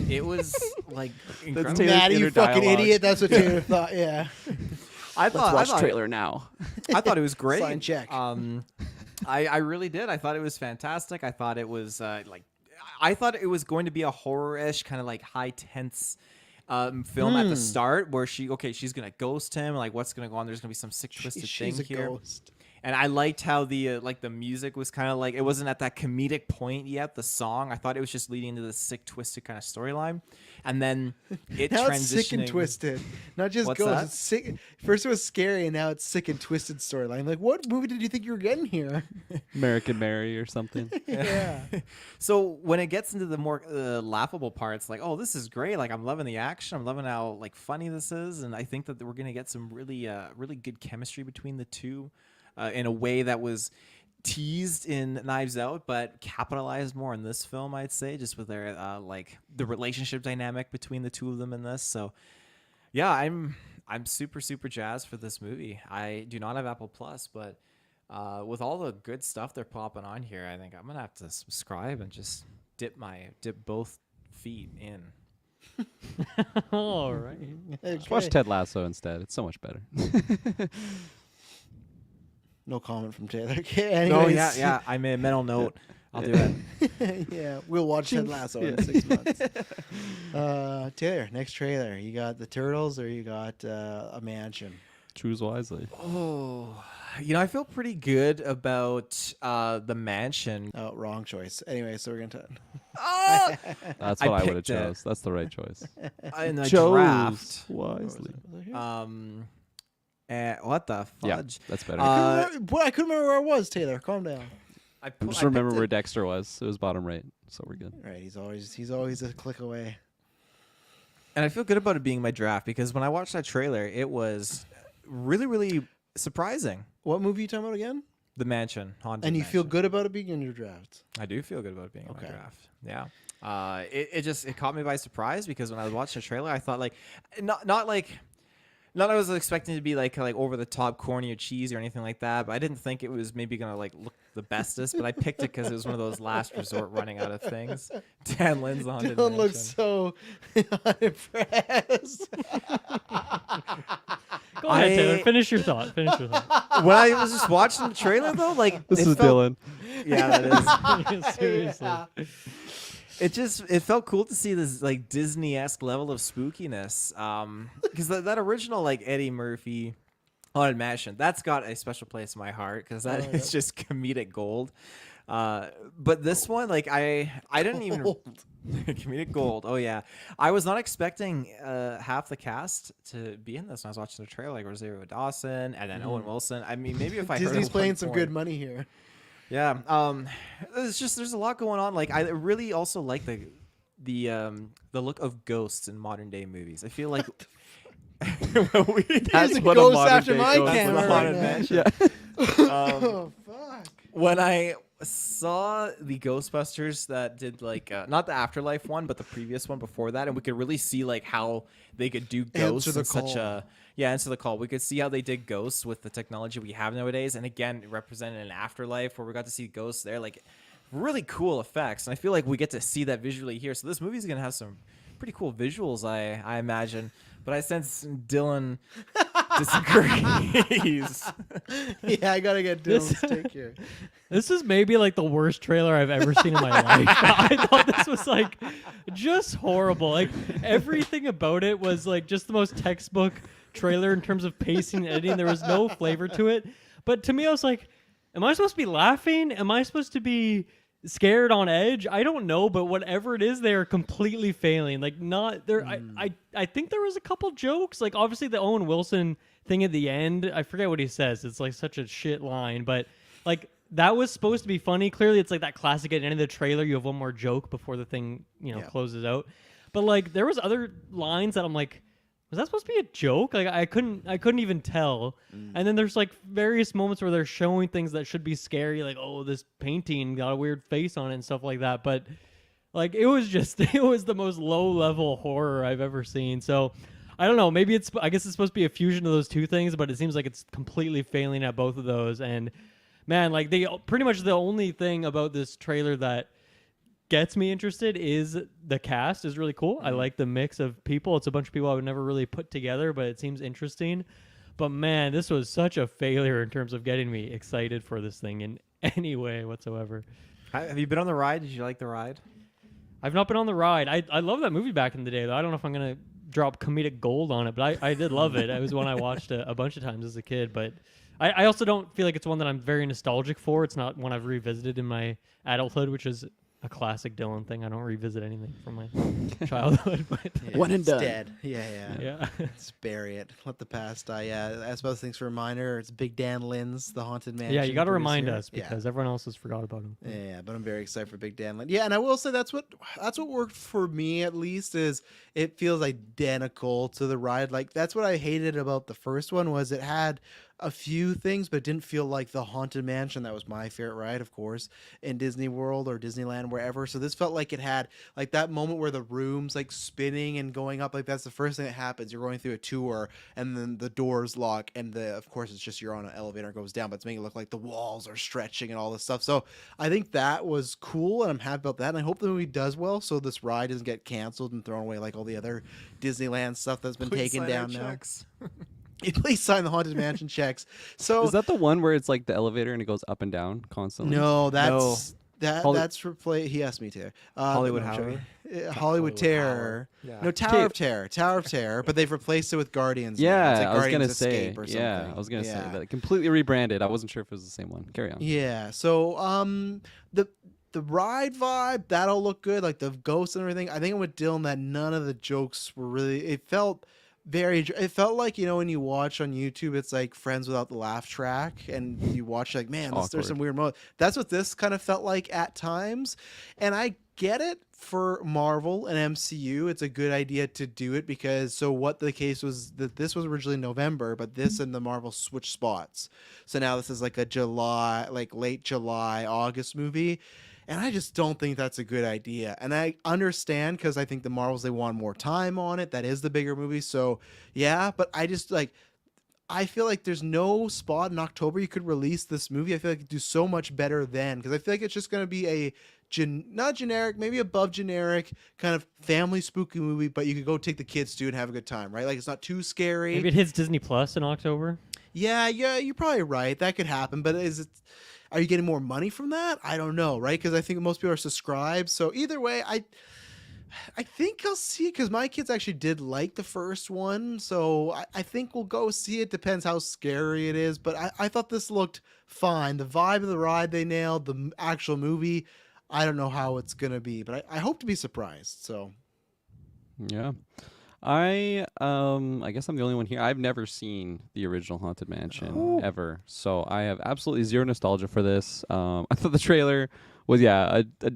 it was like incredible. Taylor's Maddie, you inner fucking dialogue. idiot. That's what Taylor thought. Yeah. I thought trailer now. I thought it was great. Sign check. I really did. I thought it was fantastic. I thought it was I thought it was going to be a horror-ish kind of like high tense film at the start where she's gonna ghost him. Like what's gonna go on? There's gonna be some sick twisted She's thing a here. ghost. And I liked how the the music was kind of like it wasn't at that comedic point yet. The song I thought it was just leading into this sick twisted kind of storyline, and then it Now transitioning. it's sick and twisted. Not just What's ghost. that? It's sick. First it was scary, and now it's sick and twisted storyline. Like, what movie did you think you were getting here? American Mary or something. Yeah. So when it gets into the more laughable parts, like, oh, this is great. Like, I'm loving the action. I'm loving how like funny this is, and I think that we're gonna get some really really good chemistry between the two. In a way that was teased in Knives Out, but capitalized more in this film, I'd say, just with their like the relationship dynamic between the two of them in this. So, yeah, I'm super jazzed for this movie. I do not have Apple Plus, but with all the good stuff they're popping on here, I think I'm gonna have to subscribe and just dip both feet in. All right. Just watch Ted Lasso instead. It's so much better. No comment from Taylor. Okay, No, anyways. yeah. I made a mental note. I'll do it. Yeah, we'll watch Ted Lasso in 6 months. Taylor, next trailer. You got the Turtles or you got a mansion? Choose wisely. Oh, I feel pretty good about the mansion. Oh, wrong choice. Anyway, so we're going to... Oh! That's I what I would have picked it. chose. That's the right choice. In the Chose draft. wisely. What the Yeah, fudge? that's better. I couldn't remember where I was, Taylor. Calm down. Just remember where Dexter was. It was bottom right, so we're good. Right, he's always a click away. And I feel good about it being my draft because when I watched that trailer, it was really, really surprising. What movie are you talking about again? The mansion, haunted. And you feel Mansion. good about it being in your draft? I do feel good about it being in Okay. my draft. Yeah. It caught me by surprise because when I was watching the trailer, I thought like, not I was expecting it to be like over the top, corny or cheesy or anything like that. But I didn't think it was maybe gonna like look the bestest. But I picked it because it was one of those last resort running out of things. Dan Lynn's on it. Dylan looks so unimpressed. Go ahead, Taylor. Finish your thought. When I was just watching the trailer though, like This it is felt- Dylan. Yeah, that is. Seriously. It felt cool to see this like Disney-esque level of spookiness. Because that original like Eddie Murphy Haunted Mansion, that's got a special place in my heart because that is just comedic gold. But this one, like I didn't even comedic gold. Oh yeah, I was not expecting half the cast to be in this when I was watching the trailer, like Rosario Dawson and then Owen Wilson. I mean, maybe if I heard Disney's at playing one some point- good money here. Yeah. There's a lot going on. Like I really also like the look of ghosts in modern day movies. I feel like There's a what a ghost modern after day my ghost is. camera That's right Haunted now. Mansion. Oh, fuck. When I saw the Ghostbusters that did like not the Afterlife one, but the previous one before that, and we could really see like how they could do ghosts Answer the in such call. a answer the call. We could see how they did ghosts with the technology we have nowadays, and again, it represented an afterlife where we got to see ghosts there, like really cool effects. And I feel like we get to see that visually here. So this movie's gonna have some pretty cool visuals, I imagine. But I sense Dylan disagrees. Yeah, I gotta get Dylan's take here. This is maybe like the worst trailer I've ever seen in my life. I thought this was like just horrible. Like everything about it was like just the most textbook trailer in terms of pacing and editing. There was no flavor to it. But to me, I was like, am I supposed to be laughing? Am I supposed to be scared on edge? I don't know, but whatever it is, they are completely failing. Like, not there. I think there was a couple jokes. Like, obviously the Owen Wilson thing at the end. I forget what he says. It's like such a shit line, but like that was supposed to be funny. Clearly, it's like that classic at the end of the trailer. You have one more joke before the thing, closes out. But like, there was other lines that I'm like, was that supposed to be a joke? Like, I couldn't even tell. And then there's like various moments where they're showing things that should be scary, like, oh, this painting got a weird face on it and stuff like that. But like, it was the most low level horror I've ever seen. So I don't know. Maybe I guess it's supposed to be a fusion of those two things, but it seems like it's completely failing at both of those. And man, like, pretty much the only thing about this trailer that gets me interested is the cast is really cool. I like the mix of people. It's a bunch of people I would never really put together, but it seems interesting. But man, this was such a failure in terms of getting me excited for this thing in any way whatsoever. Have you been on the ride? Did you like the ride? I've not been on the ride. I love that movie back in the day, though. I don't know if I'm going to drop comedic gold on it, but I did love it. It was one I watched a bunch of times as a kid, but I also don't feel like it's one that I'm very nostalgic for. It's not one I've revisited in my adulthood, which is a classic Dylan thing. I don't revisit anything from my childhood. But One and it's done. dead. Yeah. Just bury it. Let the past die. Yeah, I suppose things for a reminder. It's Big Dan Lynn's The Haunted Mansion. Yeah, you got to remind producer. us because everyone else has forgot about him. Yeah, but I'm very excited for Big Dan Lynn. Yeah, and I will say that's what worked for me at least is it feels identical to the ride. Like that's what I hated about the first one was it had a few things, but it didn't feel like the Haunted Mansion. That was my favorite ride, of course, in Disney World or Disneyland, wherever. So this felt like it had like that moment where the room's like spinning and going up. Like that's the first thing that happens. You're going through a tour and then the doors lock and of course it's just you're on an elevator, it goes down, but it's making it look like the walls are stretching and all this stuff. So I think that was cool and I'm happy about that. And I hope the movie does well so this ride doesn't get canceled and thrown away like all the other Disneyland stuff that's been taken down now. Please sign the Haunted Mansion checks. So is that the one where it's like the elevator and it goes up and down constantly? No, that's replaced. He asked me to. Hollywood no, Tower. Hollywood Terror. Yeah. No, Tower of Terror. But they've replaced it with Guardians. now. Yeah, It's like I was Guardians gonna say. Escape or something. Yeah, I was gonna say that completely rebranded. I wasn't sure if it was the same one. Carry on. Yeah. So the ride vibe that'll look good, like the ghosts and everything. I think I'm with Dylan that none of the jokes were really. It felt like when you watch on YouTube it's like Friends without the laugh track and you watch like man there's some weird moments. That's what this kind of felt like at times, and I get it for Marvel and MCU. It's a good idea to do it because what the case was that this was originally November, but this and the Marvel switched spots, so now this is like a July, like late July August movie. And I just don't think that's a good idea. And I understand because I think the Marvels, they want more time on it. That is the bigger movie. So, yeah. But I just I feel like there's no spot in October you could release this movie. I feel like you could do so much better then because I feel like it's just going to be a not generic, maybe above generic kind of family spooky movie. But you could go take the kids to and have a good time, right? Like it's not too scary. Maybe it hits Disney Plus in October. Yeah, you're probably right. That could happen. But are you getting more money from that? I don't know, right? Because I think most people are subscribed. So either way, I think I'll see it because my kids actually did like the first one. So I think we'll go see it. Depends how scary it is. But I thought this looked fine. The vibe of the ride they nailed. The actual movie, I don't know how it's going to be. But I hope to be surprised. So yeah. I guess I'm the only one here. I've never seen the original Haunted Mansion ever, so I have absolutely zero nostalgia for this. I thought the trailer was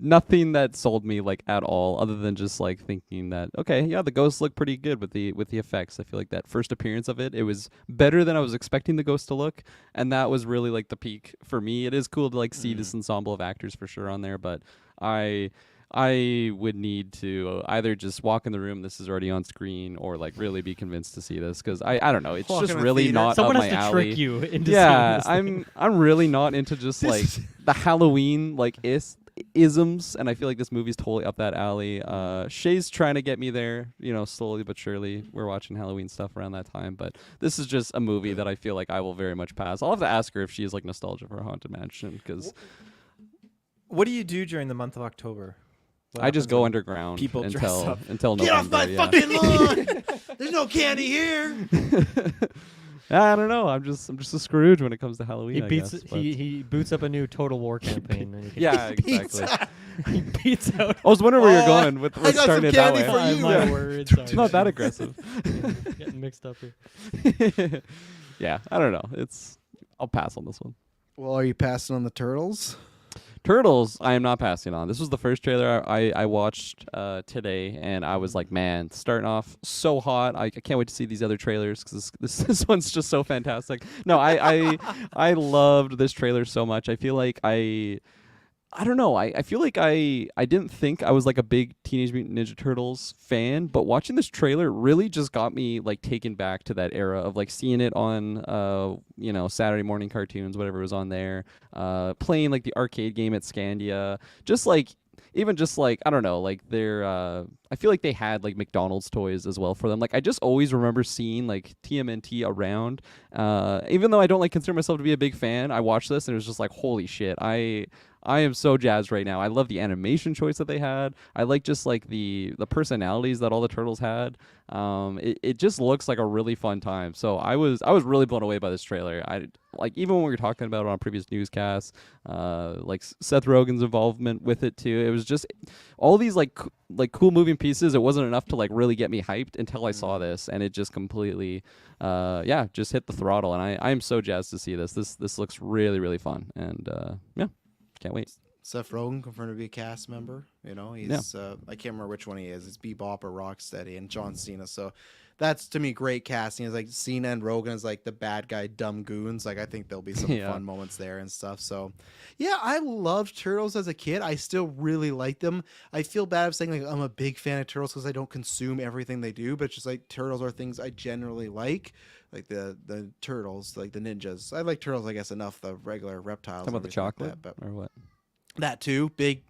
nothing that sold me like at all, other than just like thinking that the ghosts look pretty good with the effects. I feel like that first appearance of it was better than I was expecting the ghost to look, and that was really like the peak for me. It is cool to like see this ensemble of actors for sure on there, but I would need to either just walk in the room, this is already on screen, or like really be convinced to see this because I don't know, it's Walk just in the really theater. not Someone up has my to alley. trick you into Yeah, seeing this I'm really not into just like the Halloween like isms, and I feel like this movie's totally up that alley. Shay's trying to get me there, slowly but surely. We're watching Halloween stuff around that time, but this is just a movie that I feel like I will very much pass. I'll have to ask her if she is like nostalgia for Haunted Mansion because. What do you do during the month of October? I just go underground people dress until get November. off my fucking lawn. There's no candy here. I don't know. I'm just a Scrooge when it comes to Halloween. He I beats guess, but- he boots up a new Total War campaign. And he can- Yeah, exactly. he beats out. I was wondering where you're Oh, going with I got some starting it that candy way. for you. My Yeah. word, sorry. It's not that aggressive. Getting mixed up here. Yeah, I don't know. I'll pass on this one. Well, are you passing on the Turtles? Turtles, I am not passing on. This was the first trailer I watched today, and I was like, man, starting off so hot. I can't wait to see these other trailers because this one's just so fantastic. No, I loved this trailer so much. I feel like I don't know. I feel like I didn't think I was like a big Teenage Mutant Ninja Turtles fan, but watching this trailer really just got me like taken back to that era of like seeing it on Saturday morning cartoons, whatever was on there, playing like the arcade game at Scandia, just like even just like I don't know, like they're I feel like they had like McDonald's toys as well for them. Like I just always remember seeing like TMNT around. Even though I don't like consider myself to be a big fan, I watched this and it was just like holy shit. I am so jazzed right now. I love the animation choice that they had. I like just like the personalities that all the turtles had. It just looks like a really fun time. So I was really blown away by this trailer. I like even when we were talking about it on a previous newscast, like Seth Rogen's involvement with it too. It was just all these like cool moving pieces. It wasn't enough to like really get me hyped until I saw this, and it just completely just hit the throttle. And I am so jazzed to see this. This looks really really fun, and can't wait. Seth Rogen confirmed to be a cast member. You know, he's I can't remember which one he is. It's Bebop or Rocksteady, and John Cena. So that's to me great casting. It's like Cena and Rogen as like the bad guy, dumb goons. Like I think there'll be some fun moments there and stuff. So yeah, I loved Turtles as a kid. I still really like them. I feel bad of saying like I'm a big fan of Turtles because I don't consume everything they do, but it's just like Turtles are things I generally like the turtles, like the ninjas. I like turtles, I guess, enough. The regular reptiles. Talking about the and everything like chocolate, that, but or what? that too. Big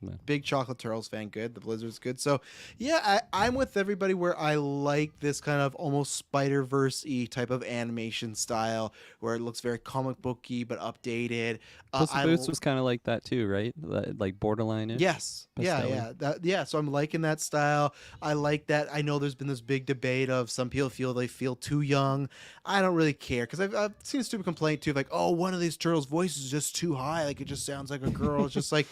chocolate turtles fan. Good. The Blizzard's good. So yeah, I'm with everybody where I like this kind of almost Spider-Verse-y type of animation style where it looks very comic booky but updated. Puss in Boots was kind of like that too, right? Like borderline. Yes. Yeah. So I'm liking that style. I like that. I know there's been this big debate of some people feel they feel too young. I don't really care because I've seen a stupid complaint too, like, oh, one of these turtles' voices is just too high. Like it just sounds like a girl. It's just like,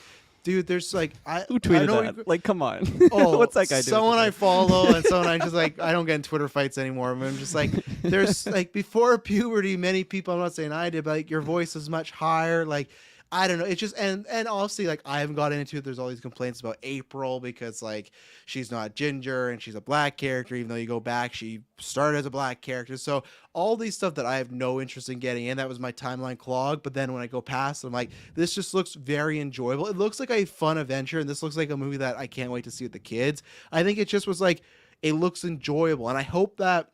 dude, there's like who tweeted that? Like, come on. Oh, what's that guy doing? Someone I follow and someone I just like. I don't get in Twitter fights anymore. I'm just like, there's like before puberty, many people. I'm not saying I did, but like your voice is much higher. Like I don't know. It's just and obviously like I haven't gotten into it. There's all these complaints about April because like she's not ginger and she's a black character, even though you go back, she started as a black character. So all these stuff that I have no interest in getting in, that was my timeline clog. But then when I go past, I'm like, this just looks very enjoyable. It looks like a fun adventure, and this looks like a movie that I can't wait to see with the kids. I think it just was like, it looks enjoyable, and I hope that.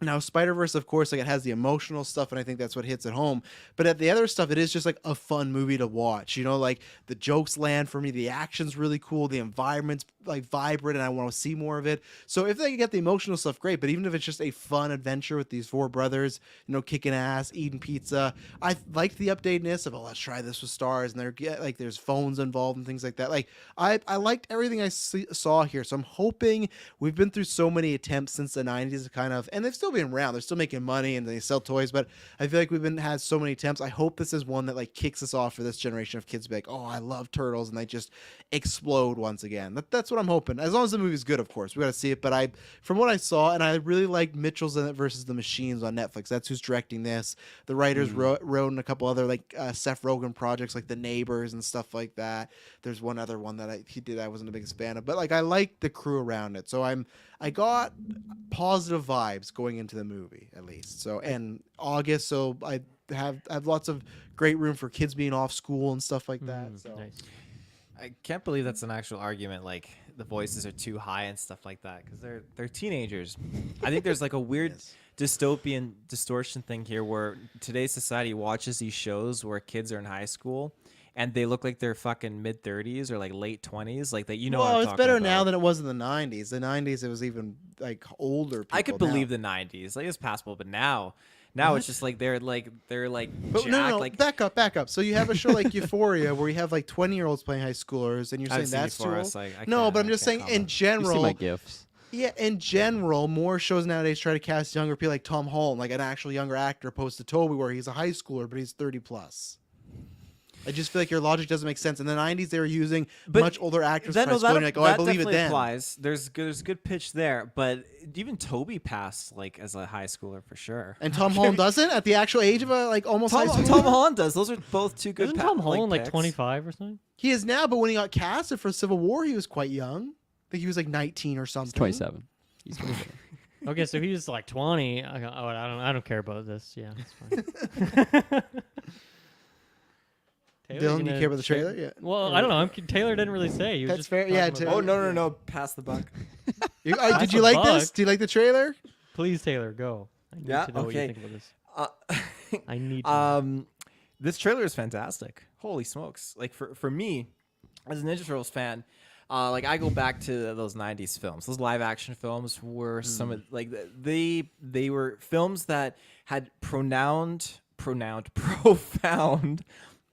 Now, Spider-Verse, of course, like it has the emotional stuff, and I think that's what hits at home. But at the other stuff, it is just like a fun movie to watch. You know, like the jokes land for me, the action's really cool, the environment's like vibrant, and I want to see more of it. So if they can get the emotional stuff, great. But even if it's just a fun adventure with these four brothers, you know, kicking ass, eating pizza, I liked the updatedness of, oh, let's try this with stars, and there's phones involved and things like that. Like I liked everything I saw here. So I'm hoping we've been through so many attempts since the 90s to kind of, and they've still been around, they're still making money and they sell toys, but I feel like we've had so many attempts. I hope this is one that like kicks us off for this generation of kids to be like, oh, I love turtles, and they just explode once again. That's what I'm hoping, as long as the movie's good. Of course we got to see it, but from what I saw, and I really like Mitchell's in it versus the Machines on Netflix. That's who's directing this. The writers wrote in a couple other like Seth Rogen projects like The Neighbors and stuff like that. There's one other one that he did I wasn't the biggest fan of, but like I like the crew around it, so I got positive vibes going into the movie, at least. So, and August, so I have lots of great room for kids being off school and stuff like that. So Nice. I can't believe that's an actual argument. Like the voices are too high and stuff like that because they're teenagers. I think there's like a weird dystopian distortion thing here where today's society watches these shows where kids are in high school and they look like they're fucking mid 30s or like late 20s, like that. You know, well, what it's I'm better talking now about. than it was in the 90s. The 90s, it was even like older people. I could believe the 90s, like it's possible, but now it's just like they're like But jacked, no, like back up. So you have a show like Euphoria where you have like 20-year-olds playing high schoolers, and you're saying I've seen that's too Euphoria, old? so I No, can't- but I I'm just can't saying in comment. You see my general. gifs. Yeah, in general, more shows nowadays try to cast younger people, like Tom Holland, like an actual younger actor, opposed to Toby, where he's a high schooler, but he's 30 plus. I just feel like your logic doesn't make sense. In the 90s, they were using much older actors. That, for high school, and you're like, oh, I believe it definitely then. applies. There's good pitch there, but even Toby passed like as a high schooler for sure. And Tom Holland doesn't at the actual age of a like almost high schooler. Tom Holland does. Those are both two good. Isn't Tom Holland like picks. 25 or something? He is now, but when he got casted for Civil War, he was quite young. I think he was like 19 or something. He's 27. He's 27. Okay, so he's like 20. I don't care about this. Yeah, that's fine. Taylor, Dylan, do you care about the trailer? Yeah. Well, I don't know. Taylor didn't really say. He was That's just fair. Yeah. talking about- Oh no! Pass the buck. Did That's you a like bug. this? Do you like the trailer? Please, Taylor, go. I need Yeah, to know what you okay. think about this. I need to. This trailer is fantastic. Holy smokes! Like for me, as a Ninja Turtles fan, like I go back to those '90s films. Those live action films were some of like they were films that had profound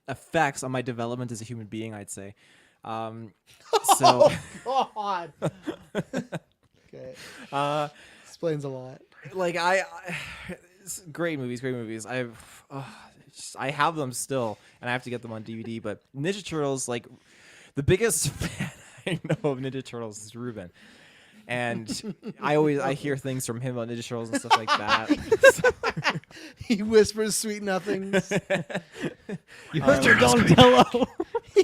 effects on my development as a human being. I'd say. So. God. Okay. Explains a lot. Like it's great movies. I have them still, and I have to get them on DVD. But Ninja Turtles, like the biggest fan I know of Ninja Turtles is Ruben, and I hear things from him about Ninja Turtles and stuff like that. He whispers sweet nothings. You heard your Donatello.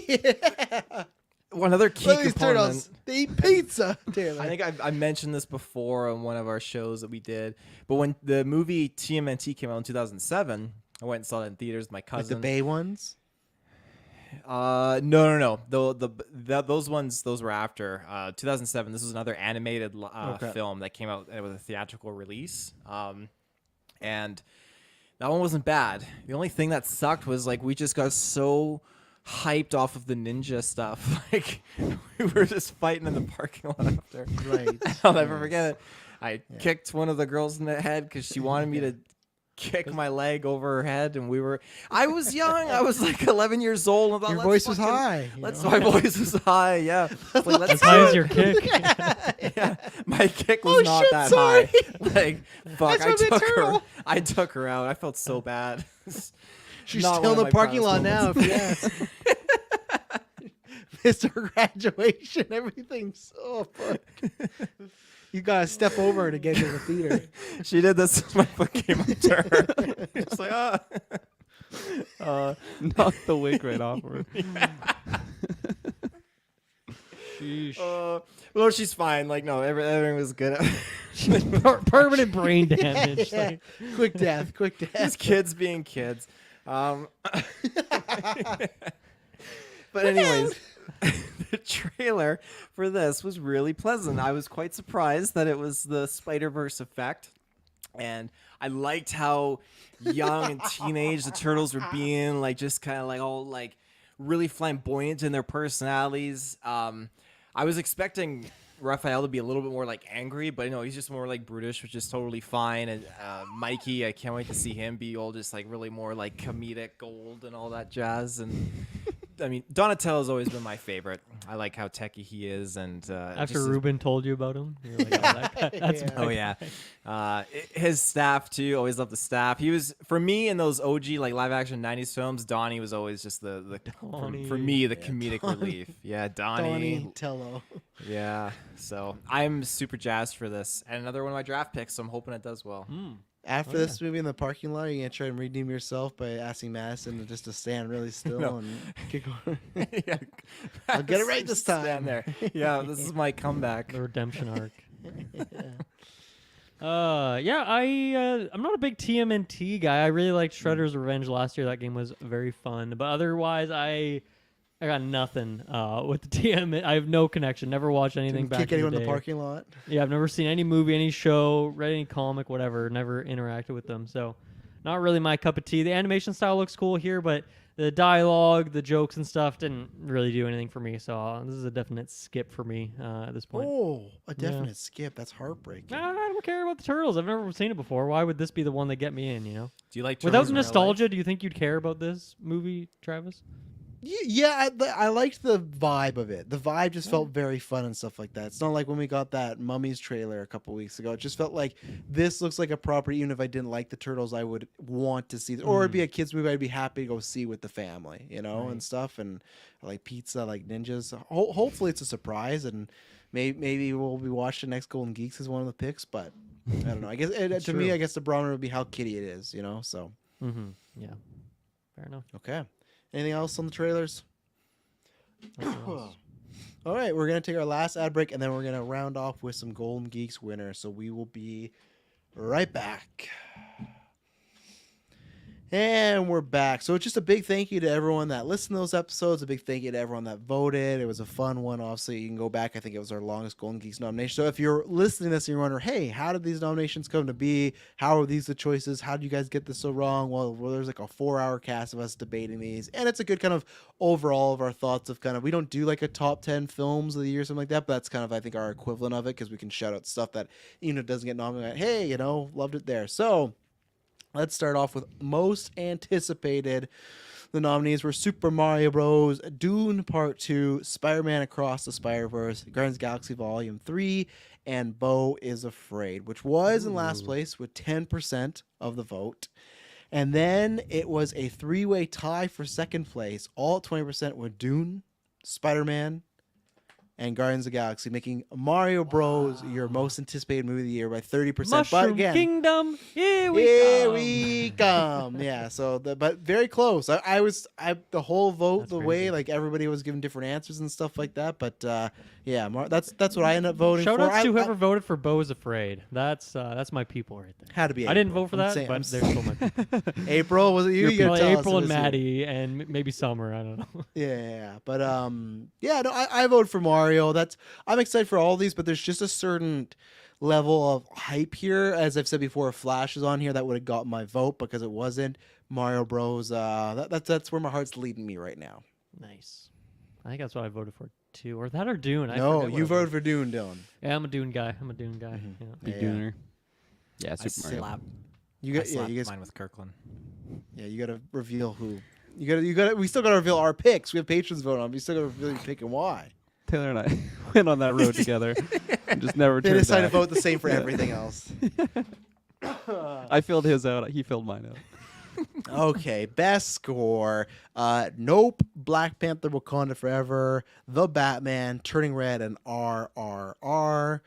Yeah. One other key Look at these component. turtles. They eat pizza, Taylor. I think I mentioned this before on one of our shows that we did, but when the movie TMNT came out in 2007, I went and saw it in theaters with my like cousin. the Bay ones. No. Those ones, those were after 2007. This was another animated film that came out with a theatrical release, and that one wasn't bad. The only thing that sucked was like we just got so hyped off of the ninja stuff. Like we were just fighting in the parking lot after. Right. I'll never forget it. I kicked one of the girls in the head because she wanted me to kick my leg over her head, and I was young. I was like 11 years old. And I thought, Your voice was high. My voice was high. Yeah. Like, let's As high as your kick. yeah, my kick was not shit, that sorry. high. Like, fuck, That's from the turtle. I took her out. I felt so bad. She's Not still one in of the my parking lot proudest now. If you ask. Missed her graduation. Everything's so fuck. You gotta step over her to get into the theater. She did this. My foot came up to her. It's like, Knock the wig right off her. Sheesh. well, she's fine. Like, no, everything was good. Permanent brain damage. Yeah. Like, Quick death. Just kids being kids. But anyways, the trailer for this was really pleasant. I was quite surprised that it was the Spider-Verse effect, and I liked how young and teenage the turtles were being, like just kind of like all like really flamboyant in their personalities. I was expecting Raphael to be a little bit more like angry, but no, he's just more like brutish, which is totally fine. And Mikey, I can't wait to see him be all just like really more like comedic gold and all that jazz. And I mean, Donatello's always been my favorite. I like how techie he is, and after Ruben told you about him, you're like, oh, that's Yeah. my oh yeah, his staff too. Always loved the staff. He was, for me, in those OG like live action '90s films, Donnie was always just the for me the comedic relief. Yeah, Donnie Tello. Yeah, so I'm super jazzed for this, and another one of my draft picks. So I'm hoping it does well. After this movie in the parking lot, are you gonna try and redeem yourself by asking Madison just to stand really still No. and kick over? Yeah, I'll get it right this time. Stand there. Yeah, this is my comeback. the redemption arc. I'm not a big TMNT guy. I really liked Shredder's Revenge last year. That game was very fun. But otherwise, I got nothing with the TMNT. I have no connection. Never watched anything Didn't back kick in anyone the in day. the parking lot. Yeah, I've never seen any movie, any show, read any comic, whatever. Never interacted with them. So not really my cup of tea. The animation style looks cool here, but the dialogue, the jokes and stuff didn't really do anything for me. So this is a definite skip for me at this point. Oh, a definite skip. That's heartbreaking. I don't care about the Turtles. I've never seen it before. Why would this be the one that get me in, you know? Do you like Without Turtles in LA? nostalgia, do you think you'd care about this movie, Travis? Yeah, I liked the vibe of it. The vibe just felt very fun and stuff like that. It's not like when we got that Mummies trailer a couple weeks ago. It just felt like this looks like a property. Even if I didn't like the Turtles, I would want to see, or it'd be a kids movie I'd be happy to go see with the family, and Right. stuff. And I like pizza, I like ninjas. Hopefully, it's a surprise, and maybe we'll be watching next Golden Geeks as one of the picks. But I don't know. I guess to me, true. I guess the barometer would be how kiddie it is, So Mm-hmm. Yeah. Fair enough. okay. Anything else on the trailers? Nothing else. All right, we're going to take our last ad break, and then we're going to round off with some Golden Geeks winners. So we will be right back. And we're back. So it's just a big thank you to everyone that listened to those episodes. A big thank you to everyone that voted. It was a fun one. Obviously, you can go back. I think it was our longest Golden Geeks nomination. So if you're listening to this and you're wondering, hey, how did these nominations come to be? How are these the choices? How did you guys get this so wrong? Well, there's like a 4-hour cast of us debating these. And it's a good kind of overall of our thoughts of kind of, we don't do like a top 10 films of the year or something like that, but that's kind of, I think, our equivalent of it because we can shout out stuff that, even if it doesn't get nominated, hey, loved it there. So let's start off with most anticipated. The nominees were Super Mario Bros., Dune Part 2, Spider-Man Across the Spider-Verse, Guardians of the Galaxy Volume 3, and Beau is Afraid, which was in last place with 10% of the vote. And then it was a 3-way tie for second place, all at 20% with Dune, Spider-Man, and Guardians of the Galaxy, making Mario Bros. Your most anticipated movie of the year by 30%. Mushroom But again, Kingdom, here we come. Yeah, so but very close. The whole vote, That's the way crazy. like everybody was giving different answers and stuff like that. But yeah, that's what I ended up voting Shout for. outs to whoever voted for Beau is Afraid. That's my people right there. Had to be. I didn't April. vote for I'm that, saying- but I'm they're still my people. April, was it you? You gotta Probably tell us April if and it was you. Maddie and maybe Summer. I don't know. Yeah, but yeah, no, I voted for Mario. I'm excited for all these, but there's just a certain level of hype here. As I've said before, if Flash is on here, that would have got my vote because it wasn't. Mario Bros. That's where my heart's leading me right now. Nice. I think that's what I voted for too, or that or Dune. I No, forget what you I voted for Dune, Dylan. Yeah, I'm a Dune guy. Yeah. Big Yeah. Dooner. Yeah, I Super Mario. slap. You I got, yeah, slapped you guys, mine with Kirklin. yeah, you got to reveal who. You got to. We still got to reveal our picks. We have patrons vote on. We still got to reveal your pick and why. Taylor and I went on that road together. And just never They turned decided to back. vote the same for everything else. I filled his out. He filled mine out. Okay, best score. Nope, Black Panther Wakanda Forever, The Batman, Turning Red, and RRR.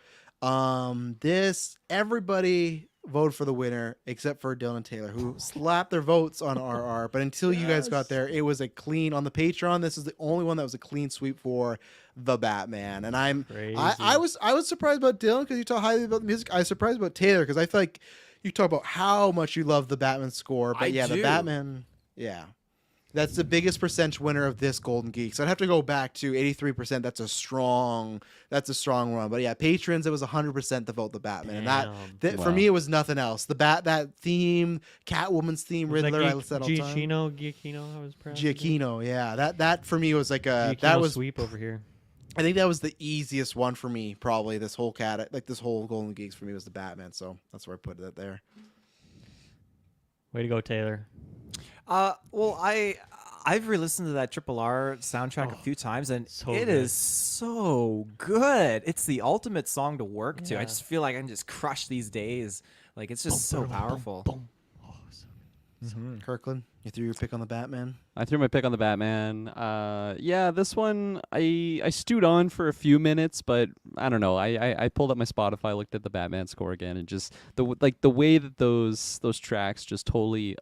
Everybody voted for the winner except for Dylan and Taylor, who slapped their votes on RR. But until you guys got there, it was a clean on the Patreon. This is the only one that was a clean sweep for The Batman. And I was surprised about Dylan because you talk highly about the music. I was surprised about Taylor because I feel like you talk about how much you love the Batman score. But I yeah, do. the Batman, yeah. That's the biggest percentage winner of this Golden Geek. So I'd have to go back to 83%. That's a strong run. But yeah, patrons, it was 100% to vote the Batman. And that for Wow. me, it was nothing else. that theme, Catwoman's theme, Was that Riddler, I said all the time. Giacchino, I was pronouncing it. Giacchino, yeah. That for me was like that Giacchino was sweep over here. I think that was the easiest one for me, probably this whole this whole Golden Geeks for me was the Batman. So that's where I put it there. Way to go, Taylor. Well, I've re-listened to that Triple R soundtrack a few times, and so it good. is so good. It's the ultimate song to work to. I Yeah. just feel like I can just crush these days. Like it's just so powerful. Oh, so Kirkland, you threw your pick on the Batman. I threw my pick on the Batman. Yeah, this one I stewed on for a few minutes, but I don't know. I pulled up my Spotify, looked at the Batman score again, and just the way that those tracks just totally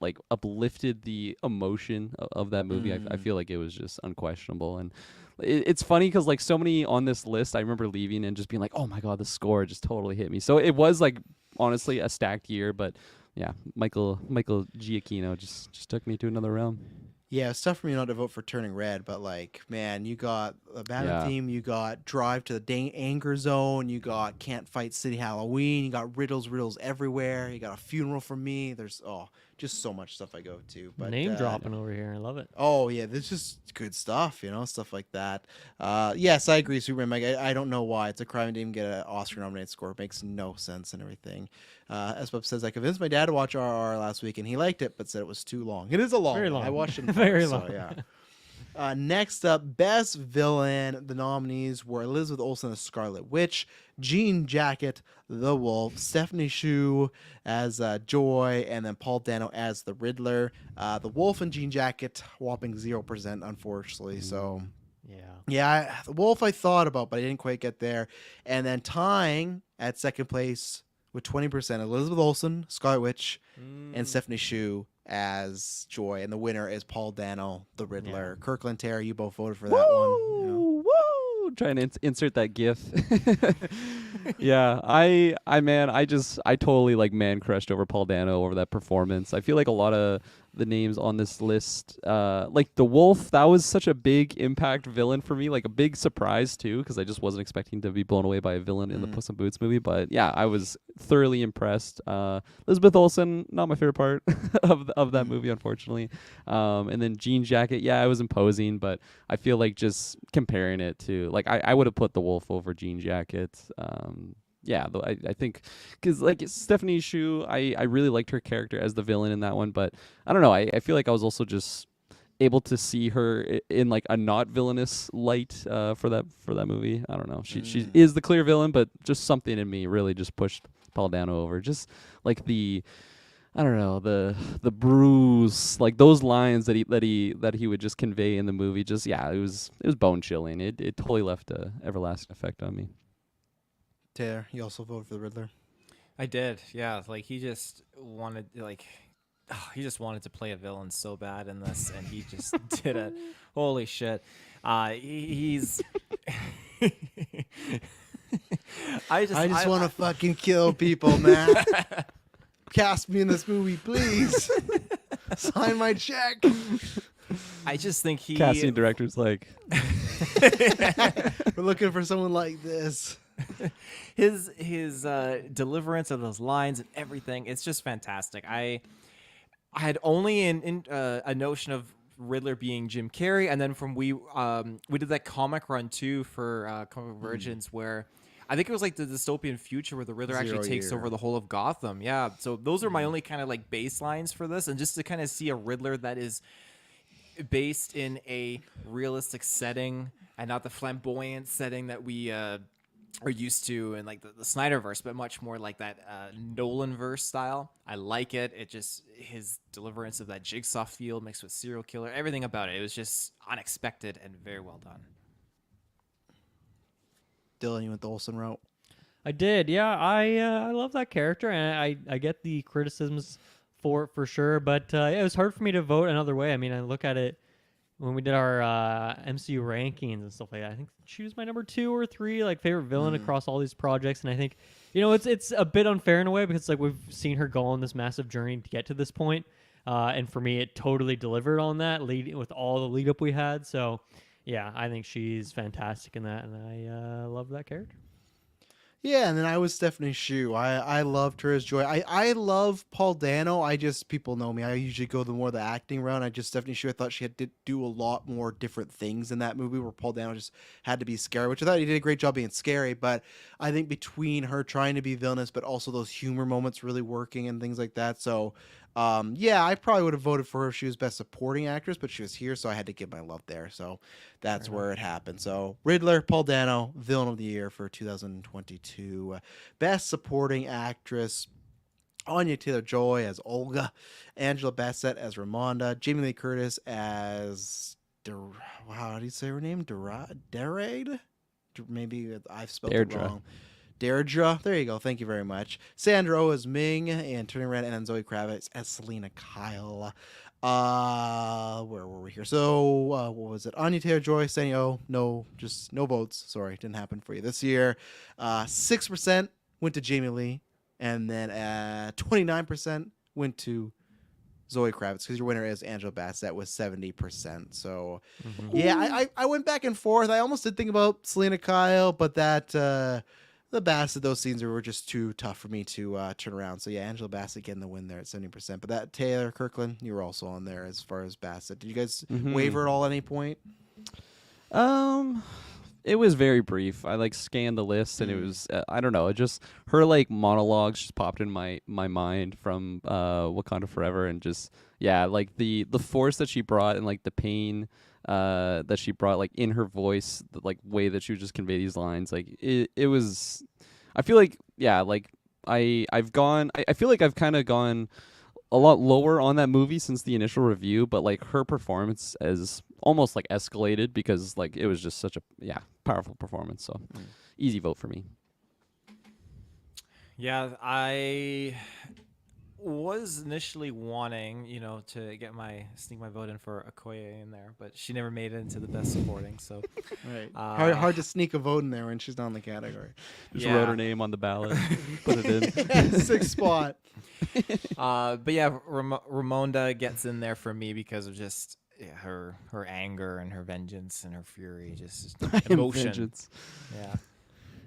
like uplifted the emotion of that movie. I feel like it was just unquestionable. And it's funny because like so many on this list, I remember leaving and just being like, oh my god, the score just totally hit me. So it was like honestly a stacked year, but yeah, Michael Giacchino just took me to another realm. Yeah, it's tough for me not to vote for Turning Red, but like, man, you got the Batman theme, you got Drive to the Anger Zone, you got Can't Fight City Halloween, you got Riddles everywhere, you got A Funeral for Me. There's just so much stuff I go to. But name dropping over here. I love it. Oh yeah, this is good stuff, stuff like that. Yes, I agree, Superman Mike. I don't know why it's a crime it didn't even get an Oscar nominated score. It makes no sense and everything. As Bob says, I convinced my dad to watch RR last week and he liked it, but said it was too long. It is a long. Very one. long. I watched it. Very so, long. Yeah. Next up, Best Villain. The nominees were Elizabeth Olsen as Scarlet Witch, Jean Jacket, the Wolf, Stephanie Shu as Joy, and then Paul Dano as the Riddler. The Wolf and Jean Jacket whopping 0%, unfortunately. So, yeah, the Wolf I thought about, but I didn't quite get there. And then tying at second place with 20%, Elizabeth Olsen, Scarlet Witch, and Stephanie Shu as Joy, and the winner is Paul Dano, the Riddler. Kirklin, Terry, you both voted for that one. You know? Woo! Trying to insert that GIF. Yeah, I totally like man crushed over Paul Dano over that performance. I feel like a lot of the names on this list, like the Wolf, that was such a big impact villain for me, like a big surprise too, because I just wasn't expecting to be blown away by a villain in the Puss in Boots movie. But yeah, I was thoroughly impressed. Elizabeth Olsen, not my favorite part of that movie, unfortunately. And then Jean Jacket, yeah, it was imposing, but I feel like just comparing it to, like, I would have put the Wolf over Jean Jacket. Yeah, though I think, because like Stephanie Shu, I really liked her character as the villain in that one, but I don't know. I feel like I was also just able to see her in like a not villainous light for that movie. I don't know. She is the clear villain, but just something in me really just pushed Paul Dano over. Just like I don't know, the bruise, like those lines that he would just convey in the movie. Just it was bone chilling. It totally left a everlasting effect on me. Taylor, you also voted for the Riddler. I did, yeah. Like he just wanted to play a villain so bad in this, and he just did it. Holy shit! He's. I just want to fucking kill people, man. Cast me in this movie, please. Sign my check. I just think casting director's like, we're looking for someone like this. His deliverance of those lines and everything, it's just fantastic. I had only a notion of Riddler being Jim Carrey, and then we did that comic run too for Comic Virgins where I think it was like the dystopian future where the Riddler actually takes over the whole of Gotham. Yeah, so those are my only kind of like baselines for this, and just to kind of see a Riddler that is based in a realistic setting and not the flamboyant setting that we are used to in like the Snyderverse, but much more like that Nolanverse style. I like it. It just, his deliverance of that Jigsaw field mixed with serial killer, everything about it. It was just unexpected and very well done. Dylan, you went the Olsen route. I did, yeah. I love that character, and I get the criticisms for sure, but it was hard for me to vote another way. I mean, I look at it when we did our MCU rankings and stuff like that. I think she was my number 2 or 3 like favorite villain across all these projects, and I think it's a bit unfair in a way because like we've seen her go on this massive journey to get to this point, and for me, it totally delivered on that with all the lead up we had. So yeah, I think she's fantastic in that, and I love that character. Yeah, and then I was Stephanie Shu. I loved her as Joy. I love Paul Dano. People know me. I usually go the acting route. Stephanie Shu, I thought she had to do a lot more different things in that movie where Paul Dano just had to be scary, which I thought he did a great job being scary. But I think between her trying to be villainous, but also those humor moments really working and things like that. So, I probably would have voted for her if she was Best Supporting Actress, but she was here, so I had to give my love there. So that's where it happened. So Riddler, Paul Dano, Villain of the Year for 2022. Best Supporting Actress, Anya Taylor-Joy as Olga, Angela Bassett as Ramonda, Jamie Lee Curtis as how do you say her name? Darade? Maybe I've spelled it wrong. Deirdre, there you go. Thank you very much. Sandra Oh as Ming, and turning around, and then Zoe Kravitz as Selena Kyle. Where were we here? So, what was it? Anya Taylor-Joy, Sandy Oh, no votes. Sorry, didn't happen for you this year. 6% went to Jamie Lee, and then 29% went to Zoe Kravitz, because your winner is Angela Bassett with 70%. So, yeah, I went back and forth. I almost did think about Selena Kyle, but that the Bassett, those scenes were just too tough for me to turn around. So, yeah, Angela Bassett getting the win there at 70%. But that Taylor Kirklin, you were also on there as far as Bassett. Did you guys waver at all at any point? It was very brief. I scanned the list, and it was I don't know. It just her monologues just popped in my mind from Wakanda Forever, and just the force that she brought and the pain that she brought, like in her voice, the like way that she would just convey these lines. Like it was. I feel like like I feel like I've kind of gone a lot lower on that movie since the initial review, but like her performance has almost like escalated because like it was just such a powerful performance. So easy vote for me. Yeah, I was initially wanting, to sneak my vote in for Okoye in there, but she never made it into the best supporting. So Right. Hard to sneak a vote in there when she's not in the category. Just wrote her name on the ballot, put it in. Sixth spot. But yeah, Ramonda gets in there for me because of just her anger and her vengeance and her fury, just emotion. Vengeance. Yeah.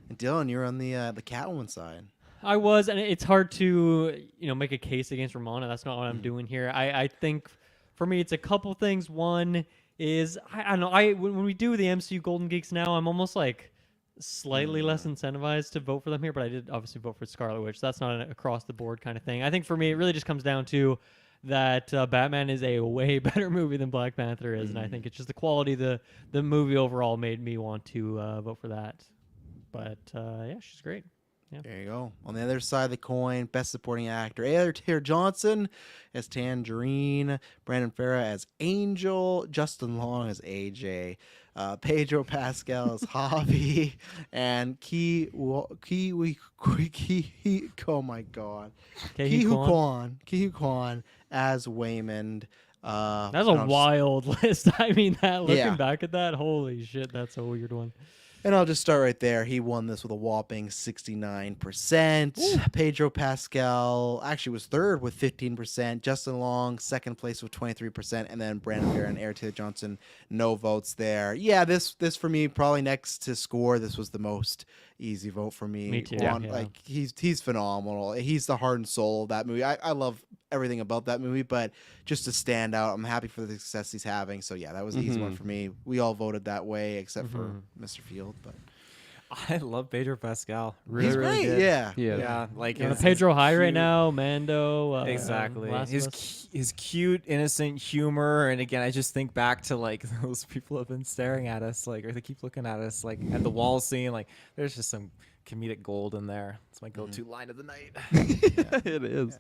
And Dylan, you're on the Catwoman side. I was, and it's hard to make a case against Ramona. That's not what I'm doing here. I think for me it's a couple things. One is I don't know. When we do the MCU Golden Geeks now, I'm almost like slightly less incentivized to vote for them here. But I did obviously vote for Scarlet Witch. That's not an across the board kind of thing. I think for me it really just comes down to that Batman is a way better movie than Black Panther is, and I think it's just the quality of the movie overall made me want to vote for that. But yeah, she's great. Yeah. There you go. On the other side of the coin, Best Supporting Actor, Taylor Johnson as Tangerine, Brandon Farah as Angel, Justin Long as AJ, Pedro Pascal as Javi, and oh my God, Ki Hu Kwan as Waymond. That's a wild list. I mean, looking back at that, holy shit, that's a weird one. And I'll just start right there. He won this with a whopping 69%. Ooh. Pedro Pascal actually was third with 15%. Justin Long, second place with 23%. And then Brandon Farah and Taylor Johnson, no votes there. Yeah, this for me, probably next to Score, this was the most easy vote for me. Me too. Like he's phenomenal. He's the heart and soul of that movie. I love everything about that movie, but just to stand out, I'm happy for the success he's having. So yeah, that was an easy one for me. We all voted that way except for Mr. Field, but I love Pedro Pascal. He's really great. Good. Yeah. Like Pedro high cute, right now. Mando. Exactly. His cute, innocent humor, and again, I just think back to like those people have been staring at us, like, or they keep looking at us, like at the wall scene. Like, there's just some comedic gold in there. It's my go-to line of the night. It is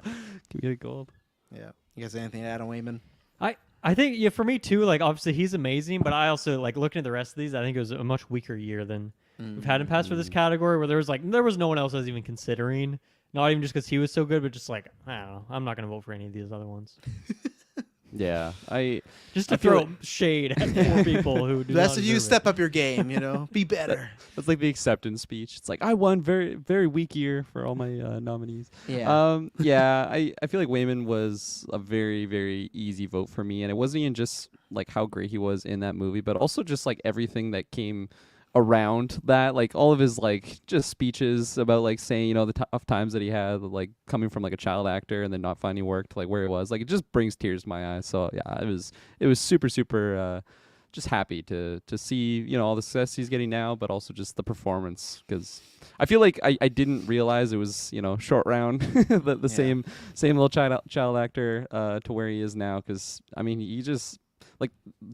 comedic gold. Yeah. You guys have anything to add on Wayman? I think for me too. Like obviously he's amazing, but I also like looking at the rest of these. I think it was a much weaker year than we've had in past for this category, where there was no one else I was even considering. Not even just because he was so good, but just like I don't know. I'm not gonna vote for any of these other ones. Yeah, just to throw shade at four people who do. That's not if you deserve step it. up your game, be better. That's like the acceptance speech. It's like I won very very weak year for all my nominees. Yeah. I feel like Wayman was a very very easy vote for me, and it wasn't even just like how great he was in that movie, but also just like everything that came around that, like all of his like just speeches about like saying the tough times that he had, like coming from like a child actor and then not finding work to like where he was, like it just brings tears to my eyes. So yeah, it was super just happy to see all the success he's getting now, but also just the performance, because I feel like I didn't realize it was short round the same little child actor to where he is now, because I mean he just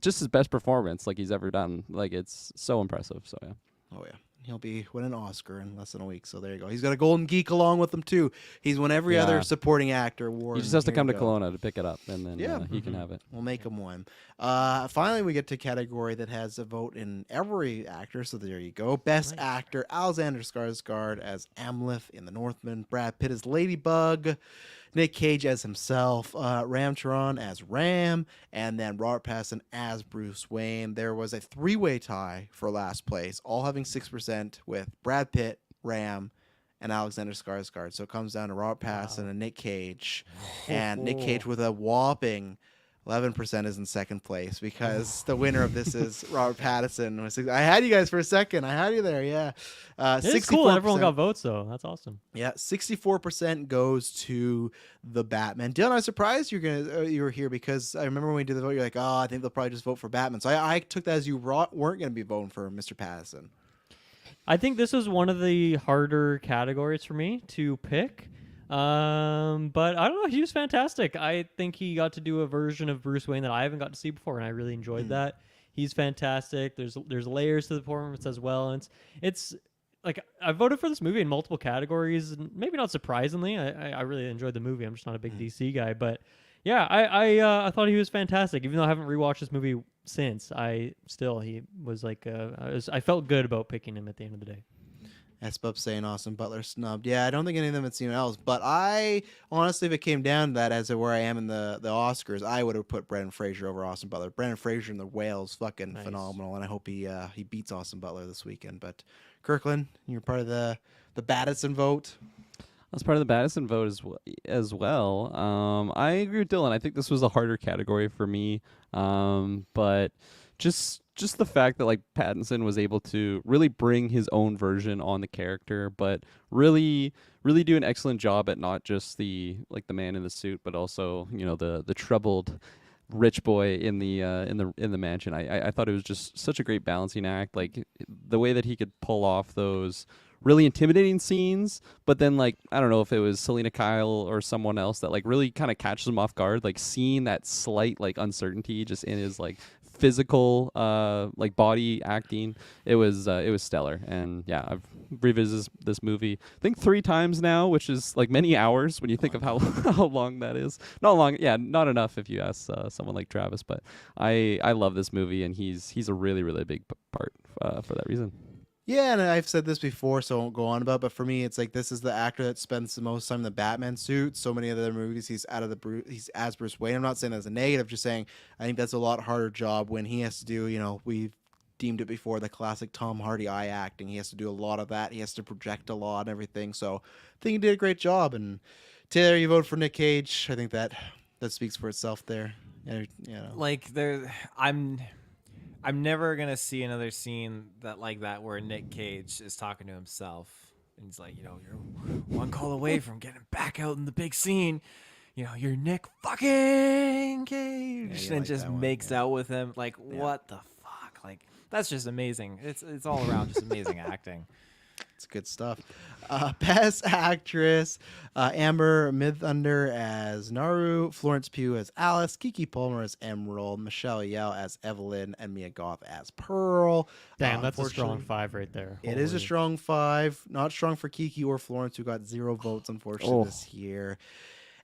his best performance like he's ever done. Like it's so impressive. So yeah. Oh yeah. He'll be winning an Oscar in less than a week. So there you go. He's got a Golden Geek along with him too. He's won every other supporting actor award. He just has to come to Kelowna to pick it up, and then he can have it. We'll make him one. Finally, we get to a category that has a vote in every actor. So there you go. Best actor: Alexander Skarsgård as Amleth in The Northman, Brad Pitt as Ladybug, Nick Cage as himself, Ram Charan as Ram, and then Robert Pattinson as Bruce Wayne. There was a three-way tie for last place, all having 6%, with Brad Pitt, Ram, and Alexander Skarsgård. So it comes down to Robert Pattinson and Nick Cage. And Nick Cage with a whopping 11% is in second place, because the winner of this is Robert Pattinson. I had you guys for a second. I had you there, yeah. It's cool that everyone got votes, though. That's awesome. Yeah, 64% goes to the Batman. Dylan, I was surprised you were here, because I remember when we did the vote, you're like, oh, I think they'll probably just vote for Batman. So I took that as you weren't going to be voting for Mr. Pattinson. I think this was one of the harder categories for me to pick. But I don't know. He was fantastic. I think he got to do a version of Bruce Wayne that I haven't got to see before, and I really enjoyed that. He's fantastic. There's layers to the performance as well. And it's like I voted for this movie in multiple categories, and maybe not surprisingly. I really enjoyed the movie. I'm just not a big DC guy, but yeah, I thought he was fantastic. Even though I haven't rewatched this movie since, he was like I felt good about picking him at the end of the day. SBUP saying Austin Butler snubbed. Yeah, I don't think any of them had seen else. But I honestly, if it came down to that, as to where I am in the Oscars, I would have put Brendan Fraser over Austin Butler. Brendan Fraser in The Whale's fucking phenomenal, and I hope he beats Austin Butler this weekend. But Kirklin, you're part of the Battison vote. I was part of the Battison vote as well. I agree with Dylan. I think this was a harder category for me, but just the fact that like Pattinson was able to really bring his own version on the character, but really do an excellent job at not just the man in the suit, but also the troubled rich boy in the mansion. I thought it was just such a great balancing act. Like the way that he could pull off those really intimidating scenes, but then like I don't know if it was Selena Kyle or someone else that like really kind of catches him off guard, like seeing that slight like uncertainty just in his like physical like body acting. It was stellar. And yeah, I've revisited this movie I think 3 times now, which is like many hours when you think of how long that is. Not long, yeah, not enough if you ask someone like Travis, but I love this movie, and he's a really big part for that reason. Yeah, and I've said this before, so I won't go on about it, but for me, it's like this is the actor that spends the most time in the Batman suit. So many other movies, he's as Bruce Wayne. I'm not saying that's a negative, just saying I think that's a lot harder job when he has to do, we've deemed it before, the classic Tom Hardy eye acting. He has to do a lot of that. He has to project a lot and everything. So I think he did a great job. And Taylor, you voted for Nick Cage. I think that speaks for itself there. Like I'm never gonna see another scene like that where Nick Cage is talking to himself and he's like, you're one call away from getting back out in the big scene. You're Nick fucking Cage, and just makes out with him. Like, what the fuck? Like, that's just amazing. It's all around just amazing acting. It's good stuff. Best Actress, Amber Midthunder as Naru, Florence Pugh as Alice, Keke Palmer as Emerald, Michelle Yeoh as Evelyn, and Mia Goth as Pearl. Damn, that's a strong 5 right there. It is a strong 5. Not strong for Keke or Florence, who got 0 votes, unfortunately, this year.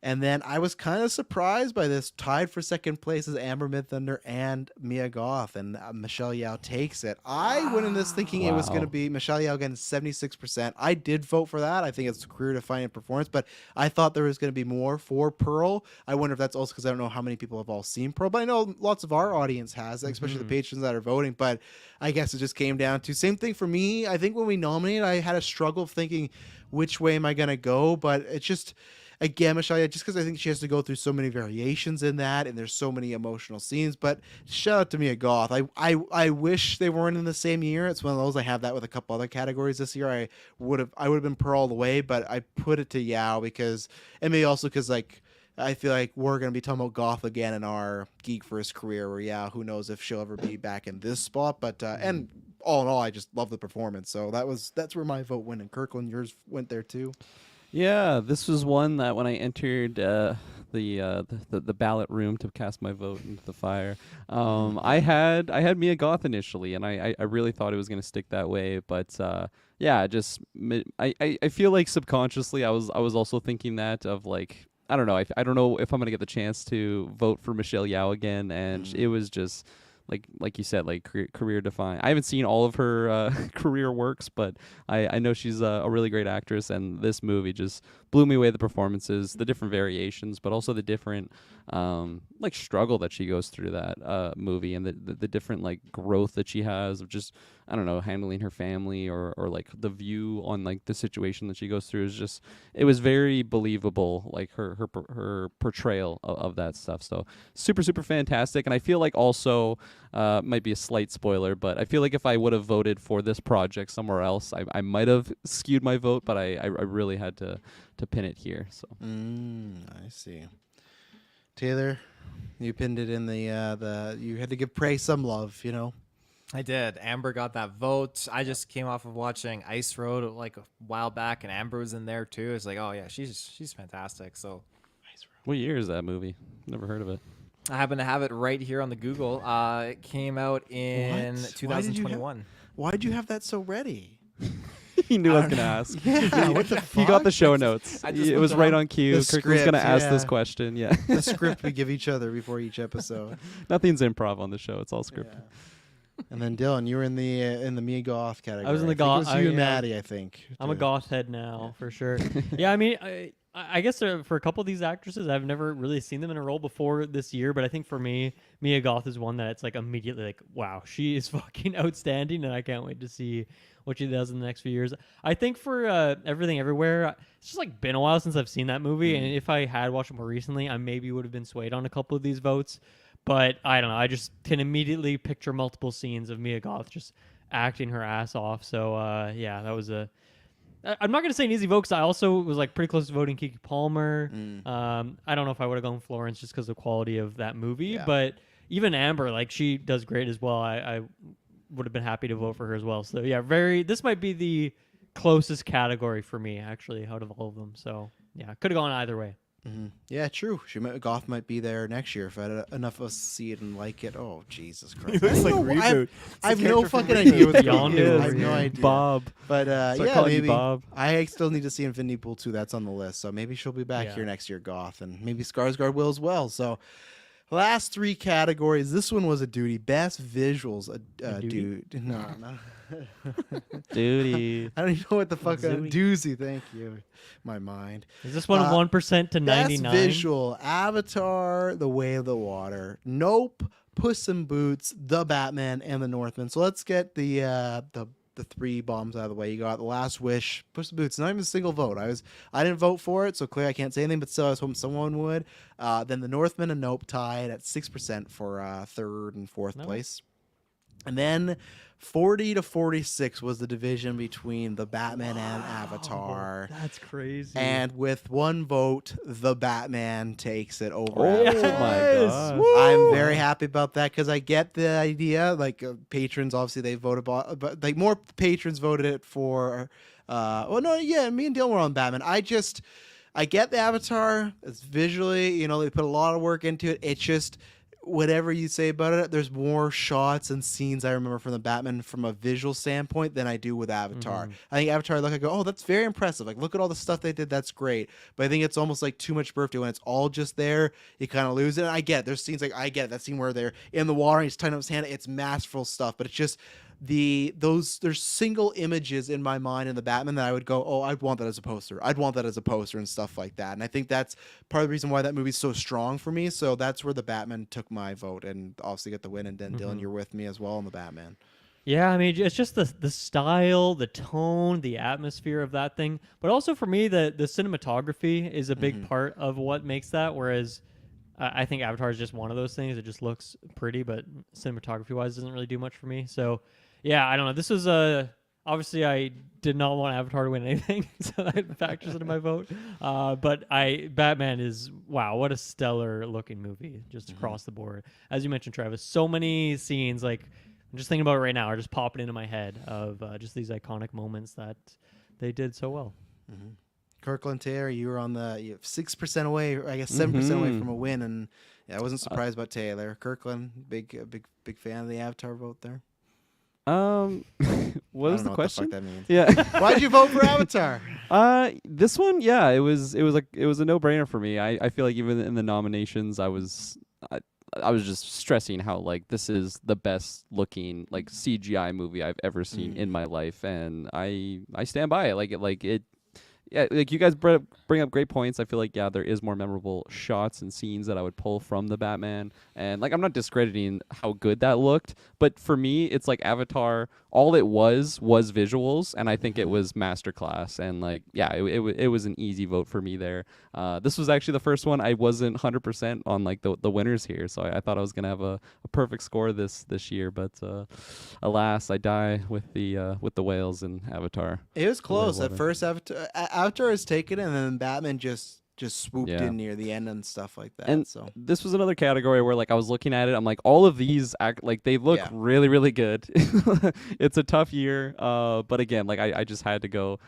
And then I was kind of surprised by this. Tied for second place is Amber Midthunder and Mia Goth, and Michelle Yeoh takes it. I went in this thinking it was going to be Michelle Yeoh getting 76%. I did vote for that. I think it's a career-defining performance, but I thought there was going to be more for Pearl. I wonder if that's also because I don't know how many people have all seen Pearl, but I know lots of our audience has, especially the patrons that are voting. But I guess it just came down to same thing for me. I think when we nominated, I had a struggle of thinking which way am I going to go, but it's just... Again, Michelle, just because I think she has to go through so many variations in that, and there's so many emotional scenes. But shout out to Mia Goth. I wish they weren't in the same year. It's one of those. I have that with a couple other categories this year. I would have been Pearl all the way, but I put it to Yeoh because, and maybe also because like I feel like we're gonna be talking about Goth again in our GeekVerse career. Where who knows if she'll ever be back in this spot? But and all in all, I just love the performance. So that's where my vote went. And Kirkland, yours went there too. Yeah, this was one that when I entered the ballot room to cast my vote into the fire, I had Mia Goth initially, and I really thought it was going to stick that way. But I feel like subconsciously I was also thinking that of like I don't know I don't know if I'm going to get the chance to vote for Michelle Yeoh again, and it was just. Like you said, like career defining. I haven't seen all of her career works, but I know she's a really great actress, and this movie just blew me away. The performances, the different variations, but also the different like struggle that she goes through that movie, and the different like growth that she has of just I don't know handling her family or like the view on like the situation that she goes through is just it was very believable, like her portrayal of that stuff. So super fantastic, and I feel like also. Might be a slight spoiler, but I feel like if I would have voted for this project somewhere else, I might have skewed my vote, but I really had to pin it here. So I see. Taylor, you pinned it in the you had to give Prey some love, I did. Amber got that vote. I just came off of watching Ice Road like a while back, and Amber was in there too. It's like, oh yeah, she's fantastic. So, what year is that movie? Never heard of it. I happen to have it right here on the Google. It came out in What? 2021. Why'd you have that so ready? He knew I was going to ask. Yeah, what the fuck? He got the show notes. I just It was looked right up on cue. the Kirkland's going to script, ask this yeah. question. Yeah. The script we give each other before each episode. Nothing's improv on the show. It's all scripted. And then Dylan, you were in the me goth category. I was in the think goth- It was you and yeah. Maddie, I think. I'm a goth head now for sure. Yeah, I mean, I guess for a couple of these actresses, I've never really seen them in a role before this year. But I think for me, Mia Goth is one that it's like immediately like, wow, she is fucking outstanding, and I can't wait to see what she does in the next few years. I think for Everything Everywhere, it's just like been a while since I've seen that movie, and if I had watched it more recently, I maybe would have been swayed on a couple of these votes. But I don't know. I just can immediately picture multiple scenes of Mia Goth just acting her ass off. So yeah, that was a. I'm not gonna say an easy vote because I also was like pretty close to voting Keke Palmer. I don't know if I would have gone Florence just because of the quality of that movie, Yeah. but even Amber, like she does great as well. I would have been happy to vote for her as well. So yeah, this might be the closest category for me actually out of all of them. So yeah, could have gone either way. Yeah, true. Goth might be there next year if I had enough of us see it and like it. Oh, Jesus He Christ! looks I like don't know, Reboot. I have It's a no character from fucking Reboot. idea what the Beyond is. it I have over no here. idea. Bob. But Start yeah, calling you maybe Bob. I still need to see Infinity Pool 2. That's on the list. So maybe she'll be back Yeah. here next year, Goth, and maybe Skarsgård will as well. So last three categories. This one was a duty. Best visuals. A duty? Dude. No. Duty. I don't even know what the fuck. Zooey. Doozy. Thank you. My mind. Is this one 1% to Best 99? visual: Avatar, The Way of the Water, Nope, Puss in Boots, The Batman, and The Northman. So let's get the three bombs out of the way. You got The Last Wish, Puss in Boots. Not even a single vote. I didn't vote for it, so clearly I can't say anything. But still, I was hoping someone would. Then The Northman and Nope tied at 6% for third and fourth No. place. And then 40 to 46 was the division between The Batman and Avatar. That's crazy. And with one vote, the Batman takes it over. Oh Avatar. my god. I'm very happy about that because I get the idea. Like patrons, obviously they voted, but like more patrons voted it for. Me and Dylan were on Batman. I get the Avatar. It's visually, they put a lot of work into it. It's just. Whatever you say about it, there's more shots and scenes I remember from the Batman from a visual standpoint than I do with Avatar. I think Avatar, I go, oh, that's very impressive. Like, look at all the stuff they did. That's great. But I think it's almost like too much birthday when it's all just there. You kind of lose it. And I get it. There's scenes like I get it. That scene where they're in the water and he's tying up his hand. It's masterful stuff. But it's just there's single images in my mind in the Batman that I would go, oh, I'd want that as a poster. I'd want that as a poster and stuff like that. And I think that's part of the reason why that movie's so strong for me. So that's where the Batman took my vote and obviously get the win. And then Dylan, you're with me as well on the Batman. Yeah, I mean, it's just the style, the tone, the atmosphere of that thing. But also for me, the cinematography is a big part of what makes that. Whereas I think Avatar is just one of those things. It just looks pretty, but cinematography-wise doesn't really do much for me. So, yeah, I don't know. This was obviously I did not want Avatar to win anything, so that factors into my vote. But Batman is, wow, what a stellar-looking movie just across the board. As you mentioned, Travis, so many scenes, like, I'm just thinking about it right now, are just popping into my head of just these iconic moments that they did so well. Kirklin, Taylor, you were on the 6% away, or I guess 7% away from a win, and I wasn't surprised about Taylor. Kirklin, big fan of the Avatar vote there. What was the What question? the fuck that means. Yeah. Why'd you vote for Avatar? This one, yeah, it was a no-brainer for me. I feel like even in the nominations, I was just stressing how like this is the best looking like CGI movie I've ever seen in my life, and I stand by it. Yeah, like you guys bring up great points. I feel like, yeah, there is more memorable shots and scenes that I would pull from the Batman. And, like, I'm not discrediting how good that looked. But for me, it's like Avatar, all it was visuals. And I think it was masterclass. And, like, yeah, it was an easy vote for me there. This was actually the first one I wasn't 100% on, like, the winners here. So I thought I was going to have a perfect score this year. But, alas, I die with the whales and Avatar. It was close. Water. At first, Avatar is taken, and then Batman just swooped Yeah. in near the end and stuff like that. And so this was another category where like I was looking at it, I'm like, all of these act like they look Yeah. really, really good. It's a tough year, but again, like I just had to go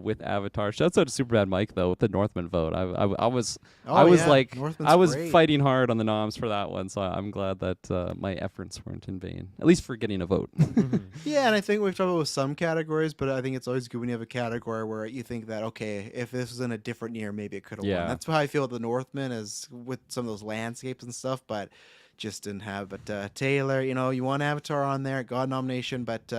with Avatar. Shouts out to Superbad Mike though with the Northman vote. I was Yeah, like Northman's I was great. fighting hard on the noms for that one, so I'm glad that my efforts weren't in vain, at least for getting a vote. Yeah, and I think we've talked about with some categories, but I think it's always good when you have a category where you think that, okay, if this was in a different year, maybe it could have Yeah. won. That's how I feel with the Northman, is with some of those landscapes and stuff, but just didn't have. But Taylor, you want Avatar on there, got a nomination, but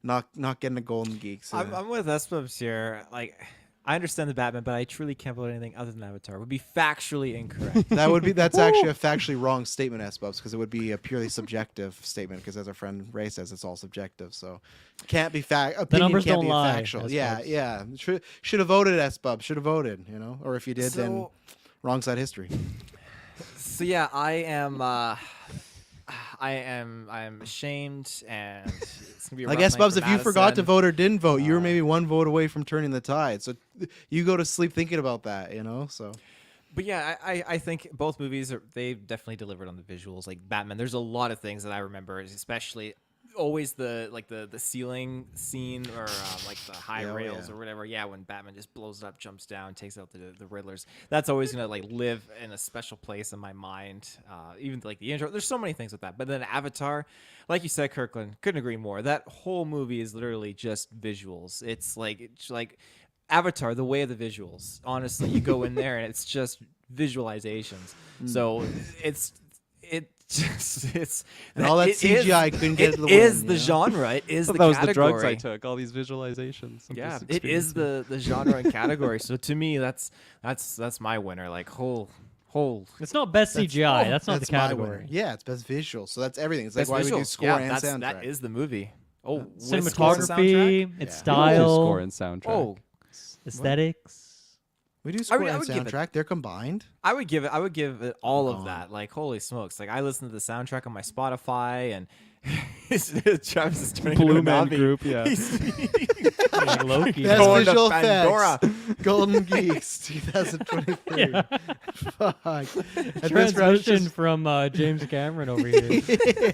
not getting a Golden Geek. So. I'm with Espubs here. Like, I understand the Batman, but I truly can't vote anything other than Avatar. It would be factually incorrect. That's actually a factually wrong statement, S-Bubs, because it would be a purely subjective statement. Because as our friend Ray says, it's all subjective, so can't be fact. The numbers can't don't be lie. factual. S-Bubs. Yeah. Should have voted, S-Bubs. Should have voted. Or if you did, then So- wrong side history. So yeah, I am ashamed, and it's gonna be. I guess, Bubs, if you forgot to vote or didn't vote, you were maybe one vote away from turning the tide. So you go to sleep thinking about that. So. But yeah, I think both movies they definitely delivered on the visuals. Like Batman, there's a lot of things that I remember, especially always the ceiling scene or like the high rails or whatever. Yeah, when Batman just blows it up, jumps down, takes out the Riddlers. That's always gonna like live in a special place in my mind. Even like the intro, there's so many things with that. But then Avatar, like you said, Kirkland, couldn't agree more. That whole movie is literally just visuals. It's like Avatar, the way of the visuals. Honestly, you go in there and it's just visualizations. So it's And all that CGI couldn't get it to the is win, the genre. It is the that was category. the drugs I took. All these visualizations. I'm Yeah, just it is experiencing. the genre and category. So to me, that's my winner. Like whole. It's not best CGI. That's not the my category. winner. Yeah, it's best visual. So that's everything. It's like Best why we do visuals. score Yeah, and soundtrack. that is the movie. Oh, with Cinematography, score and soundtrack? its Yeah. style, Score and soundtrack. Oh, aesthetics. We do score I and would give it- soundtrack. They're combined. I would give it all of Oh. that. Like holy smokes! Like I listen to the soundtrack on my Spotify, and Travis is turning into Blue a Man Navi. Group, yeah. Like Loki. Best Going to visual Pandora. effects. Golden Geeks 2023. Yeah. Fuck. And this round is Transition just- from James Cameron over here.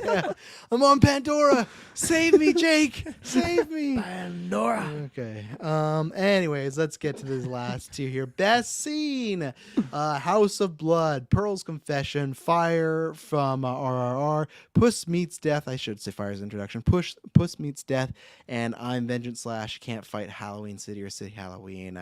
Yeah. I'm on Pandora. Save me, Jake. Save me. Pandora. Okay. Anyways, let's get to these last two here. Best scene. House of Blood, Pearl's Confession, Fire from RRR, Puss Meets Death. I should say Fire's introduction. Puss Meets Death, and I'm Vengeance / Can't Fight Halloween City or City Halloween.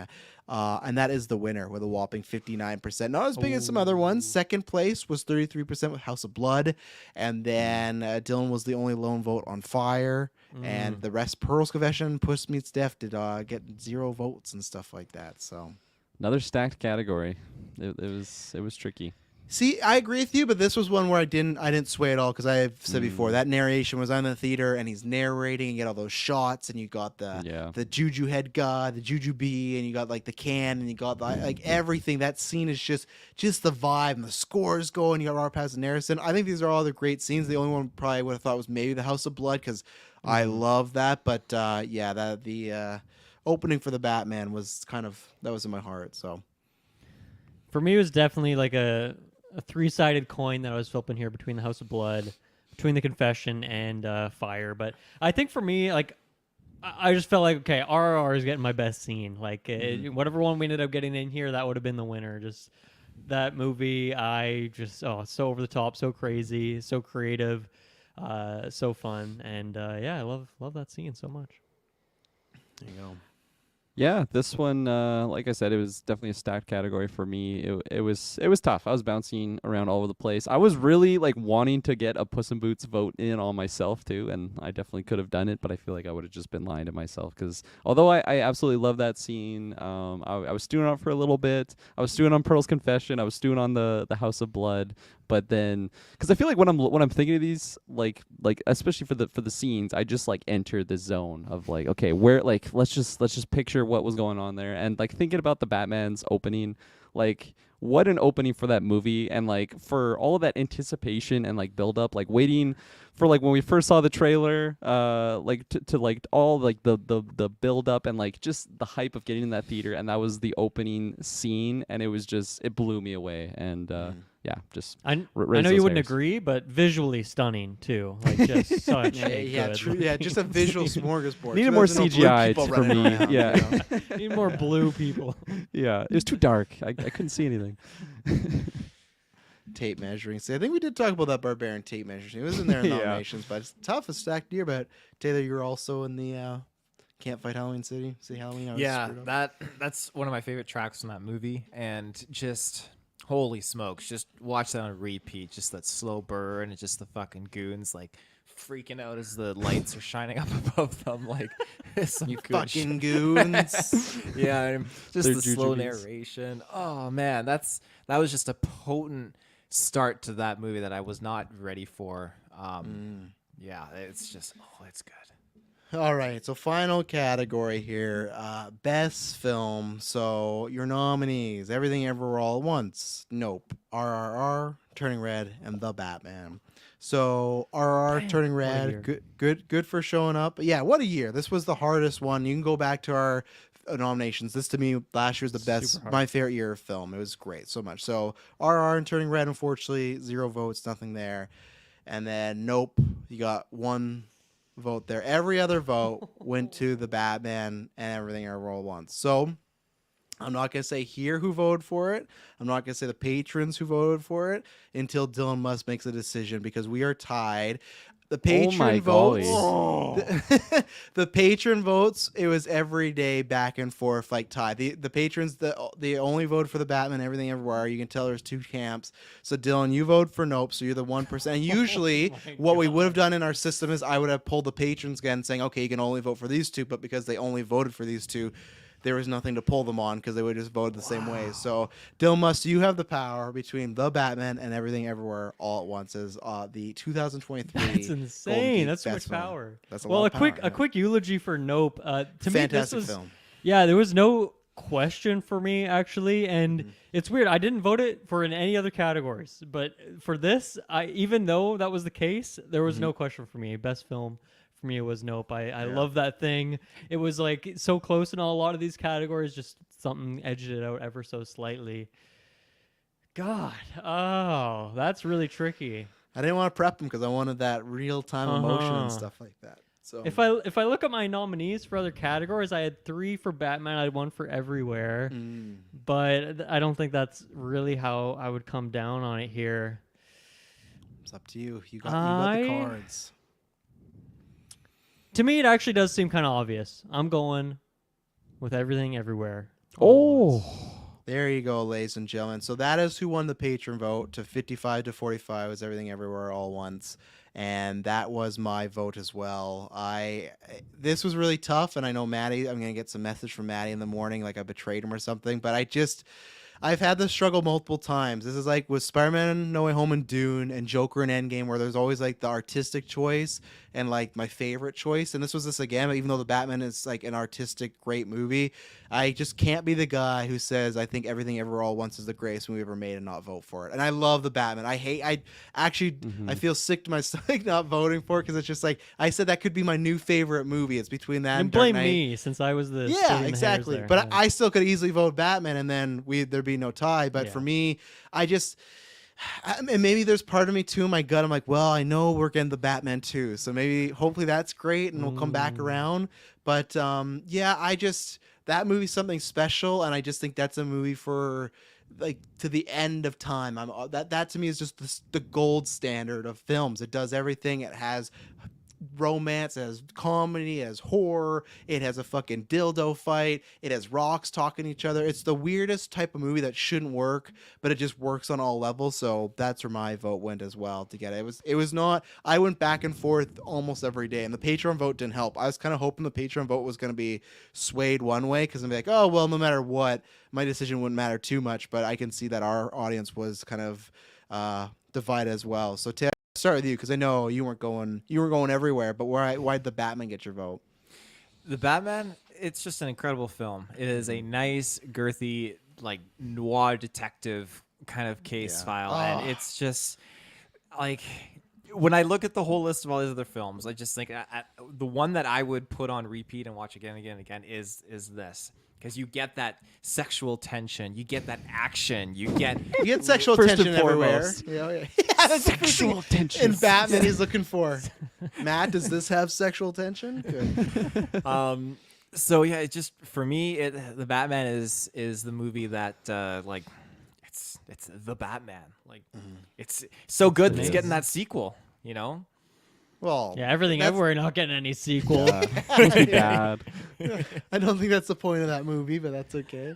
And that is the winner with a whopping 59%. Not as big as some other ones. Second place was 33% with House of Blood. And then Dylan was the only lone vote on Fire. And the rest, Pearl's Confession, Puss Meets Death, did get 0 votes and stuff like that. So, Another stacked category. It was tricky. see, I agree with you, but this was one where I didn't sway at all, because I've said before that narration was on the theater and he's narrating and you get all those shots and you got the Juju head guy, the Juju bee, and you got like the can and you got like everything. That scene is just the vibe and the scores going. You got Robert Pattinson and Harrison. I think these are all the great scenes. The only one probably would have thought was maybe the House of Blood, because I love that. But yeah, the opening for the Batman was that was in my heart. So For me, it was definitely like a three-sided coin that I was flipping here between the House of Blood, between the Confession, and Fire. But I think for me, like, I just felt like, okay, RRR is getting my best scene. Like, whatever one we ended up getting in here, that would have been the winner. Just that movie, it's so over the top, so crazy, so creative, so fun, and yeah, I love that scene so much. there you go. Yeah, this one, like I said, it was definitely a stacked category for me. It was tough. I was bouncing around all over the place. I was really like wanting to get a Puss in Boots vote in all myself too, and I definitely could have done it, but I feel like I would have just been lying to myself, because although I absolutely love that scene, I was stewing on it for a little bit. I was stewing on Pearl's Confession. I was stewing on the House of Blood. But then, because I feel like when I'm thinking of these, like especially for the scenes, I just like enter the zone of like, okay, where, like, let's just picture what was going on there, and like thinking about the Batman's opening, like what an opening for that movie, and like for all of that anticipation and like build up, like waiting for like when we first saw the trailer, like to like all like the build up and like just the hype of getting in that theater, and that was the opening scene, and it blew me away, and yeah, just I raise know you those wouldn't hairs. agree, but visually stunning too. Like just such a good true. Yeah, looking just a visual scene. smorgasbord. Needed So more there's no blue CGI people for running me. around, Yeah. you know? Need more blue people. Yeah, it was too dark. I couldn't see anything. Tape measuring. See, I think we did talk about that Barbarian tape measuring. It was in there in Yeah. nominations, but it's tough, a stacked year. But Taylor, you're also in the Can't Fight Halloween City. See Halloween? I was Yeah, screwed up. that's one of my favorite tracks from that movie, and just holy smokes, just watch that on repeat. Just that slow burn and just the fucking goons like freaking out as the lights are shining up above them. Like it's some You good shit. fucking goons. Yeah, and just They're the slow jujubes. narration. Oh man, that was just a potent start to that movie that I was not ready for. Yeah, it's just it's good. All right, so final category here, best film. So your nominees: Everything Everywhere All at Once, Nope, RRR, Turning Red, and The Batman. So RRR, Damn, Turning what a Red, year. good for showing up. Yeah, what a year! This was the hardest one. You can go back to our nominations. This to me last year's the best, Super hard. my favorite year of film. It was great, so much. So RRR and Turning Red, unfortunately, 0 votes, nothing there. And then Nope, you got 1 vote there. Every other vote went to the Batman and Everything Everywhere All at Once. So I'm not going to say here who voted for it. I'm not going to say the patrons who voted for it until Dylan Musk makes a decision, because we are tied. The patron my votes. golly. The patron votes. It was every day back and forth, like tie. The patrons, the only voted for the Batman, Everything Everywhere. You can tell there's 2 camps. So Dylan, you voted for Nope. So you're the 1%. And usually, Oh my what we would have God. done in our system is I would have pulled the patrons again, saying, okay, you can only vote for these 2. But because they only voted for these 2, there was nothing to pull them on because they would just voted the same way. So, Dylan Musk, you have the power between the Batman and Everything Everywhere All at Once as the 2023. That's Golden insane. Geek That's so Best much Film. power. That's a well, lot a of quick power, a quick eulogy for Nope. To me, this Fantastic was film. yeah. There was no question for me actually, and Mm-hmm. it's weird. I didn't vote it for in any other categories, but for this, even though that was the case, there was Mm-hmm. no question for me. Best film. For me, it was Nope. I love that thing. It was like so close in a lot of these categories. Just something edged it out ever so slightly. God, oh, that's really tricky. I didn't want to prep him because I wanted that real time emotion and Uh-huh. stuff like that. So If I look at my nominees for other categories, I had 3 for Batman. I had 1 for Everywhere, but I don't think that's really how I would come down on it here. it's up to you. You got the I- cards. To me, it actually does seem kind of obvious. I'm going with Everything Everywhere. Oh, There you go, ladies and gentlemen. So that is who won the patron vote to 55 to 45 was Everything Everywhere All at Once. And that was my vote as well. This was really tough, and I know Maddie, I'm going to get some message from Maddie in the morning like I betrayed him or something, but I've had this struggle multiple times. This is like with Spider-Man No Way Home and Dune and Joker and Endgame, where there's always like the artistic choice and like my favorite choice. And this was this again, even though the Batman is like an artistic great movie, I just can't be the guy who says I think Everything Everywhere All at Once is the greatest movie ever made and not vote for it. And I love the Batman. I feel sick to my stomach not voting for it because it's just like I said that could be my new favorite movie. It's between that You and can blame Dark Knight. me since I was the splitting Yeah, the hairs exactly. there. But Yeah. I still could easily vote Batman, and then there'd be no tie. But Yeah. for me, and maybe there's part of me too in my gut. I'm like, well, I know we're getting the Batman too, so maybe hopefully that's great, and we'll come back around. But that movie's something special, and I just think that's a movie for like to the end of time. That to me is just the gold standard of films. It does everything. It has romance, it has comedy, it has horror, it has a fucking dildo fight, it has rocks talking to each other. It's the weirdest type of movie that shouldn't work, but it just works on all levels. So that's where my vote went as well to get it. It was not, I went back and forth almost every day, and the Patreon vote didn't help. I was kind of hoping the Patreon vote was going to be swayed one way, because I'm like, oh well, no matter what, my decision wouldn't matter too much. But I can see that our audience was kind of divided as well. So Taylor, start with you because I know you weren't going everywhere, but why'd the Batman get your vote? The Batman, it's just an incredible film. It is a nice, girthy, like noir detective kind of case file, and it's just like when I look at the whole list of all these other films, I just think the one that I would put on repeat and watch again and again and again is this. because you get that sexual tension, you get that action, you get You get sexual First and tension everywhere. foremost. Yeah, that's the first thing tension. in Batman he's looking for. Matt, does this have sexual tension? Good. So yeah, it just for me, the Batman is the movie that like it's the Batman. Like it's so good that it's getting that sequel. You know, Well, Yeah, everything that's- everywhere, not getting any sequel. Yeah. Must be bad. I don't think that's the point of that movie, but that's okay.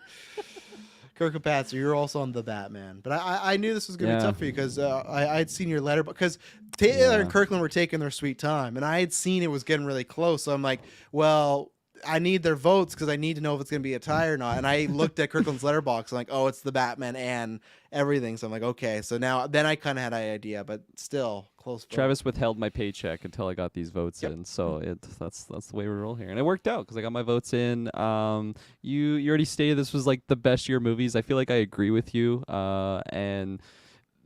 Kirkpatrick, you're also on the Batman, but I knew this was gonna be Yeah. tough for you because I had seen your letter, because Taylor and Yeah. Kirklin were taking their sweet time, and I had seen it was getting really close. So I'm like, well, I need their votes because I need to know if it's gonna be a tie or not. And I looked at Kirklin's letterbox, I'm like, oh, it's the Batman and everything. So I'm like, okay. So then I kind of had an idea, but still close. vote. Travis withheld my paycheck until I got these votes in, so that's the way we roll here, and it worked out because I got my votes in. You already stated this was like the best year of movies. I feel like I agree with you. And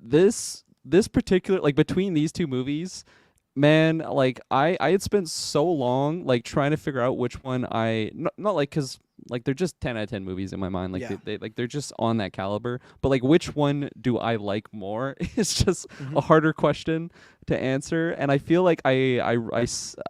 this particular, like, between these two movies, man, like I had spent so long like trying to figure out which one not like, because like they're just 10 out of 10 movies in my mind, like Yeah. they're just on that caliber, but like which one do I like more is just a harder question to answer. And I feel like I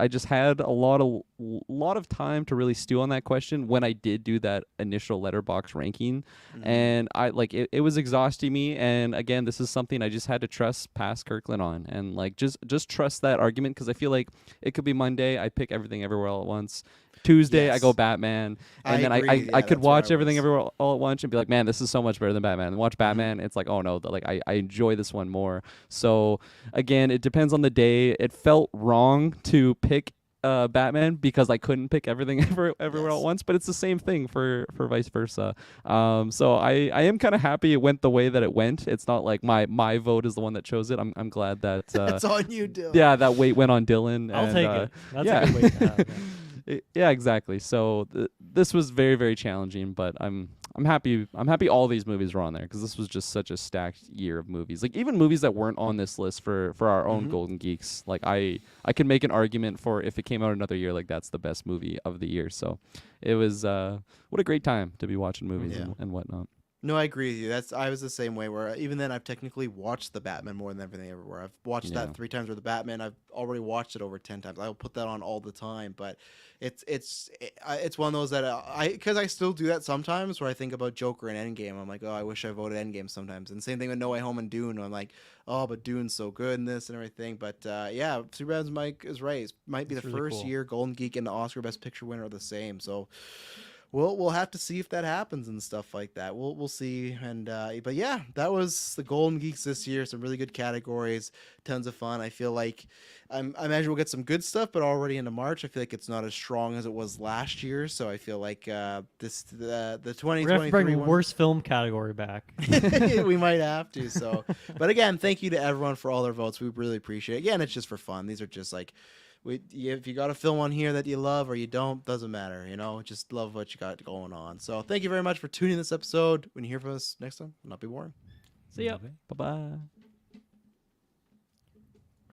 just had a lot of time to really stew on that question when I did do that initial letterbox ranking. And I like it was exhausting me, and again, this is something I just had to trust past Kirkland on, and like just trust that argument, because I feel like it could be Monday I pick Everything Everywhere All at Once, Tuesday I Yes. go Batman, and then agree. I Yeah, could that's where watch I Everything was. Everywhere All at Once and be like, man, this is so much better than Batman, and watch Batman, it's like, oh no, like I enjoy this one more. So again, it depends on the day. It felt wrong to pick Batman because I couldn't pick Everything Everywhere All Yes. at Once, but it's the same thing for vice versa. So I am kind of happy it went the way that it went. It's not like my vote is the one that chose it. I'm glad that That's on you, Dylan. yeah, that weight went on Dylan. I'll and, take it. That's yeah. a good way to have it. Yeah, exactly. So this was very, very challenging, but I'm happy. I'm happy all these movies were on there, because this was just such a stacked year of movies. Like even movies that weren't on this list for our own Golden Geeks. Like I could make an argument for, if it came out another year, like that's the best movie of the year. So it was what a great time to be watching movies Yeah. and whatnot. No, I agree with you. I was the same way, where even then I've technically watched the Batman more than Everything Everywhere. I've watched Yeah. that 3 times, with the Batman I've already watched it over 10 times. I'll put that on all the time, but it's one of those that because I still do that sometimes, where I think about Joker and Endgame. I'm like, oh, I wish I voted Endgame sometimes. And same thing with No Way Home and Dune. I'm like, oh, but Dune's so good in this and everything. But yeah, Superman's Mike is right. It might be It's the really first cool. year Golden Geek and the Oscar Best Picture winner are the same. So we'll have to see if that happens and stuff like that. We'll see. And but yeah, that was the Golden Geeks this year. Some really good categories, tons of fun. I feel like I imagine we'll get some good stuff, but already into March, I feel like it's not as strong as it was last year. So I feel like the We're gonna have to 2023 bring one, worst film category back. we might have to. So, but again, thank you to everyone for all their votes. We really appreciate it. Again, it's just for fun. These are just like, if you got a film on here that you love or you don't, doesn't matter. Just love what you got going on. So thank you very much for tuning in this episode. When you hear from us next time, not be boring. See ya. Bye bye.